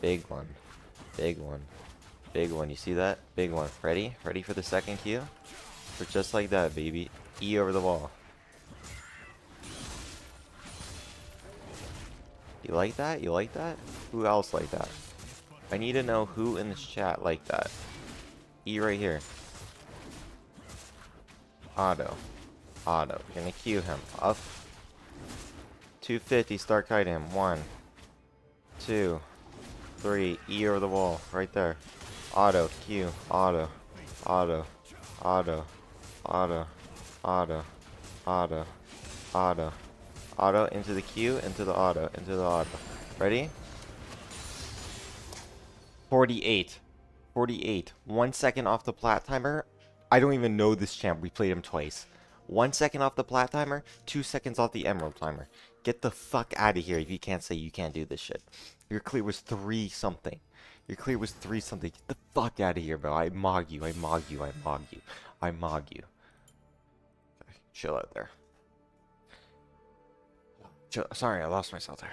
Big one. Big one. Big one. You see that? Big one. Ready? Ready for the second Q? For just like that, baby. E over the wall. You like that? You like that? Who else like that? I need to know who in this chat like that. E right here. Auto. Auto. You're gonna Q him. Up. 250. Start kiting him. 1, 2, 3. E over the wall. Right there. Auto. Q. Auto. Auto. Auto. Auto. Auto. Auto. Auto. Auto into the Q, into the auto, into the auto. Ready? 48. 48. 1 second off the plat timer. I don't even know this champ. We played him twice. 1 second off the plat timer. 2 seconds off the emerald timer. Get the fuck out of here if you can't say you can't do this shit. Your clear was 3 something. Your clear was 3 something. Get the fuck out of here, bro. I mog you. I mog you. I mog you. I mog you. Okay, chill out there. Sorry, I lost myself there.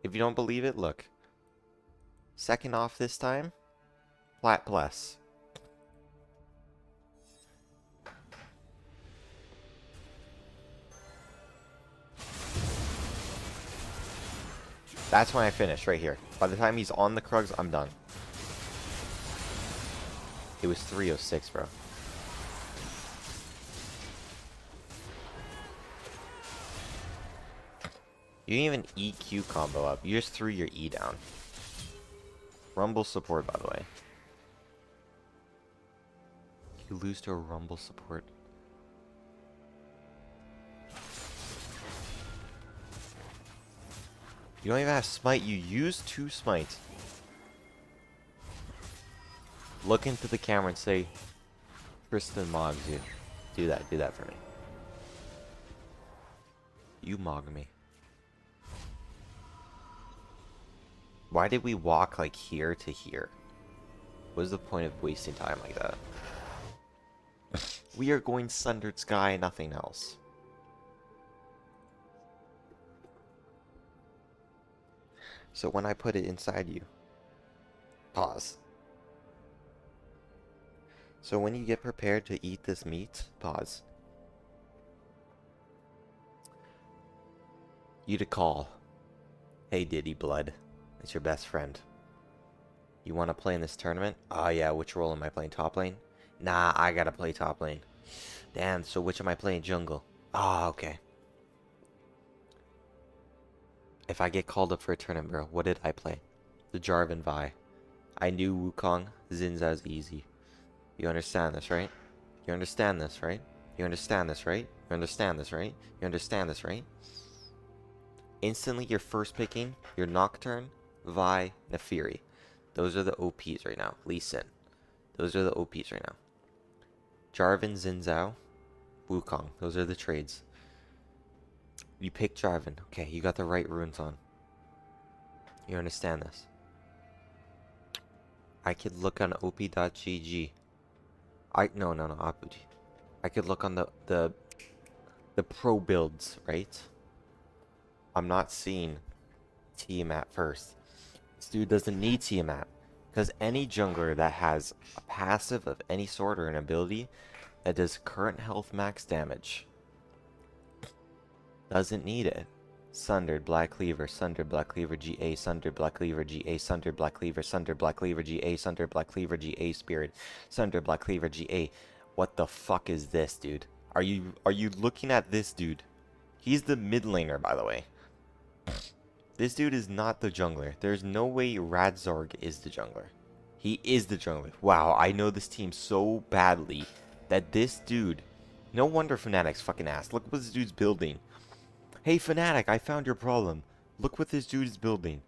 If you don't believe it, look. Second off this time. Plat plus. That's when I finish, right here. By the time he's on the Krugs, I'm done. It was 306, bro. You didn't even EQ combo up. You just threw your E down. Rumble support, by the way. You lose to a Rumble support. You don't even have smite. You use 2 smites. Look into the camera and say, Tristan mogs you. Do that. Do that for me. You mog me. Why did we walk like here to here? What is the point of wasting time like that? We are going Sundered Sky, nothing else. So when I put it inside you, pause. So when you get prepared to eat this meat, pause. You to call. Hey Diddy Blood, it's your best friend. You want to play in this tournament? Oh yeah, which role am I playing? Top lane? Nah, I gotta play top lane. Damn, so which am I playing? Jungle? Ah, okay. If I get called up for a tournament, bro, what did I play? The Jarvan Vi. I knew Wukong. Xin Zhao's easy. You understand this, right? You understand this, right? You understand this, right? You understand this, right? You understand this, right? Instantly, you're first picking your Nocturne, Vi, Nefiri. Those are the OPs right now. Lee Sin. Those are the OPs right now. Jarvan, Xin Zhao, Wukong. Those are the trades. You pick Jarvan. Okay, you got the right runes on. You understand this. I could look on op.gg. No, op.gg. I could look on the pro builds, right? I'm not seeing Tiamat first. This dude doesn't need Tiamat. Because any jungler that has a passive of any sort or an ability that does current health max damage doesn't need it. Sundered, Black Cleaver, Sundered, Black Cleaver, GA, Sundered, Black Cleaver, GA, Sundered, Black Cleaver, Sundered, Black Cleaver, GA, Sundered, Black Cleaver, GA, Spirit, Sundered, Black Cleaver, GA. What the fuck is this, dude? Are you looking at this dude? He's the mid laner, by the way. This dude is not the jungler. There's no way Radzorg is the jungler. He is the jungler. Wow, I know this team so badly that this dude... No wonder Fnatic's fucking ass. Look what this dude's building. Hey Fnatic, I found your problem. Look what this dude is building.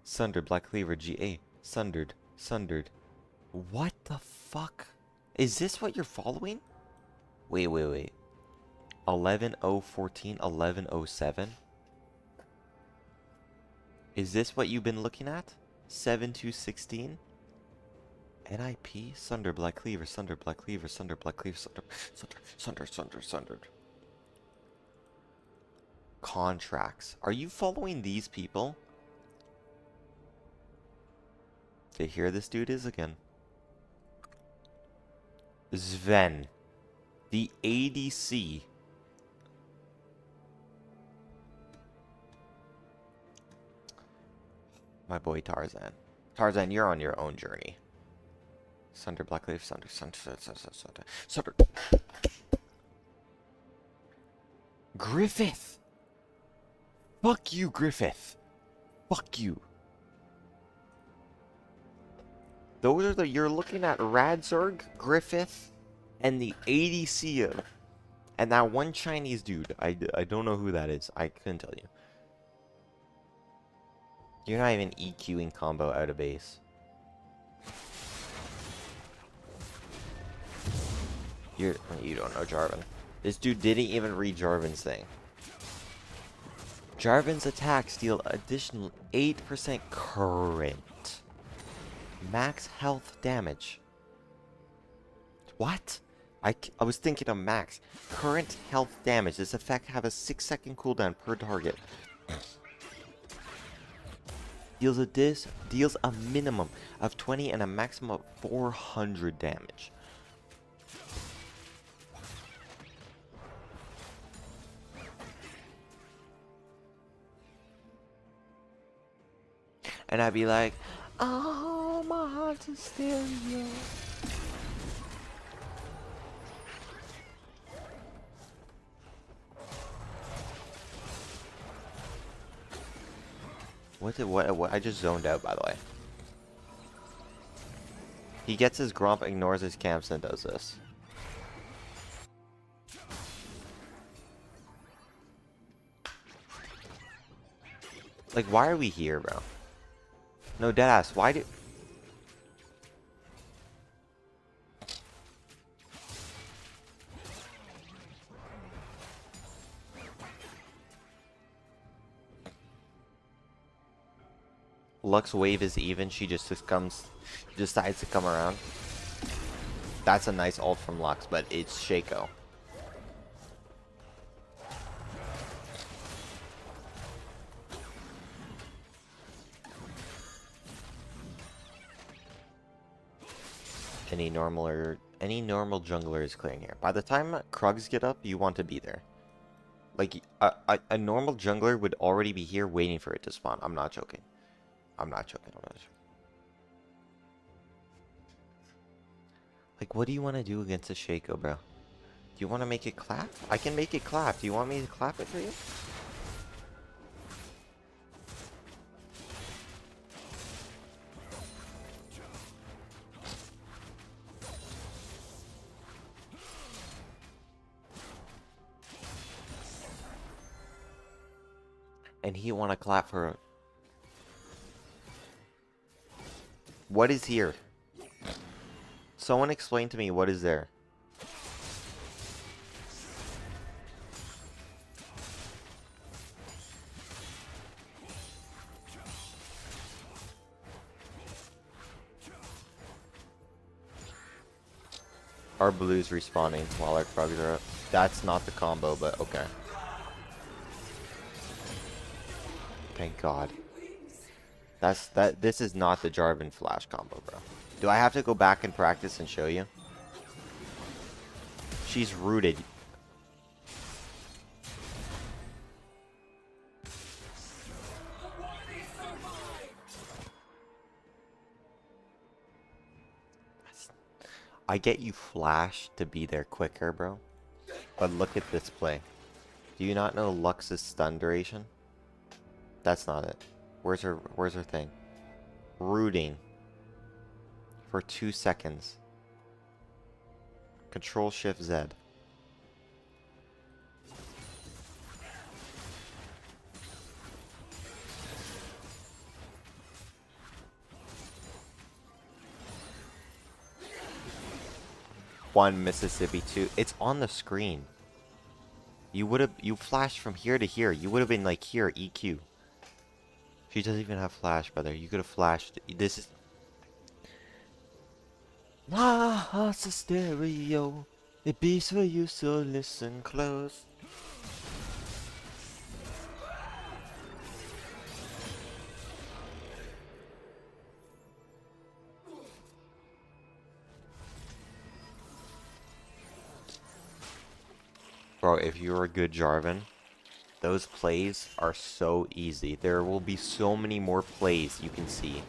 Sundered, Black Cleaver, GA. Sundered, Sundered. What the fuck? Is this what you're following? Wait. 11.014, 11.07? Is this what you've been looking at? 7-2-16? NIP? Sunder, Black Cleaver, Sunder, Black Cleaver, Sunder, Black Cleaver, Sundered. Contracts. Are you following these people? Okay, here this dude is again. Sven. The ADC. My boy Tarzan. Tarzan, you're on your own journey. Sunder, Black Leaf, Sunder. Griffith! Fuck you, Griffith! Fuck you. Those are you're looking at Radzorg, Griffith, and the ADC of, and that one Chinese dude. I don't know who that is. I couldn't tell you. You're not even EQing combo out of base. You don't know Jarvan. This dude didn't even read Jarvan's thing. Jarvan's attacks deal additional 8% current max health damage. What? I was thinking of max current health damage. This effect have a 6-second cooldown per target. Deals a minimum of 20 and a maximum of 400 damage. And I'd be like, oh, my heart's a stereo. What? I just zoned out, by the way. He gets his Gromp, ignores his camps, and does this. Like, why are we here, bro? No, deadass, why do... Lux wave is even, she just decides to come around. That's a nice ult from Lux, but it's Shaco. Any normal jungler is clearing here. By the time Krugs get up, you want to be there. Like, a normal jungler would already be here waiting for it to spawn. I'm not joking. I'm not joking. I'm not joking. Like, what do you want to do against a Shaco, bro? Do you want to make it clap? I can make it clap. Do you want me to clap it for you? And he want to clap for... What is here? Someone explain to me what is there. Our blues respawning while our Krugs are up. That's not the combo, but okay. Thank God. This is not the Jarvan flash combo, bro. Do I have to go back and practice and show you? She's rooted. I get you flash to be there quicker, bro. But look at this play. Do you not know Lux's stun duration? That's not it. Where's her thing? Rooting. For 2 seconds. Control Shift Z. One Mississippi 2. It's on the screen. You flashed from here to here. You would have been like here, EQ. She doesn't even have flash, brother. You could have flashed. This is... My heart's a stereo. It beats for you, so listen close. Bro, if you're a good Jarvan, those plays are so easy. There will be so many more plays you can see.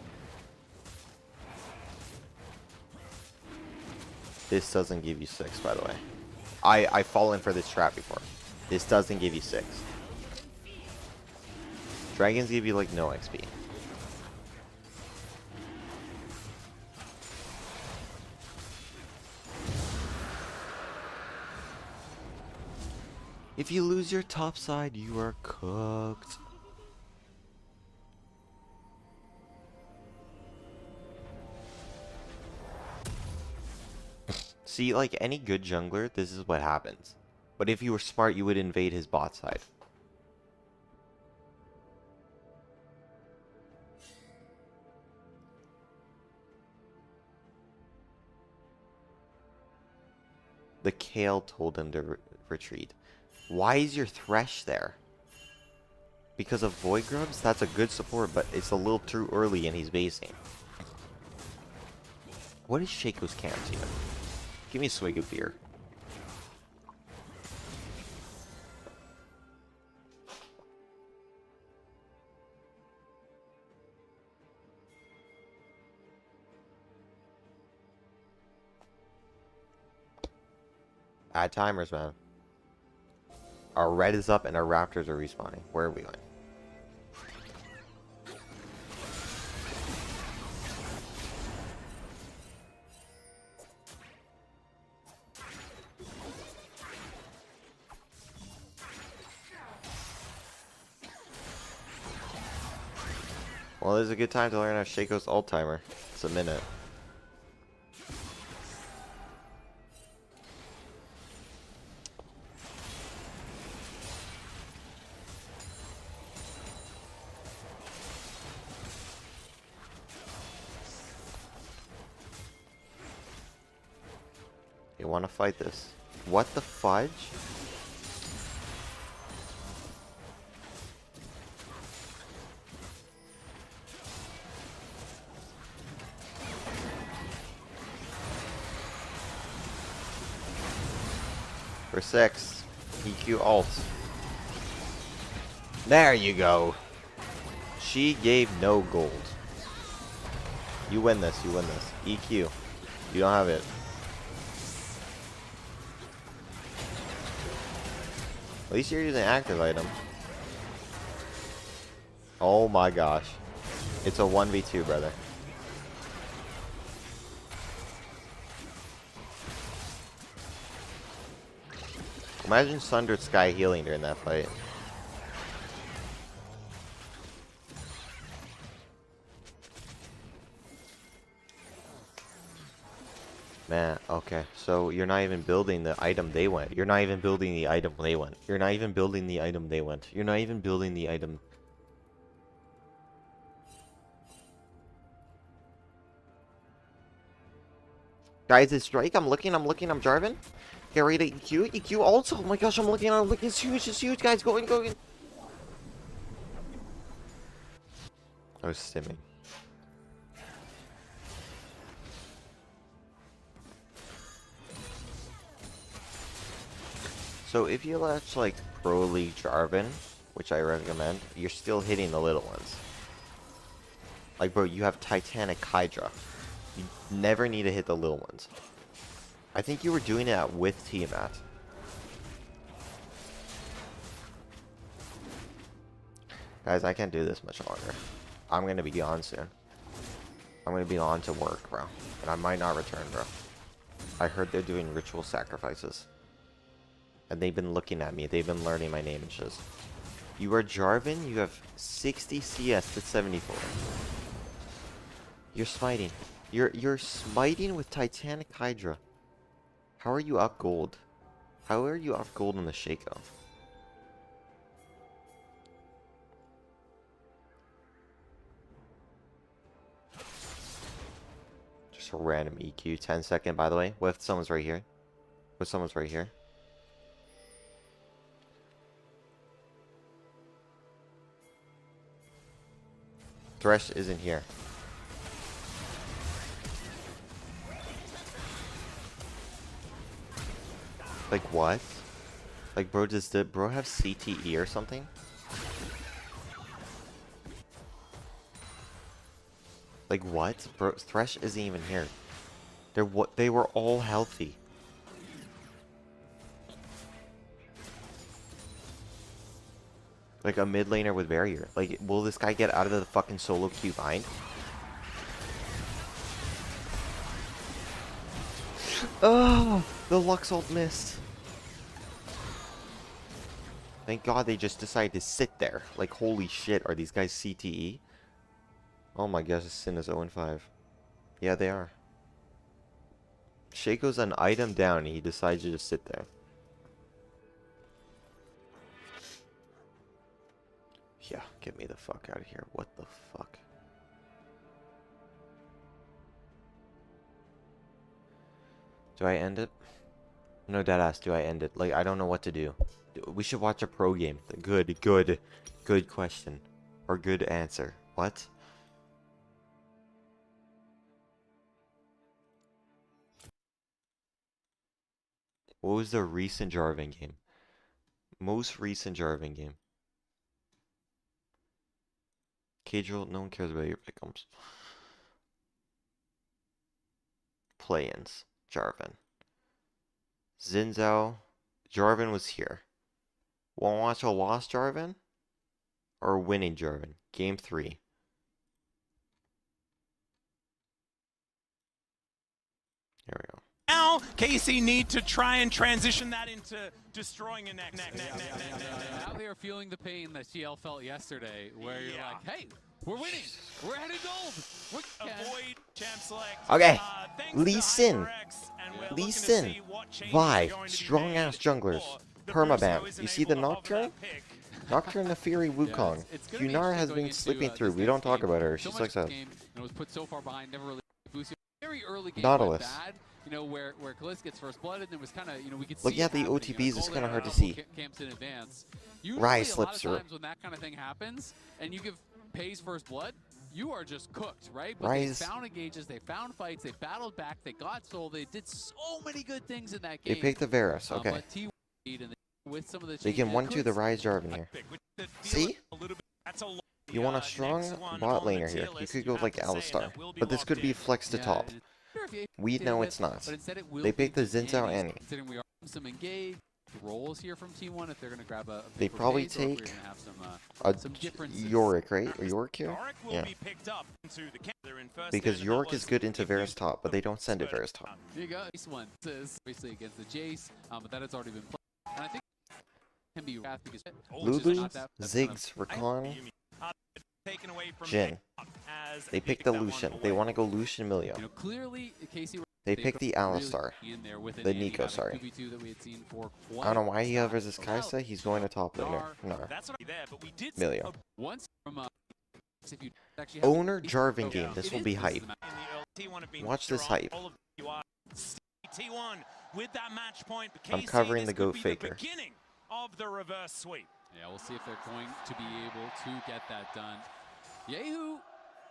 This doesn't give you 6, by the way. I've fallen for this trap before. This doesn't give you 6. Dragons give you like no XP. If you lose your top side, you are cooked. See, like any good jungler, this is what happens. But if you were smart, you would invade his bot side. The Kale told him to retreat. Why is your Thresh there? Because of Void Grubs? That's a good support, but it's a little too early and he's basing. What is Shaco's camps even? Give me a swig of beer. Bad timers, man. Our red is up and our raptors are respawning. Where are we going? Well, this is a good time to learn how Shaco's ult timer. It's a minute. You want to fight this? What the fudge? For 6. EQ alt. There you go. She gave no gold. You win this, you win this. EQ. You don't have it. At least you're using active item. Oh my gosh. It's a 1v2, brother. Imagine Sundered Sky healing during that fight. Man, okay. So you're not even building the item they went. You're not even building the item they went. You're not even building the item they went. You're not even building the item. Guys, it's Drake. I'm looking, I'm Jarvan. Get ready to EQ. EQ also. Oh my gosh, I'm looking. It's huge, guys. Going. I was stimming. So if you watch like Pro League Jarvan, which I recommend, you're still hitting the little ones. Like, bro, you have Titanic Hydra. You never need to hit the little ones. I think you were doing it with Tiamat. Guys, I can't do this much longer. I'm gonna be gone soon. I'm gonna be on to work, bro. And I might not return, bro. I heard they're doing ritual sacrifices. And they've been looking at me. They've been learning my name and shiz. You are Jarvan. You have 60 CS to 74. You're smiting. You're smiting with Titanic Hydra. How are you up gold? How are you up gold on the Shaco? Just a random EQ. 10-second, by the way. What if someone's right here? What if someone's right here? Thresh isn't here. Like what? Like, bro, does the bro have CTE or something? Like what? Bro, Thresh isn't even here. They were all healthy. Like a mid laner with barrier. Like, will this guy get out of the fucking solo queue bind? Oh, the Lux ult missed. Thank God they just decided to sit there. Like, holy shit, are these guys CTE? Oh my gosh, Sin is 0-5. Yeah, they are. Shaco's an item down and he decides to just sit there. Yeah, get me the fuck out of here. What the fuck? Do I end it? No, deadass, do I end it? Like, I don't know what to do. We should watch a pro game. Good question. Or good answer. What? What was the recent Jarvan game? Most recent Jarvan game. Casual, no one cares about your pick'ems. Play-ins. Jarvan. Zinzao. Jarvan was here. Want to watch a lost Jarvan? Or a winning Jarvan? Game 3. Here we go. Now, KC need to try and transition that into destroying a next. Now they are feeling the pain that CL felt yesterday, where you're like, hey, we're winning. We're headed gold. Avoid champ select. Okay. Thanks Lee to Sin. HyperX, and we're Lee looking to Sin. see what changes Vi. are going to be Strong made ass junglers. for the Permaban. Bruce who You is see the enabled of Nocturne? that pick. Nocturne the Fury Wukong. it's gonna be Yunara interesting has going been into, slipping this through. We next don't talk game. about her. So She much sucks out. game, and it was put so far behind, never really boosted. Very early game Nautilus. went bad, you know, where Kalista gets first blood, and it was kind of, you know, we could see Looking at it the happening, OTPs, you know, it's call kinda it hard to multiple see. Camps in advance. Usually, Rise a lot slips of through. times when that kind of thing happens, and you give Pays first blood, you are just cooked, right? But Rise. they found engages, they found fights, they battled back, they got soul, they did so many good things in that game. They picked the Varus. Okay. But T and with some of the They can changes, 1-2 the Rise Jarvan here. See? You want a strong bot laner here. You could go like Alistar. But this could be flex to top. We know it's not. But instead it will They picked the be Xin Zhao Annie's, Annie. considering we are some engaged roles here from T1 if they're going to grab a They paper probably phase, or if we're take gonna have A some differences. Yorick, right? Or Yorick here? Yorick will Yeah. be picked up into the camp. They're in first Because in, and Yorick that is was good into if you- Varus top, but they don't send it Varus top. Here you go. This one is obviously against the Jace, but that has already been played. And I think it can be Wrath because Lulu, not that- that's kind of- Ziggs, Rakan, taken away from Jin. as They picked pick the that one Lucian. away. They want to go Lucian Milio. You know, clearly Casey. They picked the Alistar. In there with The Nico, sorry. that we had seen for I don't know why he quite hovers his Kaisa. He's going to top laner. No. That's what I there, but we did Milio. once from if you actually have Owner Jarvan game. This it will is- be this is hype. the match. in the T1 have been Watch this strong. hype. All of you are T1 with that match point. But I'm KC, covering this the goat could be faker. The beginning of the reverse sweep. Yeah, we'll see if they're going to be able to get that done. Yehu,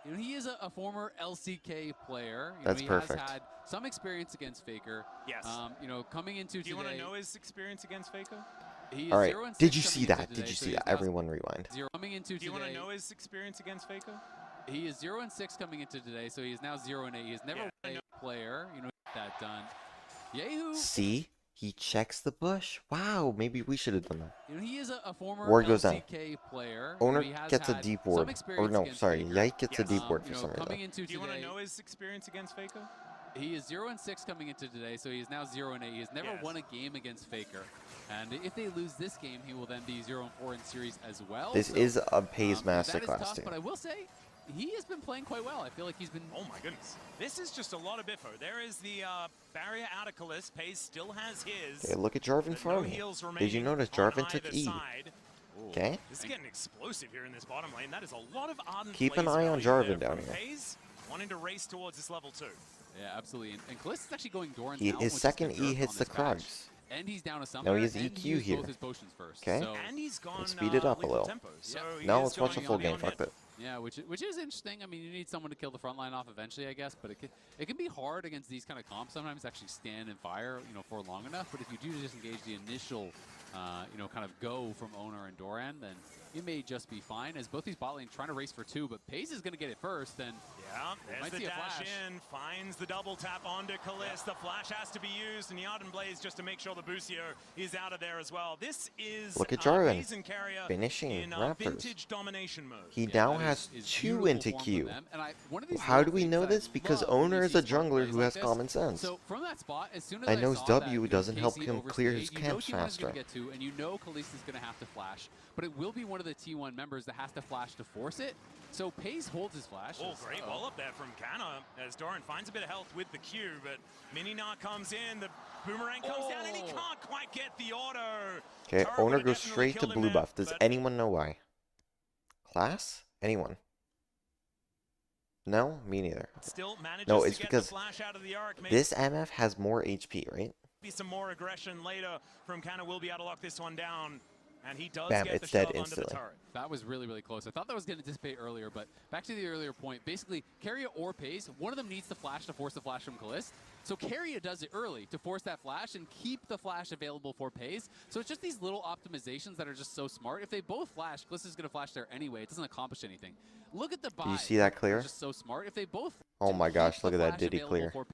you know, he is a former LCK player. You That's know, he perfect. has had some experience against Faker. Yes. You know, coming into Do you want to today, know his experience against Faker? he is All right. 0-6 Did you coming see into that? today, Did you so see he's that? now Everyone rewind. 0 coming into Do you want to today. know his experience against Faker? He is 0-6 coming into today, so he is now 0-8. He has never Yeah, played a player, you know, get that done. Yehu, See? He checks the bush. Wow, maybe we should have done that. you know, he is a former Ward goes down. LCK player. You know, Owner he has gets a had deep some ward. Or experience no, against sorry. Faker. Yike gets a Yes. deep ward You for know, some coming reason. into Do you want to today, know his experience against Faker? he is 0-6 coming into today, so he is now 0-8. He has never Yes. won a game against Faker. And if they lose this game, he will then be 0-4 in series as well. This So, is a Pays that is masterclass tough, too. but I will say, he has been playing quite well. I feel like he's been... Oh my goodness. This is just a lot of biffo. There is the barrier out of Kalist. Pays still has his. Okay, look at Jarvan but no farming. heals Did you remaining notice on Jarvan took either E? side. Okay. This is getting explosive here in this bottom lane. That is a lot of ardent Keep an blaze eye on value Jarvan there down from here. Pays, wanting to race towards this level 2. Yeah, absolutely. And Kalista is actually going Doran He, now, his which is second good E on hits this the patch. Krugs. And he's down to something. Now he has and EQ he used here. both his potions first. Okay. So, And he's gone speed it up a lethal little. tempo, so Yep. he No, is let's watch the going full on game. on Fuck hit. that. yeah, which is interesting. I mean, you need someone to kill the front line off eventually, I guess. But it can be hard against these kind of comps sometimes to actually stand and fire, you know, for long enough. But if you do disengage the initial, you know, kind of go from Owner and Doran, then you may just be fine. As both these bot lanes trying to race for 2, but Pays is going to get it first. Then Yeah, might there's the see a dash flash. in, finds the double tap onto Kalist. The flash has to be used, and the Ardent Blaze just to make sure the Bucio is out of there as well. This is Look at Jarvan, Pays and Carrier finishing in Raptors. vintage domination mode. He yeah, now that has is 2 beautiful into form from Q. them. And one of these How little do we things know that this? I Because love when Owner you is see a smart jungler plays who like has this. common sense. So from that spot, as soon as I know saw W that, doesn't help KC him over clear his stage, you know camps T1 is faster. gonna get to, and you know Kalista's going to have to flash, but it will be one of the T1 members that has to flash to force it. So Pays holds his flash. Oh, great wall up there from Kana as Doran finds a bit of health with the Q, but Mininar comes in, the boomerang comes down, and he can't quite get the auto. Okay, Tara Owner would've goes definitely straight to killed him blue there, buff. Does but anyone know why? Class? Anyone? No? Me neither. still manages No, to it's get because the flash out of the arc. This MF has more HP, right? Maybe some more aggression later from Kana will be able to lock this one down. And he does Bam, get it's the dead shove under the instantly. turret. That was really, really close. I thought that was going to dissipate earlier, but back to the earlier point. Basically, Carrier or Pays, one of them needs the flash to force the flash from Kalist. So Carrier does it early to force that flash and keep the flash available for Pays. So it's just these little optimizations that are just so smart. If they both flash, Kalist is going to flash there anyway. It doesn't accomplish anything. Look at the buy. Do you see that clear? It's just so smart. If they both Oh my keep gosh, the look at that flash Diddy available clear. for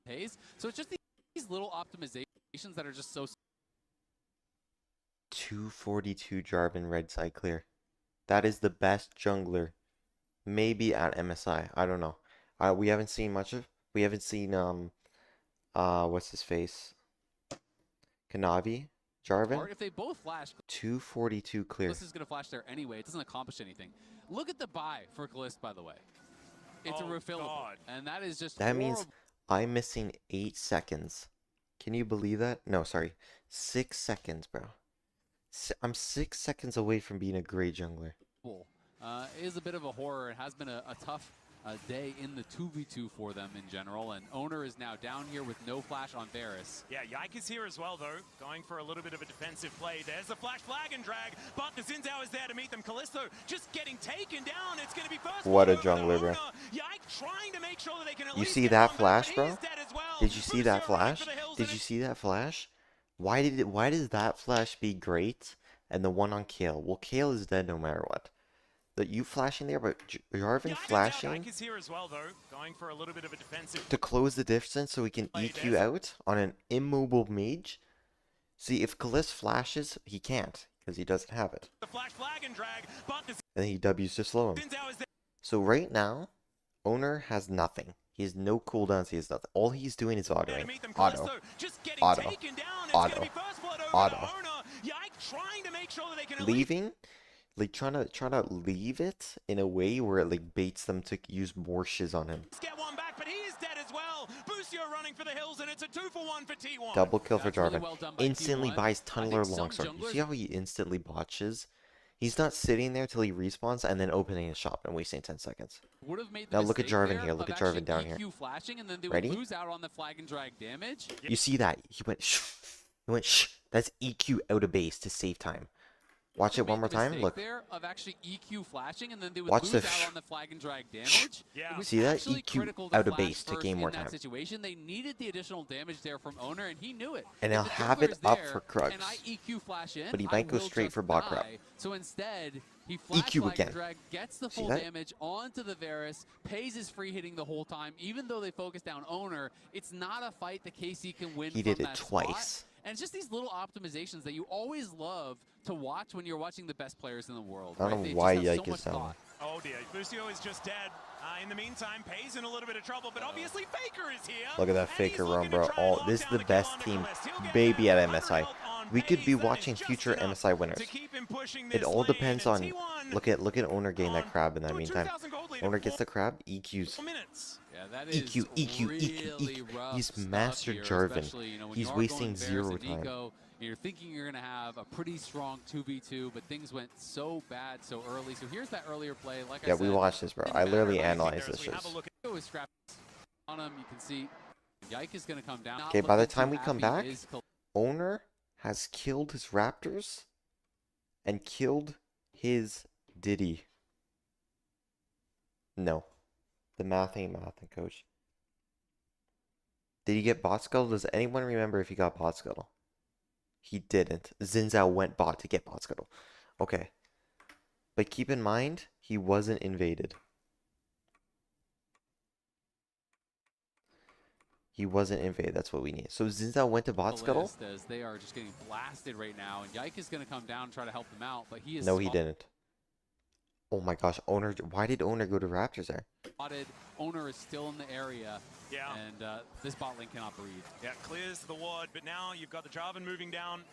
Pays. So it's just these little optimizations that are just so 242 Jarvan red side clear. That is the best jungler. Maybe at MSI. I don't know. We haven't seen much of. We haven't seen what's his face? Kanavi, Jarvan. smart. If they both flash, 242 clear. Kalist is going to flash there anyway. It doesn't accomplish anything. Look at the buy for Kalist, by the way. It's a Oh, refillable. God. And that is just That means horrible. I'm missing 8 seconds. Can you believe that? No, sorry. 6 seconds, bro. I'm 6 seconds away from being a great jungler. It is a bit of a horror. It has been a tough day in the 2v2 for them in general, and Owner is now down here with no flash on Varus. Yeah, Yike is here as well, though, going for a little bit of a defensive play. There's the flash flag and drag, but the Zinzao is there to meet them. Callisto just getting taken down. It's going to be first. What a blood over jungler, to bro. Owner. Yike trying to make sure that they can at You least see get that one back, flash, but bro? he's dead as well. Did you see that Lucio running flash? for the hills, Did and you it's see that flash? Why does that flash be great and the one on Kale? Well, Kale is dead no matter what. That you flashing there, but Jarvan flashing Yike is here as well, though, going for a little bit of a defensive to close the distance so he can EQ out on an immobile mage. See, if Kalist flashes, he can't because he doesn't have it. the flash flag and drag, but the And he W's to slow him. Zinzao is there. So right now, Owner has nothing. He has no cooldowns. He has nothing. All he's doing is To autoing. meet them. Auto. Callisto just getting Auto. taken down. It's Auto. gonna be first blood over Auto. to Owner. Yike trying to make sure that they can at least Leaving, like trying to leave it in a way where it like baits them to use more shiz on him. get one back, but he is dead as well. Busio running for the hills, and it's a 2-for-1 for T1. Double kill for That's really Jarvan. well done by Instantly T1. buys I think Tunneler some Longsword. You see junglers- how he instantly botches? He's not sitting there till he respawns and then opening his shop and wasting 10 seconds. Would have made the Now look at mistake Jarvan there here, look of at Jarvan actually down here. EQ flashing, and then they Ready? would lose out on the flag and drag damage. You see that? He went shh. He went shh. That's EQ out of base to save time. Watch it Made one more the time. mistake Look. there of actually EQ flashing, and then they would Watch lose the out on the flag and drag damage. Yeah. It was See that? actually EQ critical to out of flash base to first gain more in that time. situation. They needed the additional damage there from Owner, and he knew it. And If he'll the have it jungler's up there for Krugs. And I EQ flash in, But he I might go will straight just for bot grab. die. So instead, he flash EQ flag again. and drag, gets the See full that? damage onto the Varus, pays his free hitting the whole time. Even though they focus down Owner, it's not a fight that KC can win. He from did it that spot. twice. And it's just these little optimizations that you always love to watch when you're watching the best players in the world. I don't right? know They why just have Yike so much is down. thought. Oh dear, Busio is just dead. In the meantime, Pay's in a little bit of trouble, but obviously Faker is here. Look at that and Faker he's run, looking to bro. try and Oh, lock this is down the kill best on team, Nicholas. He'll get baby, down at 100 MSI. health on We could Pay's. be That is watching just future enough MSI winners. to keep him pushing It this all lane, depends and on. T1 Look at Owner getting that on crab in that to a meantime. 2,000 gold lead Owner in gets the crab, EQs. 4 minutes. Yeah, that is EQ, EQ, EQ, really EQ. rough He's stuff mastered here, Jarvan. especially, you know, when He's you are wasting going zero Varus and time. Nico, and you're thinking you're going to have a pretty strong 2v2, but things went so bad so early. So here's that earlier play. Like Yeah, I said, we watched this, bro. didn't I matter literally what you think analyzed there this as we have shit. a look at Nico is scrapped on him. You can see Yike is going to come down. Not Okay, by the looking time too we come happy back, is Owner has killed his Raptors and killed his Diddy. No. The math ain't mathin', coach. Did he get bot scuttle? Does anyone remember if he got bot scuttle? He didn't. Zinzao went bot to get bot scuttle. Okay. But keep in mind, he wasn't invaded. He wasn't invaded. That's what we need. So Zinzao went to bot scuttle? list as they are just getting blasted right now, and Yike is going to come down and try to help them out, but he is No, he didn't. Oh my gosh, Owner. Why did Owner go to Raptors there? spotted. Owner is still in the area, Yeah. and this bot lane cannot breathe. Yeah, clears the ward, but now you've got the Jarvan moving down.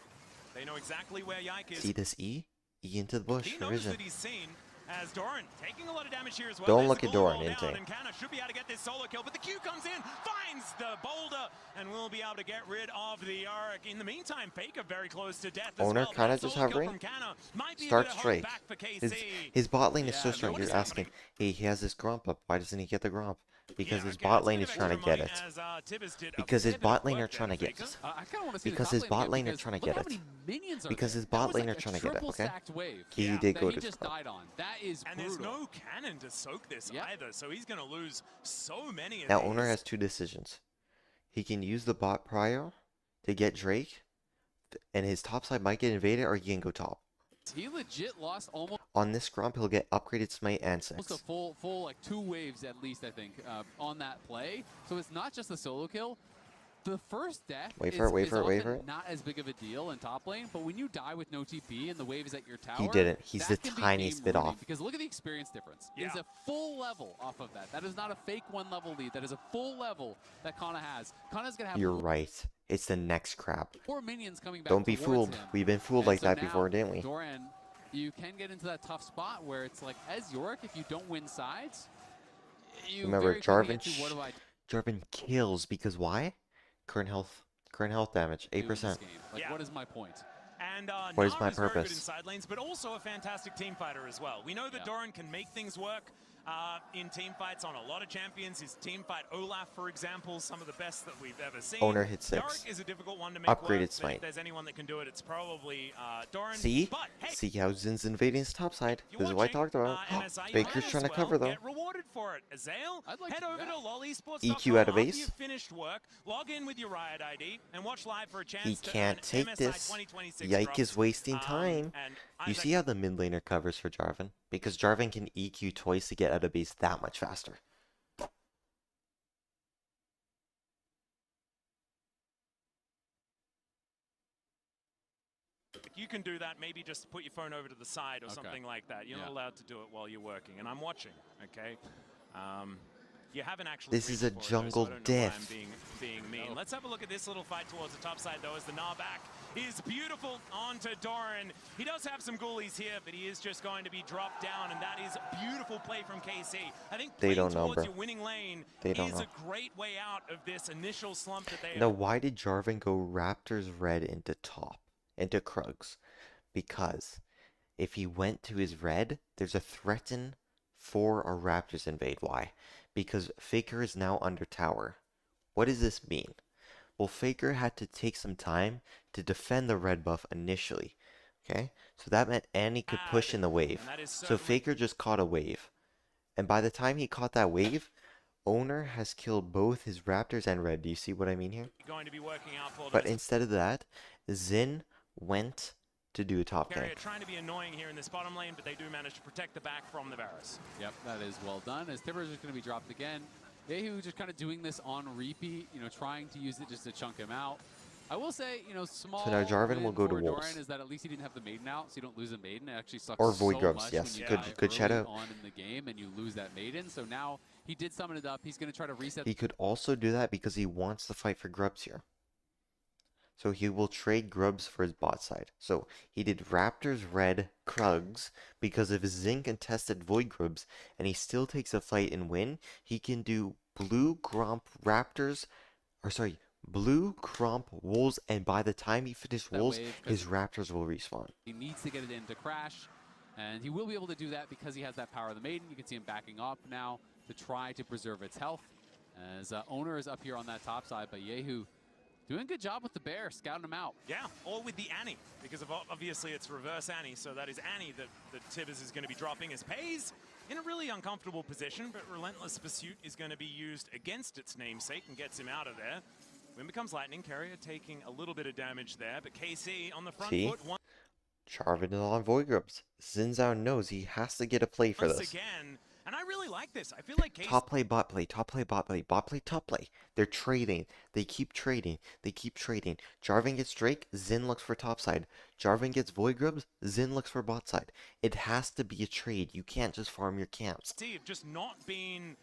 They know exactly where Yike is. See this E? E into the bush. He for knows vision. that he's seen as Doran taking a lot of damage here as well. Don't There's look the at Bull Doran, Wall down, Inte. and Canna should be able to get this solo kill, but the Q comes in, finds the boulder, and will be able to get rid of the Arc. In the meantime, Faker very close to death as Owner well. kinda That just solo kill hovering. from Canna might be a Start bit of hope straight. back for KC. His bot lane is so Yeah, strong. what You're is asking, happening? hey, he has this Gromp up. Why doesn't he get the Gromp? Because Yeah, his okay, bot it's a lane bit is of trying to extra get money it. as, Tibbs did a Because his fair bit bot of lane work are trying to there, get Faker. it. I kind of want to see Because the his top bot lane lane are because trying to look get how it. many minions are Because there. his That bot was lane like are a trying to get it, triple okay? stacked wave He Yeah. did that go he to just Scrub. died on. That is And brutal. there's no cannon to soak this Yep. either, so he's going to lose so many of Now, these. Owner has two decisions. He can use the bot prio to get Drake, and his top side might get invaded, or he can go top. He legit lost almost On this Gromp, he'll get upgraded Smite and 6. a full like 2 waves at least, I think, on that play. So it's not just the solo kill. The first death Wait is, for it, wait is for it, wait often for it. not as big of a deal in top lane, but when you die with no TP and the wave is at your tower, He didn't. He's that the can be tiniest game bit ruining, off. because look at the experience difference. It's Yeah. a full level off of that. That is not a fake 1 level lead. That is a full level that Kana has. Kana's going to have You're right. It's the next crap. 4 minions coming back Don't be towards fooled. him. We've been fooled And like so that now, before, didn't we? Doran, you can get into that tough spot where it's like, as Yorick, if you don't win sides, you Remember, very quickly Jarvan, get to, what do I Jarvan kills because why? Current health damage, do in this 8%. game? Like, Yeah. what is my point? And What is Nara my very good in purpose? side lanes, but also a fantastic team fighter as well. We know that Yeah. Doran can make things work. in team fights on a lot of champions. His team fight Olaf, for example, some of the best that we've ever seen. Owner hit 6. Yorick is a difficult one to make Upgraded work, but smite. if there's anyone that can do it, it's probably Doran. See? But, hey, See how Zin's invading his top side. you're This is what I watching, talked about. MSI, you Faker's might trying to as cover well though. Get rewarded for it. Azale, I'd like head to do over that. to lollysports.com EQ out of after base. you've finished work, log in with your Riot ID, and watch live for a chance He to can't earn take MSI this. 2026 Yike drops. is wasting time. And You Isaac, see how the mid laner covers for Jarvan? Because Jarvan can EQ twice to get out of base that much faster. you can do that. Maybe just put your phone over to the side or Okay. something like that. You're not Yeah. allowed to do it while you're working, and I'm watching. Okay. You haven't actually. This is a reached for it, though, jungle so I don't know why I'm diff. being mean. No. Let's have a look at this little fight towards the top side, though, as the gnaw back is beautiful onto Doran. He does have some ghoulies here, but he is just going to be dropped down, and that is beautiful play from KC. I think They playing don't know, towards bro. your winning lane They don't is know. a great way out of this initial slump that they Now, why did Jarvan go Raptors red into top, into Krugs? Because if he went to his red, there's a threaten for a Raptors invade. Why? Because Faker is now under tower. What does this mean? Well, Faker had to take some time to defend the red buff initially. Okay? So that meant Annie could push in the wave. and that is So certainly- Faker just caught a wave. And by the time he caught that wave, Owner has killed both his Raptors and red. Do you see what I mean here? going to be working out for them. But instead of that, Zin went to do a top Carrier gank. trying to be annoying here in this bottom lane, but they do manage to protect the back from the Varus. Yep, that is well done. As Tibbers is going to be dropped again. Yehu just kind of doing this on repeat, trying to use it just to chunk him out. I will say, small. So now Jarvan win will go to for Wolves. Doran is that at least he didn't have the maiden out, so you don't lose a maiden. It actually sucks Or Void so Grubs, much yes. when you Good- die good shout early out. on in the game and you lose that maiden. So now he did summon it up. He's going to try to reset. He could also do that because he wants to fight for Grubs here. So he will trade Grubs for his bot side. So he did Raptors red Krugs because of his Zin contested Void Grubs, and he still takes a fight and win. He can do blue Gromp Raptors, blue Gromp Wolves, and by the time he finishes That Wolves, wave, 'cause his Raptors will respawn. He needs to get it into Crash, and he will be able to do that because he has that power of the maiden. You can see him backing up now to try to preserve its health. As Owner is up here on that top side, but Yehu doing a good job with the bear, scouting him out. Yeah, or with the Annie, because of obviously it's reverse Annie, so that is Annie that Tibbers is going to be dropping as Pays in a really uncomfortable position, but Relentless Pursuit is going to be used against its namesake and gets him out of there. Wind becomes Lightning, Carrier taking a little bit of damage there, but KC on the front See? foot Jarvan is on Void Grubs. Zinzao knows he has to get a play for once this. again. And I really like this. I feel like KC Top play, bot play, top play, bot play, bot play, top play. They're trading. They keep trading. They keep trading. Jarvan gets Drake, Zin looks for top side. Jarvan gets Void Grubs, Zin looks for bot side. It has to be a trade. You can't just farm your camps. have just not been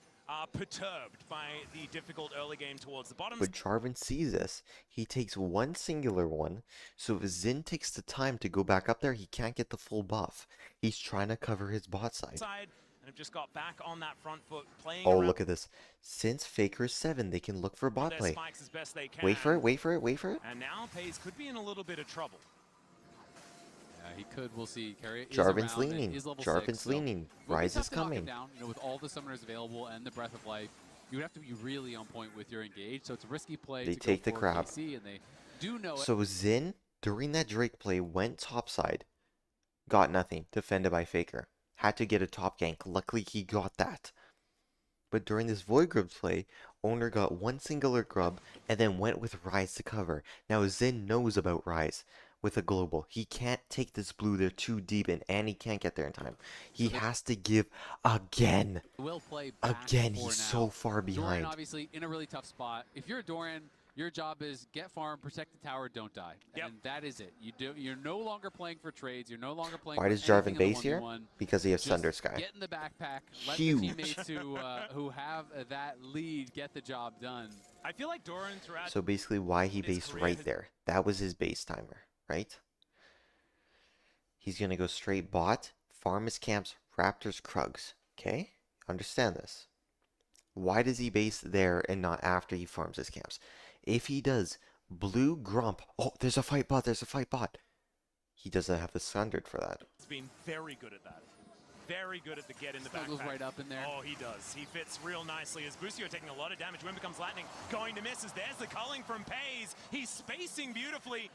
perturbed by the difficult early game towards the bottom But Jarvan sees this. He takes one singular one, so if Zin takes the time to go back up there, he can't get the full buff. He's trying to cover his bot side. side and have just got back on that front foot playing Oh, around look at this. Since Faker is 7, they can look for bot their play. spikes as best they can. Wait for it, wait for it, wait for it. And now Pays could be in a little bit of trouble. Yeah, he could. We'll see. Carry is Jarvan's around, leaning. is level Jarvan's 6, so leaning. we'll Rise just is have to knock him coming. down, with all the summoners available and the Breath of Life, you would have to be really on point with your engage. So it's a risky play They to take go the for crab. KC, and they do know it. So Zin, during that Drake play, went topside. Got nothing. Defended by Faker. Had to get a top gank. Luckily, he got that. But during this Void Grubs play, Owner got one singular grub and then went with Rise to cover. Now Zin knows about Rise with a global. He can't take this blue. They're too deep and Annie can't get there in time. He has to give again. Will play back Again, for he's now. so far Doran behind. obviously in a really tough spot. If you're a Doran, your job is get farm, protect the tower, don't die. Yep. And that is it. You're no longer playing for trades. You're no longer playing Why for does Jarvan anything in the base here? 1v1. Because he has Just Thunder Sky. Get in the backpack. Let Huge. the teammates who have that lead get the job done. I feel like Doran throughout So basically why he his based career right has- there. That was his base timer, right? He's going to go straight bot, farm his camps, Raptors, Krugs. Okay? Understand this. Why does he base there and not after he farms his camps? If he does blue Grump, oh, there's a fight bot, there's a fight bot. He doesn't have the standard for that. has been very good at that. very good at the get in the Still backpack. goes right up in there. Oh, he does. He fits real nicely as Busio taking a lot of damage. When becomes lightning, going to misses. There's the culling from Pays. He's spacing beautifully.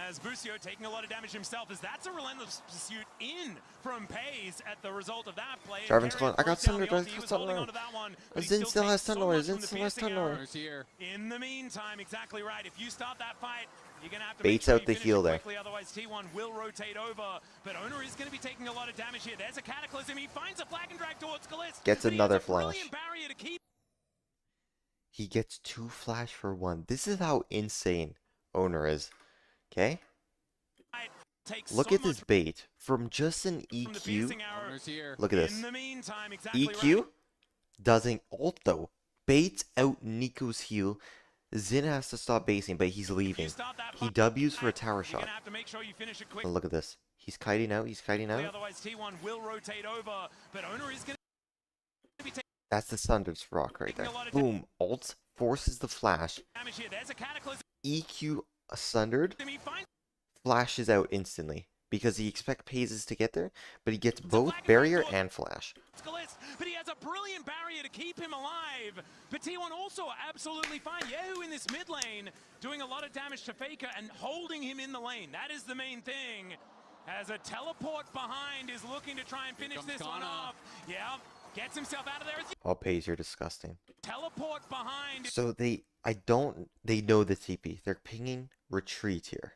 As Busio taking a lot of damage himself, as that's a relentless pursuit in from Pays at the result of that play. Jarvan's Carrier going, I got throws down Thunder, the ulti. I He got was holding Thunder. onto that one, but he Zin still has takes so Thunder, much Zin from the still has piercing Thunder. arrow. Owner's here. In the meantime, exactly right. If you start that fight, you're gonna have to Baits make sure out you the finish heal it there. quickly, otherwise T1 will rotate over. But Owner is gonna be taking a lot of damage here. There's a Cataclysm. He finds a flag and drag towards Kalist. Gets but he has another a brilliant flash. barrier to keep. He gets 2 flash for 1. This is how insane Owner is. Okay? Takes Look so at this much bait. From just an from the EQ, piercing arrow. Owner's here. look at this. In the meantime, exactly EQ right. doesn't ult though. Baits out Nico's heal. Zin has to stop basing, but he's If leaving. you start that He fight, W's for a you're tower shot. gonna have to make sure you finish it quickly. And look at this. He's kiting out. He's kiting out. Otherwise T1 will rotate over. But Owner is gonna be taking That's the Thunder's rock right there. a lot of Boom. Ult forces the flash. damage here. There's a Cataclysm. EQ Sundered He finds flashes out instantly because he expects Phases to get there, but he gets both barrier and flash. Skalist, but he has a brilliant barrier to keep him alive. But T1 also absolutely fine. Yehu in this mid lane doing a lot of damage to Faker and holding him in the lane. That is the main thing. As a teleport behind is looking to try and finish comes this one Kana. off. Yeah, gets himself out of there. As he All Phase, you're disgusting. teleport behind. So they know the TP. They're pinging retreat here.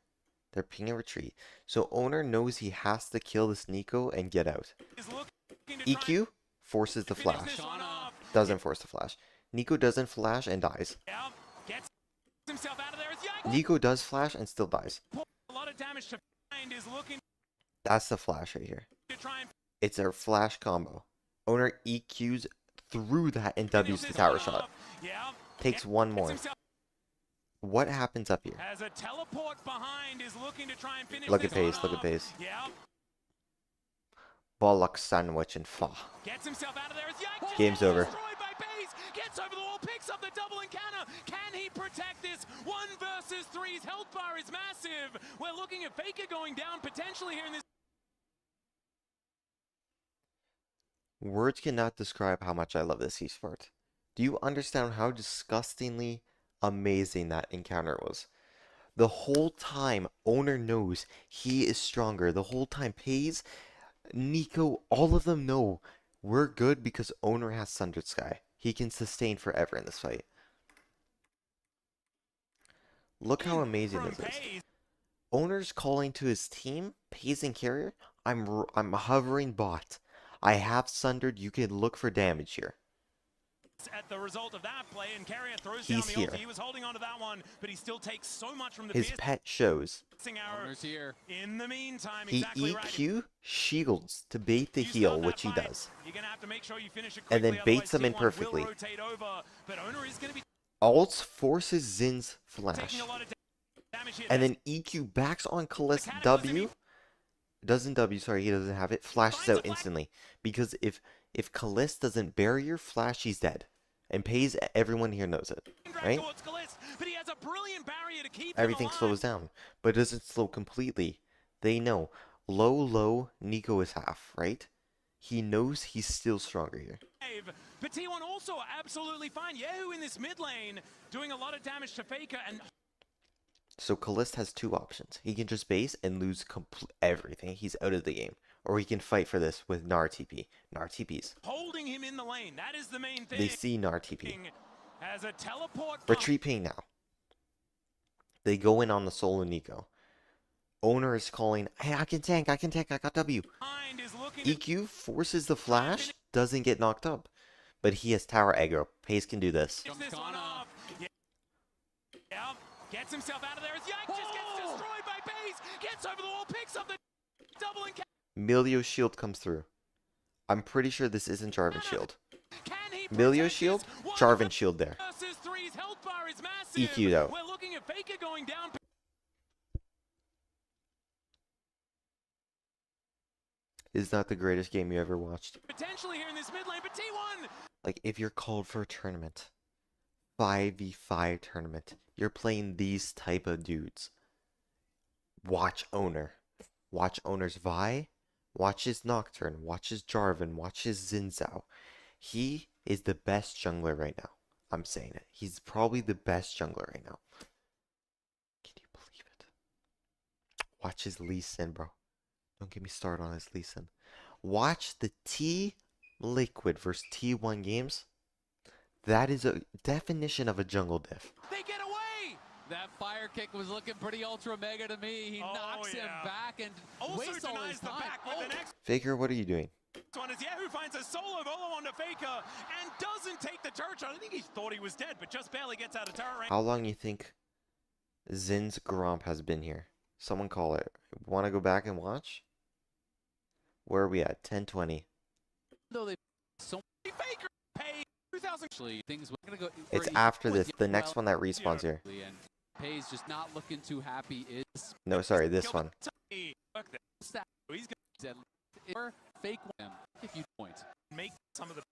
They're pinging retreat. So Owner knows he has to kill this Nico and get out. Is looking to try EQ forces the and finish flash. this one off. Doesn't force the flash. Nico doesn't flash and dies. Yeah, gets himself out of there. As Yike Nico does flash and still dies. a lot of damage to find is looking That's the flash right here. to try and It's a flash combo. Owner EQs through that and finish W's the this tower one shot. off. Yeah, Takes one gets more. himself What happens up here? as a teleport behind is looking to try and finish Look this at Pace, one look at off. Pace. Yeah, Bollock sandwich and fa. gets himself out of there. As Yike Game's over. destroyed by Pace. Gets over the wall, picks up the double encounter. Can he protect this? 1 versus 3. His health bar is massive. We're looking at Faker going down potentially here in this. Words cannot describe how much I love this esport. Do you understand how disgustingly amazing that encounter was? The whole time, Owner knows he is stronger. The whole time, Pays, Nico, all of them know we're good because Owner has Sundered Sky. He can sustain forever in this fight. Look how amazing From this is. Pace. Owner's calling to his team, Pays and Carrier. I'm hovering bot. I have Sundered. You can look for damage here. At the result of that play, and Carrier throws He's down the here. ulti. He was holding on to that one, but he still takes so much from the His pet shows. piercing arrow. Owner's here. In the meantime, He exactly right. EQ shields to bait the You heal, start that which he fight, does. You're gonna have to make sure you finish it And then quickly, baits them in otherwise T1 perfectly. Will rotate over, but Owner is gonna be Alts forces Zin's flash. taking a lot of damage here. And then EQ backs on Kalist Cataclysm, W. Doesn't W, sorry, he doesn't have it. Flashes out instantly. Because if Kalist doesn't barrier flash, he's dead. And Pays, everyone here knows it. Right? towards Kalist, but he has a brilliant barrier to keep Everything him alive. slows down. But it doesn't slow completely. They know. Low, Nico is half, right? He knows he's still stronger here. But T1 also absolutely fine. Yehu in this mid lane doing a lot of damage to Faker and So Kalist has 2 options. He can just base and lose everything. He's out of the game. Or he can fight for this with Gnar TP. Gnar TPs. holding him in the lane. That is the main thing. They see Gnar TP. As a teleport Retreat ping now. They go in on the solo Nico. Owner is calling, hey, I can tank, I got W. behind is looking to EQ forces the flash, doesn't get knocked up. But he has tower aggro. Pace can do this. finish this one Kana. off. Yeah, gets himself out of there as Yike just gets destroyed by Baze. Gets over the wall, picks up the double and Milio's shield comes through. I'm pretty sure this isn't Jarvan's shield. can he Milio's protect shield, this? 1 Jarvan's shield there. versus 3's health bar is massive. EQ'd out. We're looking at Faker going down. Is not the greatest game you ever watched. Potentially here in this mid lane, but T1 Like, if you're called for a tournament, 5v5 tournament, you're playing these type of dudes. Watch Owner. Watch Owner's Vi. Watch his Nocturne. Watch his Jarvan. Watch his Xin. He is the best jungler right now. I'm saying it. He's probably the best jungler right now. Can you believe it? Watch his Lee Sin, bro. Don't get me started on his Lee Sin. Watch the T Liquid versus T1 games. That is a definition of a jungle diff. They get away! That fire kick was looking pretty ultra mega to me. He knocks him back and Also wastes all denies his the time. back with the next Faker, what are you doing? one as Yahoo finds a solo volo onto Faker and doesn't take the turret shot. I think he thought he was dead, but just barely gets out of turret range. How long you think Zin's Gromp has been here? Someone call it. Want to go back and watch? Where are we at? 10:20. Though they so Faker paid 2,000. Actually, things were gonna go. It's after this. The next one that respawns here. And Pay's just not looking too happy. Is No, sorry, this one. He's said or fake him if you point. make some of the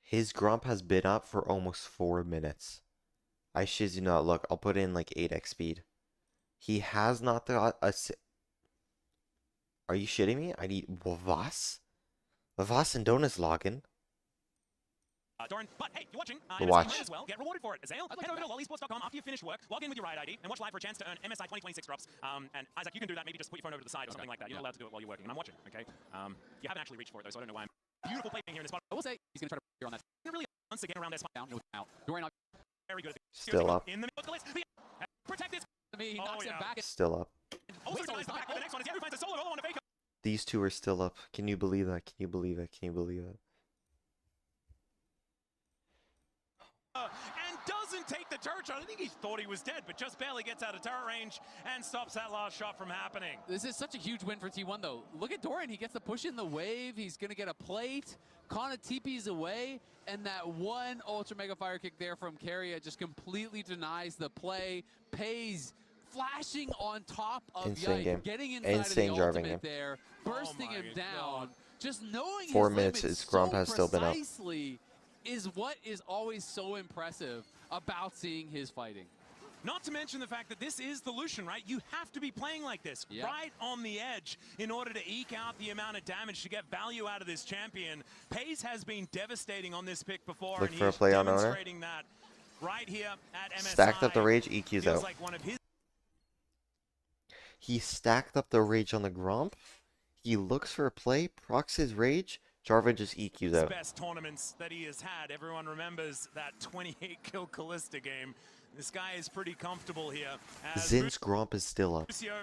His Gromp has been up for almost 4 minutes. I shiz you not. Look, I'll put in like 8x speed. He has not got a. Are you shitting me? I need Wavas? Wavas and Dona's login. Doran, but hey, you're watching. Watch. Might as well get rewarded for it. Azale, head over to lollysports.com after you finish work, log in with your ride ID, and watch live for a chance to earn MSI 2026 drops. And Isaac, you can do that. Maybe just put your phone over to the side or something like that. You're not allowed to do it while you're working, and I'm watching. Okay. You haven't actually reached for it though, so I don't know why. Beautiful play here in this spot. I will say he's gonna try to here on that. Really, once again around their spot. Down, no out. Dorian Very good. Still up. In the middle of the list. Protect this. to me, he knocks him back. Still up. Also denies the back with the next one as Yahoo finds a solo on a Faker. These two are still up. Can you believe that? Can you believe it? Can you believe it? And doesn't take the turret shot. I think he thought he was dead, but just barely gets out of turret range and stops that last shot from happening. This is such a huge win for T1 though. Look at Dorian, he gets to push in the wave, he's gonna get a plate, Kana TP's away, and that one ultra mega fire kick there from Keria just completely denies the play. Pays flashing on top of Insane Yike, game. getting inside Insane of the Jarvan ultimate game. there, bursting him down. Just knowing 4 his minutes, limits his Gromp so has still been up. precisely is what is always so impressive about seeing his fighting. Not to mention the fact that this is the Lucian, right? You have to be playing like this, Yep. right on the edge, in order to eke out the amount of damage to get value out of this champion. Pace has been devastating on this pick before, Look and for a he's play on Owner. demonstrating that right here at MSI. Stacked up the rage, EQ's Feels out. like one of his He stacked up the rage on the Gromp. He looks for a play, procs his rage. Jarvan just EQ's out. best tournaments that he has had. Everyone remembers that 28 kill Callista game. This guy is pretty comfortable here. As Zin's Gromp is still up. Lucio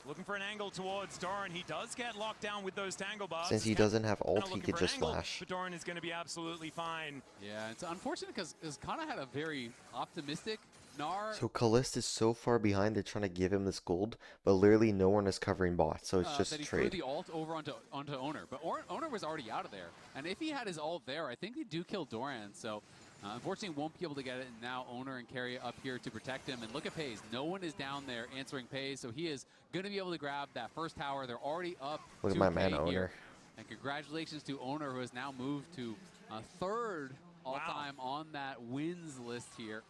looking for an angle towards Doran. He does get locked down with those tangle bars. Since he doesn't have ult, he could just flash. But Doran is going to be absolutely fine. Yeah, it's unfortunate because Kana had a very optimistic Gnar. So Kalist is so far behind, they're trying to give him this gold, but literally no one is covering bot, so it's just that he trade. threw the ult over onto Owner, but Owner was already out of there. And if he had his ult there, I think they do kill Doran. So unfortunately, won't be able to get it. And now Owner and Keria up here to protect him. And look at Pays. No one is down there answering Pays, so he is going to be able to grab that first tower. They're already up. Look at 2K my man, here. Owner. And congratulations to Owner, who has now moved to third all-time on that wins list here.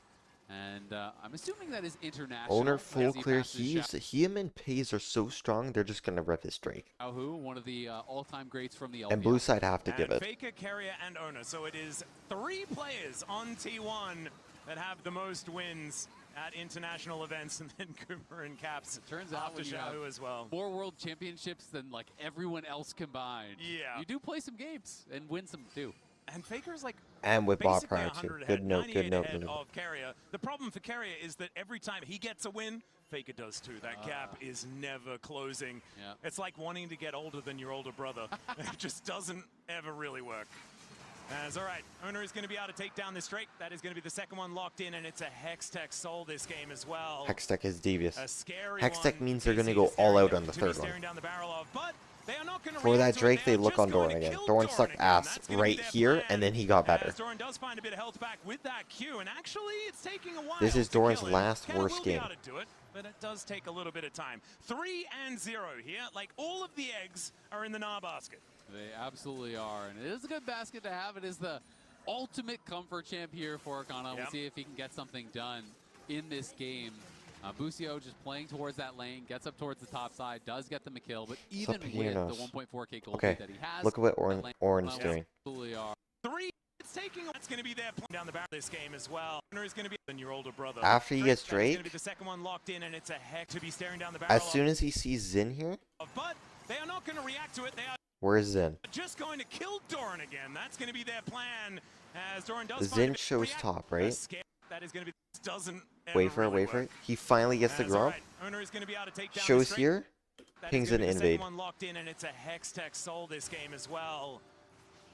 And I'm assuming that is international. Owner as full he clear. passes Him and Pays are so strong, they're just gonna rip his Drake. Xiaohu, one of the all-time greats from the LPL. And blue side have to give And it. Faker, Keria, and Owner. So it is 3 players on T1 that have the most wins at international events, and then Cooper and Caps Turns out after when you have Xiaohu as well. more world championships than like everyone else combined. Yeah. You do play some games and win some too. And Faker's like And with bot basically prior too. 100 Good ahead, note, 98 good note. ahead Good note. of Keria. The problem for Keria is that every time he gets a win, Faker does too. That gap is never closing. Yeah. It's like wanting to get older than your older brother. It just doesn't ever really work. As all right, Owner is going to be able to take down this Drake. That is going to be the second one locked in, and it's a Hextech soul this game as well. Hextech is devious. A scary Hextech one. means they're gonna PC go is all staring out down- on the to be third one. staring down the barrel of, but they are not gonna For that react to it. Drake, They they are look just on going Doran to again. kill Doran Doran stuck again. ass That's gonna be right their here, plan, and then he got as better. Doran does find a bit of health back with that Q, and actually it's taking a while. This is to Doran's kill him. last Kenna worst will be game. able to do it, but it does take a little bit of time. 3-0 here. Like all of the eggs are in the Gnar basket. They absolutely are, and it is a good basket to have. It is the ultimate comfort champ here for Kana. We'll Yep. see if he can get something done in this game. Busio just playing towards that lane, gets up towards the top side, does get them a kill, but even up with here, the Nos. 1.4k gold Okay, lead that he has, look at what that lane Oran's will doing. absolutely are. Three. It's taking. That's going to be their plan down the barrel this game as well. Owner is going to be your older brother. After he gets That is going to Drake, be the second one locked in, and it's a heck to be staring down the barrel. as soon as he sees Xin here, But they are not going to react to it. They are where's Xin? just going to kill Doran again. That's going to be their plan. As Doran does. Xin shows top, right? That is going to be. Doesn't. Wait for it, wait for it. He finally gets the grub. Owner is going to be able to take down Shows the here, That pings is gonna an be the second invade. one locked in, and it's a Hex Tech Soul this game as well.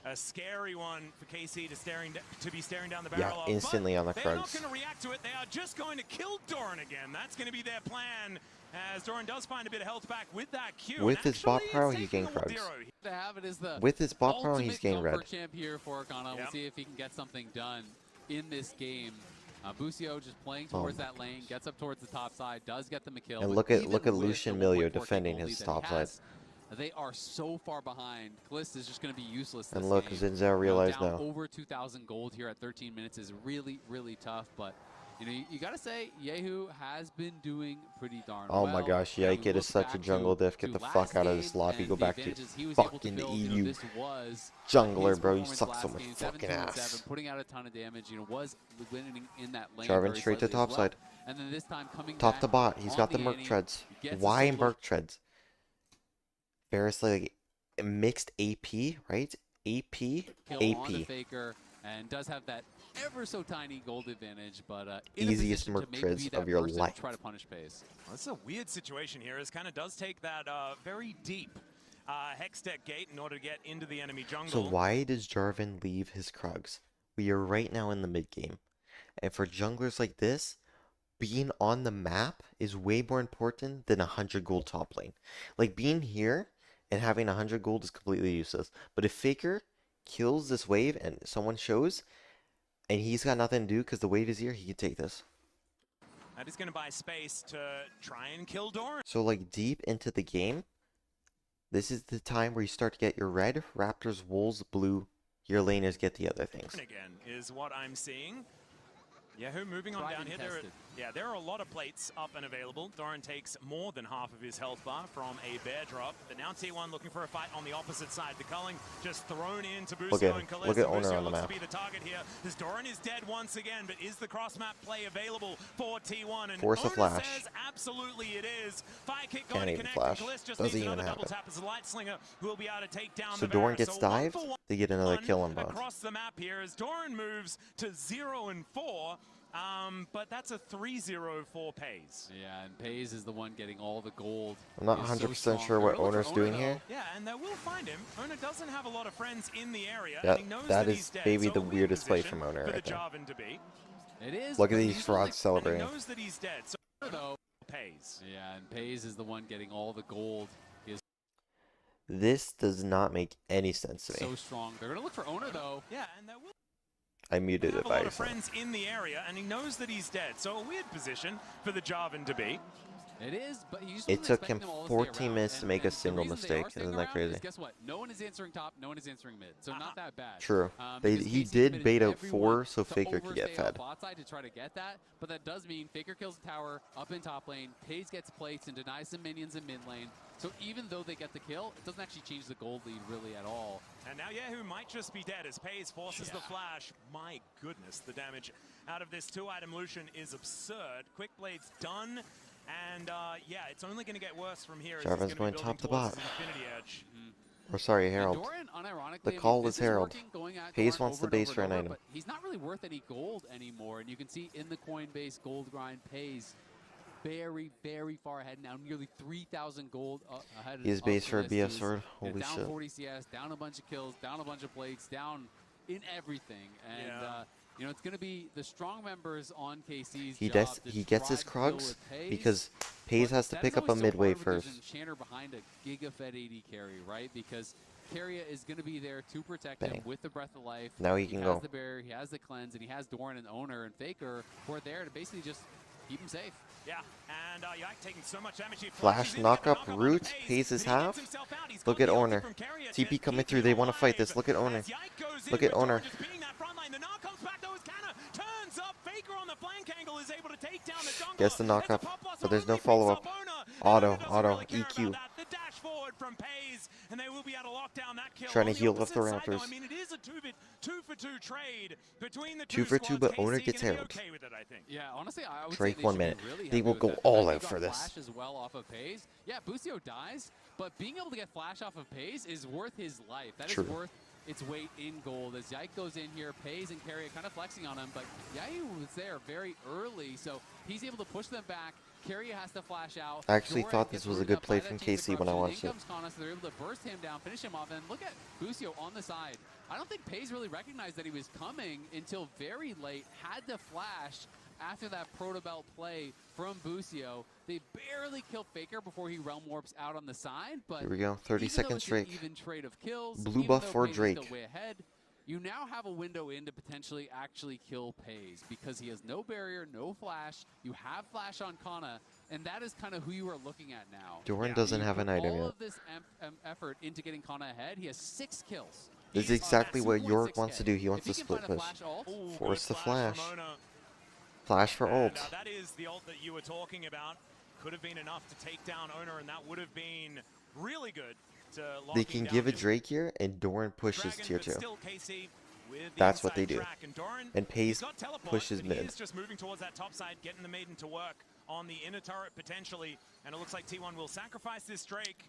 A scary one for KC to be staring down the Yeah, barrel of. instantly But on the they're not Krugs. going to react to it. They are just going to kill Doran again. That's going to be their plan. As Doran does find a bit of health back with that Q. With and his bot actually, power, it's he taking gained a Krugs. zero. To have it is the With his bot power, he's ultimate gained red. comfort champ here for Arcana. We'll Yep. see if he can get something done in this game. Busio just playing towards that lane, gets up towards the top side, does get them a kill. And but look at even look at with Lucian the Milio 1.4K defending gold his lead that he top side. has, they are so far behind. Kalist is just going to be useless this And look, game. Zinzao realized down now. over 2,000 gold here at 13 minutes is really, really tough. But you got to say, Yehu has been doing pretty darn well. Oh my gosh, You Yike, it look is such a back jungle to diff. Get the last fuck out of this game lobby. and Go the back to advantages he was able to fucking build. EU. This was Jungler, his bro. You performance suck last so much game, fucking 7-2-7, ass. putting out a ton of damage, was winning in that lane. Jarvan very straight to slightly as top well. side. And then this time coming Top back to bot. He's on got the Merc Annie, treads. gets a Why solo Merc treads? Varus like mixed AP, right? AP, kill on the AP. Faker and does have that ever so tiny gold advantage, but Easiest in a position Merc to maybe treads be that of your person to life. try to punish pace. Well, this is a weird situation here. It kind of does take that very deep Hex Tech gate in order to get into the enemy jungle. So why does Jarvan leave his Krugs? We are right now in the mid game. And for junglers like this, being on the map is way more important than 100 gold top lane. Like being here and having 100 gold is completely useless. But if Faker kills this wave and someone shows and he's got nothing to do because the wave is here, he can take this. That is going to buy space to try and kill Doran. So like deep into the game, this is the time where you start to get your red, Raptors, Wolves, blue. Your laners get the other things. Again is what I'm seeing. Yahoo moving on Tried down and here. tested. There are a lot of plates up and available. Doran takes more than half of his health bar from a bear drop. But now T1 looking for a fight on the opposite side. The culling just thrown into Busio Look at and him. Kalista. Look at Owner Busio on the looks map. to be the target here. As Doran is dead once again, but is the cross map play available for T1? And Force a Owner flash. says absolutely it is. Fire kick Can't going to even connect. flash. And Kalista just Doesn't needs even another double happen. tap as the light slinger who will be able to take down So the Doran Varus. gets So 1 dived, for 1 they get another kill on bot. across the map here as Doran moves to 0-4. But that's a 3-0 pays. Yeah, and Pays is the one getting all the gold. I'm not He is so 100% strong. sure They're what gonna look for Owner's Owner, doing though. here. Yeah, and they will find him. Owner doesn't have a lot of friends in the area. Yeah, and he knows that he's is dead. maybe So the a weird weirdest play position from Owner for right the there. Jarvan to be. It is. Look at but these usually, frauds And celebrating. he knows that he's dead. So though. pays. Yeah, and Pays is the one getting all the gold. He is This does not make any sense to so me. strong. They're going to look for Owner, though. Yeah, and they will I muted have it a by lot of accident. friends in the area, and he knows that he's dead. So a weird position for the Jarvan to be. It is, but you just It wasn't took expecting him them all to stay 14 around. minutes to And- make a and the single reason they are mistake. staying Isn't that around crazy? is guess what? No one is answering top, no one is answering mid. So not that bad. True. Because He KC did committed bait out everyone 4 so to Faker could get overstay on fed. bot side to try to get that, but that does mean Faker kills the tower up in top lane, Pays gets plates and denies some minions in mid lane. So even though they get the kill, it doesn't actually change the gold lead really at all. And now Yahoo might just be dead as Pays forces the flash. My goodness, the damage out of this 2-item Lucian is absurd. Quick Blade's done. And yeah, it's only going to get worse from here. Jarvan's going to top to bot. Infinity Edge. Or sorry, And Herald. Doran, unironically, The I mean, call this was is Herald. working, going at Pays Doran wants the over and base over for and an over, item. but he's not really worth any gold anymore. And you can see in the Coinbase gold grind, Pays very, very far ahead now, nearly 3,000 gold ahead. He is of base the for a list. BF He's, sword. you know, Holy down shit. 40 CS, down a bunch of kills, down a bunch of plates, down in everything. And Yeah. you know, it's going to be the strong members on KC's He job does. to He gets his try to deal Krugs with Pays. because Pays has to That pick is up a always so mid wave hard when there's first. an enchanter behind a giga-fed AD carry, right? Because Carrier is going to be there to protect Bang. him with the Breath of Life. Now he can has go. the barrier, he has the cleanse, and he has Doran and Owner and Faker who are there to basically just keep him safe. Yeah, and Yike taking so much damage. He Flash flashes in to knock get the up knock on root, the Pays, Pays his but he gets half. himself out. He's Look got at the ulti Owner. from Carrier TP to coming keep through. him They want to fight alive. this. Look at Owner. As Yike goes in, Look at but Doran Owner. just beating that front line. The knock comes back though as Canna turns up. Faker on the the flank angle is able to take down the jungler. Gets the knock It's a up, pop blossom but there's no only, picks follow-up. up Ona, and Auto, Ona doesn't auto, really care EQ. about that. The dash forward from Pays, and they will be able to lock down that kill. Trying to On the heal up the opposite side, though, Raptors. I mean, it is a 2-for-2 trade between the 2 for 2, squads. but KC Owner gets gonna be held. okay with it, I think. Yeah, honestly, I would Drake say they 1 should minute. be really They happy will with go that. all They out got for this. Flash as well off of Pays. Yeah, Busio dies, but being able to get Flash off of Pays is worth his life. That True. is worth its weight in gold. As Yike goes in here, Pays and Carry kind of flexing on him, but Yike was there very early, so he's able to push them back. Carry has to flash out. I actually Doran thought gets this was a rooted good up play by from that Chains of KC when I Corruption. watched In it. comes Kana, so they're able to burst him down, finish him off, and look at Busio on the side. I don't think Pays really recognized that he was coming until very late, had to flash after that Proto Belt play from Busio. They barely kill Faker before he realm warps out on the side, but Here we go, 30 even though seconds it's an Drake. even trade of kills, Blue even buff though for Pays is Drake. still way ahead, you now have a window in to potentially actually kill Pays because he has no barrier, no flash. You have flash on Kana, and that is kind of who you are looking at now. Doran doesn't You have an put item all yet. of this effort into getting Kana ahead. He has 6 kills. This is He's on exactly what 2.6K. York wants to do. He wants If to he can split find a push. flash ult, Ooh, Force good the flash flash. from Ona. Flash for And, ult. that is the ult that you were talking about. Could have been enough to take down Owner, and that would have been really good to They locking can down give a his Drake here, and Doran pushes Dragon, tier but 2. still KC with the That's what they inside do. track. And Doran, And Pays he's got teleport, pushes but he mid. is just moving towards that top side, getting the maiden to work on the inner turret potentially. And it looks like T1 will sacrifice this Drake.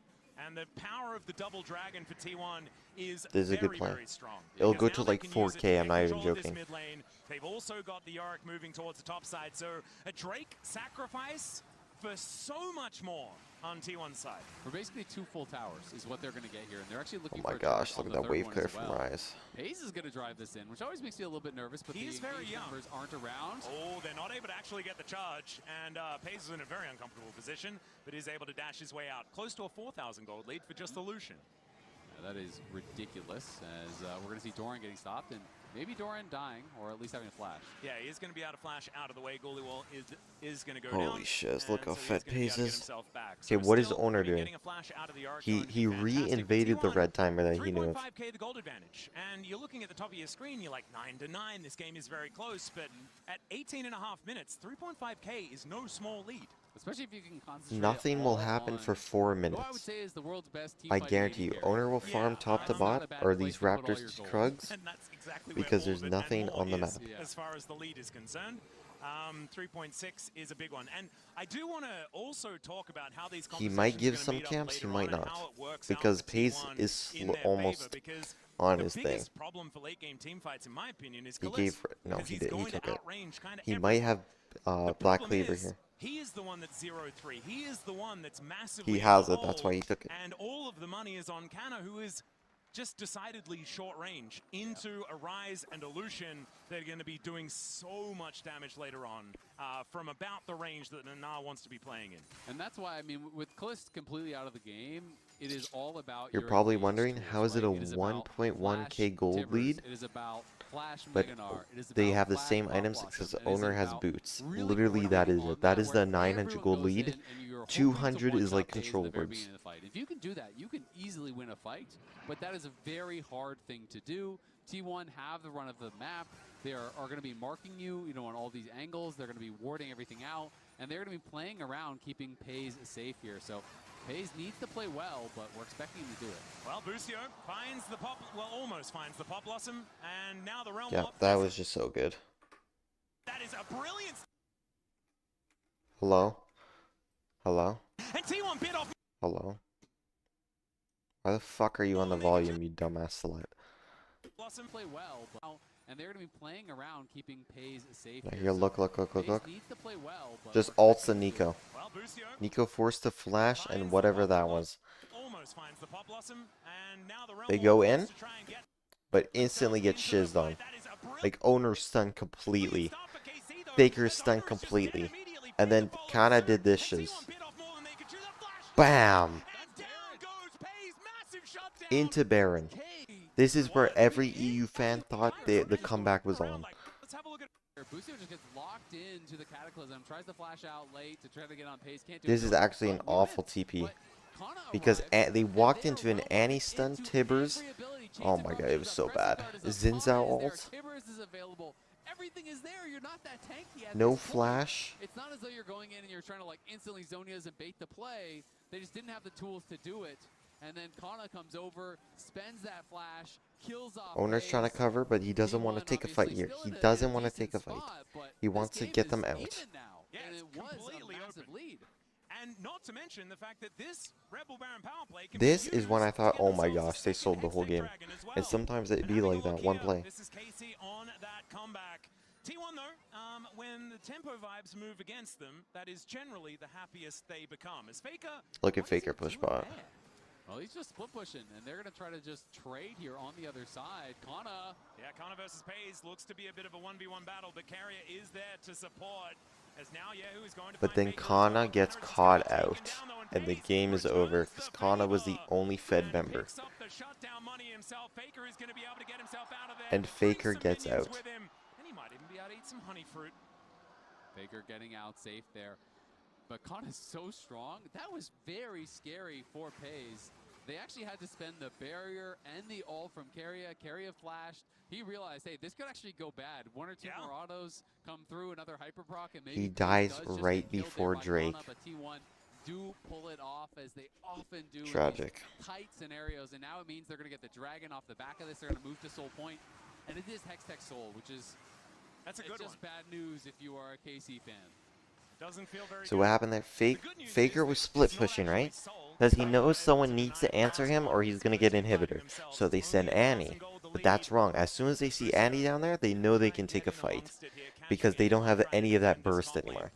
And the power of the double dragon for T1 is This is a good very, plan. very strong. It'll Because go to now they like can use it to 4K, I'm get not even control of this joking. mid lane. They've also got the Yorick moving towards the top side. So a Drake sacrifice for so much more on T1's side. for basically 2 full towers is what they're going to get here, and they're actually Oh looking my for a turret gosh, on look at the that third wave one clear as from well. Rise. Hayes is going to drive this in, which always makes me a little bit nervous, but He the is very engagement young. numbers aren't around. Oh, they're not able to actually get the charge, and Pays is in a very uncomfortable position, but is able to dash his way out. Close to a 4,000 gold lead for just the Lucian. Yeah, that is ridiculous, as we're going to see Doran getting stopped, and maybe Doran dying, or at least having a flash. Yeah, he is going to be able to flash out of the way. Goalie wall is going to go down. Holy shiz, look and how so he's fat gonna be able Pays to get is. himself back. Okay, So what is still, Owner I mean, doing? getting a flash out of the Arc He going to be fantastic, but reinvaded the T1, red timer that he knew of. 3.5k the gold advantage, and you're looking at the top of your screen, you're like 9-9, this game is very close, but at 18 and a half minutes, 3.5k is no small lead. Especially if you can concentrate. Nothing will all happen on for 4 who I would minutes. say is the world's best team I fighting guarantee you, AD carry. Owner will farm Yeah, top to that's not bot, a bad or place these to put all Raptors your goals. Krugs, And that's exactly because where there's all of it and nothing more on the is, map. Yeah. as far as the lead is concerned. 3.6 is a big one, and I do want to also talk about how these He might conversations give are gonna some meet up camps, he later might on and not, how it works because out for Pays T1 is in their almost favor, because on the his thing. biggest problem for late game team fights, in my opinion, is He Kalist, gave, no, because he he's did, he going took to it. outrange kinda He everyone. might have The Black problem Cleaver is, here. he is the one that's 0-3. He is the one that's massively He in has the it, that's hole, why he took it. and all of the money is on Kana, who is just decidedly short range into a Rise and a Lucian. They're going to be doing so much damage later on from about the range that Nana wants to be playing in. And that's why, I mean, with Kalist completely out of the game, it is all about You're your probably engaged wondering, tools, how is it a right? It is about 1.1k Flash gold Tibbers, lead? It is about Flash But Meganar. It is they about have the Flash same Pop items Blossom. because It is Owner has about boots. really Literally, that is coordinating it. on That is the where 900 everyone gold goes lead. in and you're hoping to 200 is one-shot like Pays at control the very words. beginning of the fight. If you can do that, you can easily win a fight, but that is a very hard thing to do. T1 have the run of the map. They are going to be marking you, on all these angles. They're going to be warding everything out, and they're going to be playing around, keeping Pays safe here. So Pays needs to play well, but we're expecting him to do it. Well, Busio finds the pop, well, almost finds the Pop Blossom, and now the Realm Yeah, Warp. that was just so good. That is a brilliant. Hello? Hello? And T1 bit off. Hello? Why the fuck are you on the volume, you dumbass slut? Blossom. Play well, and they're going to be playing around, keeping Pays safe. Now here. here, So look. Pays needs to play well, but Just we're ults expecting the him to do Nico. it. Well, Busio Nico forced to flash finds and the whatever Pop that Blossom, was. almost finds the Pop Blossom, and now the Realm They Warp go wants in, to try and get but instantly get themselves into shizzed the on. fight. That is a brilliant Like, Owner stunned completely. start for KC, though, Faker because stunned Owner is just completely. dead immediately. And then Follow Kana through, did this and shiz. T1 bit off more than they could chew. The flash. BAM! And down goes Pays. Massive shutdown. Into Baron. This is where every EU fan thought the comeback was on. Let's have a look at Busio just gets locked into the Cataclysm, tries to flash out late to try to get on Pays. Can't do This it. is actually an But we awful win. TP. But Kana Because arrives, they and walked they are into an well Annie into stun Tibbers. every ability. Chains Oh of my god, Corruption it was is so a pressing bad. guard, is a Xin Zhao bomb is there, ult. Tibbers is available. everything is there. You're not that tanky at No this point. flash. It's not as though you're going in and you're trying to like instantly Zonias and bait the play. They just didn't have the tools to do it. And then Kana comes over, spends that flash, kills off. Owner's trying to Pace. cover, but he doesn't want to T1 take a fight obviously here. still He in a doesn't want to decent take a fight. spot, but He this wants to game get is them out. even now, Yeah, and it's it was a completely massive open. lead. And not to mention the fact that this Rebel Baron power play can This be is when I used to thought, get oh my themselves a gosh, they second sold the whole Hextech game. Dragon as well. And sometimes it'd And be having a like that, look one here, play. This is Casey on that comeback. T1 though, when the tempo vibes move against them, that is generally the happiest they become. As Faker, Look at what is Faker he push doing bot. there? Well, he's just split pushing, and they're going to try to just trade here on the other side. Kana. Yeah, Kana versus Paze looks to be a bit of a 1v1 battle, but Carrier is there to support. As now Yahoo is going to But find then Faker as Kana well. gets Kana is caught taken out, down, though, and the Paze game is over returns because the Kana was the favor only Fed and member. picks up the shutdown money himself. Faker is going to be able to get himself out of there. And Bring Faker some gets minions out. with him, and he might even be able to eat some honey fruit. Faker getting out safe there. But Kana's so strong. That was very scary for Paze. They actually had to spend the barrier and the ult from Carrier. Carrier flashed. He realized, hey, this could actually go bad. One or two more autos come through, another hyperproc, and maybe He Paze dies does just right get killed before there by Drake. Kana, but T1 do pull it off as they often do Tragic. in these tight scenarios. And now it means they're going to get the Dragon off the back of this. They're going to move to Soul Point. And it is Hextech Soul, which is That's a good just one. bad news if you are a KC fan. Doesn't feel very So good. what happened there? Faker was split pushing, right? Because he knows someone needs to answer him or he's going to get inhibitor. So they send Annie. But that's wrong. As soon as they see Annie down there, they know they can take a fight. Because they don't have any of that burst anymore.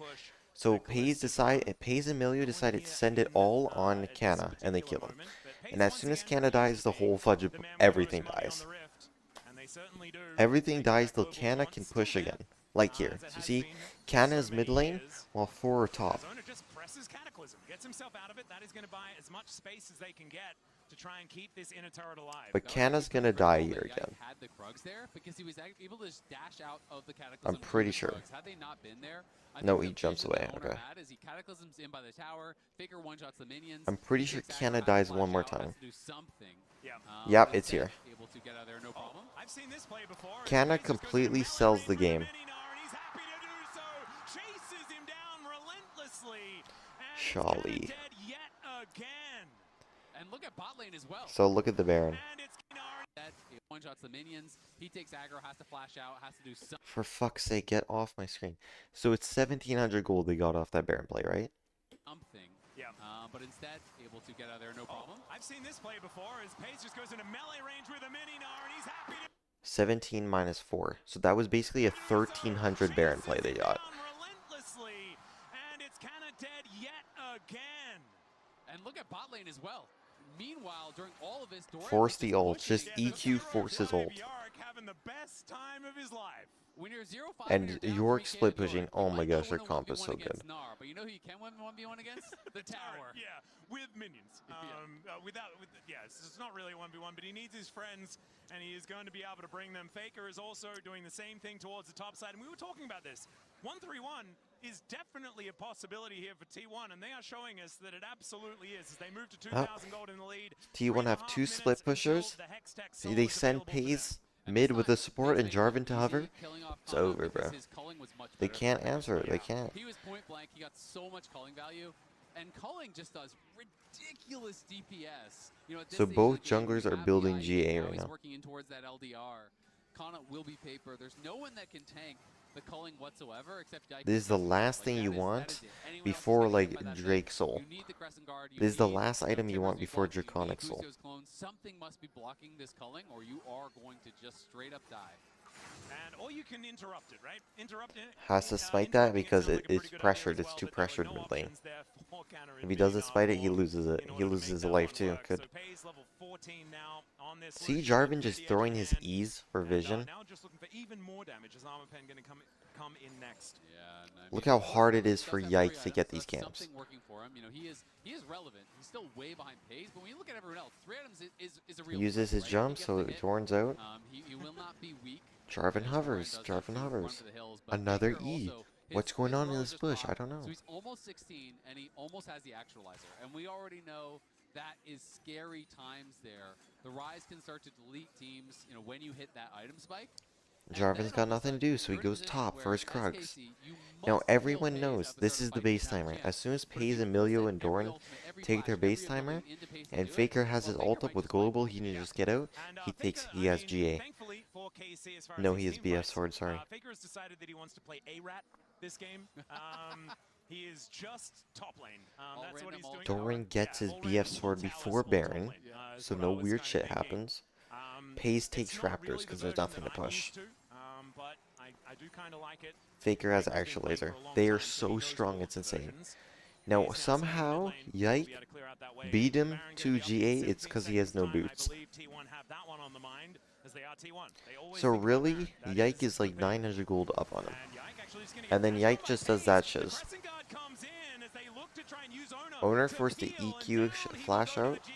So Paze and Milio decided to send it all on Kana, and they kill him. And as soon as Kana dies, the whole fudge, everything dies. Everything dies till Kana can push again. Like here. So you see, Kana is mid lane, while 4 are top. Zona just presses Cataclysm, gets himself out of it. That is going to buy as much space as they can get to try and keep this inner turret alive. But Kana's gonna die here again. Had the Krugs there because he was able to just dash out of the Cataclysm. I'm pretty sure. Had they not been there, I No, think he the jumps vision away, that Owner okay. had is he Cataclysms in by the tower, Faker one-shots the minions. I'm pretty sure takes Kana aggro, has to dies flash one more out, has time. to do something. Yeah. Yep, but it's here. Able to get out of there, no problem. I've seen this play before. Kana Pace just goes completely into melee sells range the with game. Mininar, and he's happy to do so. Chases him down relentlessly. And it's Sholly. Kana dead yet again. And look at bot lane as well. So look at the Baron. And it's Kinar. That one-shots the minions. He takes aggro, has to flash out, has to do something. For fuck's sake, get off my screen. So it's 1700 gold they got off that Baron play, right? Yeah. But instead, able to get out of there, no problem. I've seen this play before as Pace just goes into melee range with a Mininar, and he's happy to 17 minus 4. So that was basically a 1300 Baron play they got. relentlessly, and it's Kana dead yet again. And look at bot lane as well. Meanwhile, during all of this, Dorian Force was the just ult. pushing Just the EQ Zoro forces drive. ult. Yark having the best time of his life. When you're 0-5 And you're down York 3K to split Dorian, pushing, you oh my might gosh, not their win a comp is 1v1 so against good. Gnar, but you know who you can win 1v1 against? The tower. Yeah, with minions. It's not really a 1v1, but he needs his friends, and he is going to be able to bring them. Faker is also doing the same thing towards the top side, and we were talking about this. 1-3-1 is definitely a possibility here for T1, and they are showing us that it absolutely is as they move to 2,000 gold in the lead. T1 have 2 split pushers. See, they send Paze mid with the support and Jarvan to hover. It's over, bro. They can't answer it. They can't. He was point blank. He got so much culling value. And culling just does ridiculous DPS. You know, at this So stage of both the game, junglers we are have building the GA idea, right he's now. working in towards that LDR. Kana will be paper. There's no one that can tank the culling whatsoever except Dike. This is the last Like, thing that you is want it. Anyone else before is gonna get hit by like that Drake thing. Soul. You need the Crescent Guard. You This is the need, last item you want Timber's before blocking, you Draconic need Soul. Crucio's clone. Something must be blocking this culling or you are going to just straight up die. Or you can interrupt it, right? Interrupt it. Has to spike that because it's pressured. It's too pressured mid lane. If he doesn't spite it, he loses it. He loses a life too. Could see Jarvan just throwing his E's for vision. Now just looking for even more damage as Armor Pen going to come in next. Yeah, and I Look mean, how hard it is he for does have 3 Yikes to get items, these that's camps. Something working for him. You know, he is relevant. He's still way behind Pace, but when you look at everyone else, 3 items is a real Uses threat, his right? If jump he so gets the it hit, torns out. he will not be weak. Jarvan Dorian hovers. does have Jarvan to run hovers. for the hills, but Another Faker E. also, What's going his on in row this just bush? I popped. don't know. So he's almost 16, and he almost has the actualizer. And we already know that is scary times there. The Rise can start to delete teams, you know, when you hit that item spike. Jarvan's got nothing to do, so he goes top for his Whereas Krugs. KC, you Now must everyone kill knows Paze at the this start is of the fight base to have a timer. As chance. soon as But Paze given and the Milio set, and every Doran ultimate, every take their flash, base every ability timer, into Paze to and do it, Faker has well, his Faker ult up might with just fight. global, he can just get out. And He Faker, has GA. thankfully for KC, as far No, as he his has team BF plays, sword, sorry. Faker has decided that he wants to play A-Rat this game. He is just top lane. That's what he's doing. Doran gets his all BF random, sword all before towers, all top Baron, lane, is so what no I was weird kind of shit thinking. happens. Paze takes It's not Raptors really because the there's version nothing to that I'm push. used to, but I do kind of like it. Faker has Faker's been actual playing for laser. a long They are time, so he so knows all strong, of it's the insane. versions. Now, He's now staying in mid somehow, lane. He'll Yike be able to clear out that wave. beat him Baron gonna to be up in GA. It's 17 because he has seconds no time. boots. I believe T1 have that one on the mind, as they are T1. They always So think about Baron. really, That Yike is the like pick. 900 gold up on him. And Yike actually is gonna get And then dashed Yike on by just does Paze. that The shiz. pressing guard comes in as they look to try and use Owner to forced the peel, and EQ down he will flash go to the out. GA.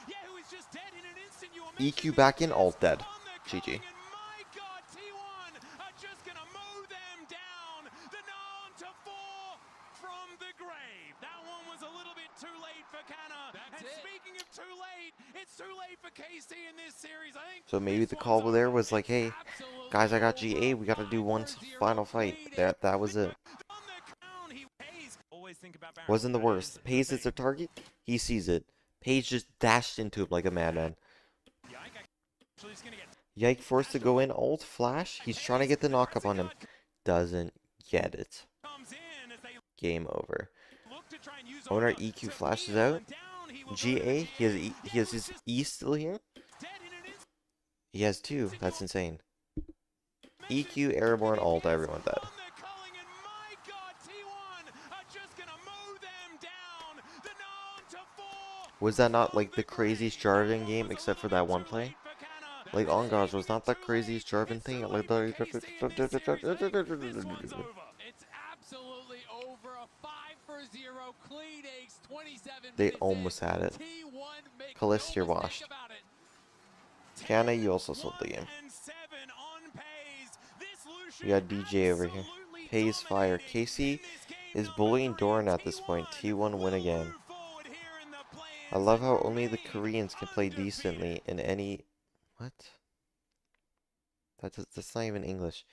Yeah, who is just dead in an instant. You were EQ mentioning back these in, players ult dead. on the GG. calling, and my God, T1 are just gonna mow them down. The Narn to 4 from the grave. That one was a little bit too late for Canna. And speaking of too late, it's too late for KC in this series. I think So maybe this the one's call there over. was like, hey, guys, I got GA. We got to do one final fight. That was it. On the crown, he pays. Always think about Baron. Wasn't the That worst. is the Paze is thing. their target. He sees it. Paze just dashed into him like a madman. Yike actually is gonna get Yike forced to go in, ult, flash. He's trying to get the knock up on him. Doesn't get it. comes in as they Game over. look to try and use Owner Owner EQ to flashes peel, out. and down he will go to GA, the he has GA. he has his E still here. Dead in an instant. He has two. That's insane. EQ, airborne, ult, everyone dead. On the culling, and my God, T1 are just gonna mow them down. The Narn to 4. Was that not like the craziest Jarvan game except for that one play? Like on gosh, was not that craziest Jarvan thing? Like It's absolutely over. A 5-for-0 clean ace, 27 they minutes almost in. had it. T1 make Kalist, no you're mistake washed. about it. Canna, you also sold the game. We got DJ over here. Paze fire. KC is bullying Doran at this point. T1 win again. I love how only the Koreans can play decently in any... What? That's not even English.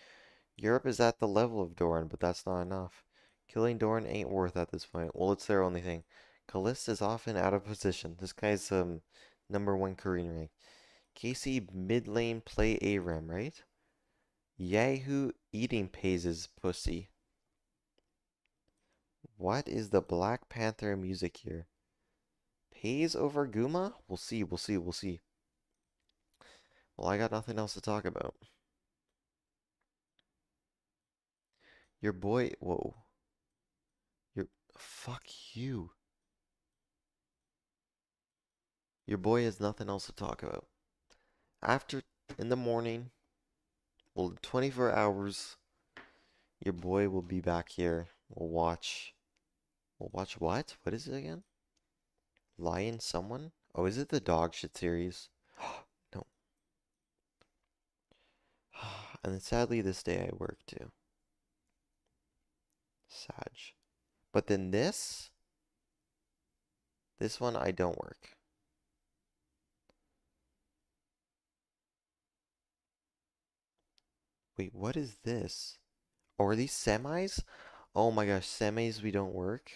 Europe is at the level of Doran, but that's not enough. Killing Doran ain't worth at this point. Well, it's their only thing. Kalist is often out of position. This guy's #1 Korean rank. KC mid lane play ARAM, right? Yahoo eating Paze's pussy. What is the Black Panther music here? Paze over Guma? We'll see, we'll see, we'll see. Well, I got nothing else to talk about. Your boy, whoa. Fuck you. Your boy has nothing else to talk about. After, in the morning, well, 24 hours, your boy will be back here. We'll watch what? What is it again? Lion someone? Oh, is it the dog shit series? No. And then sadly this day I work too. Sag. But then this one I don't work. Wait, what is this? Oh, are these semis? Oh my gosh, semis we don't work.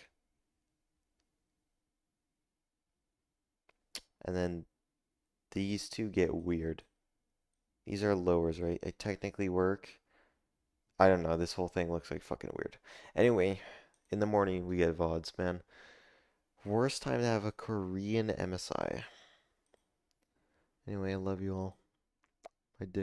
And then these two get weird. These are lowers, right? I technically work. I don't know, this whole thing looks like fucking weird. Anyway, in the morning we get VODs, man. Worst time to have a Korean MSI. Anyway, I love you all. My dick.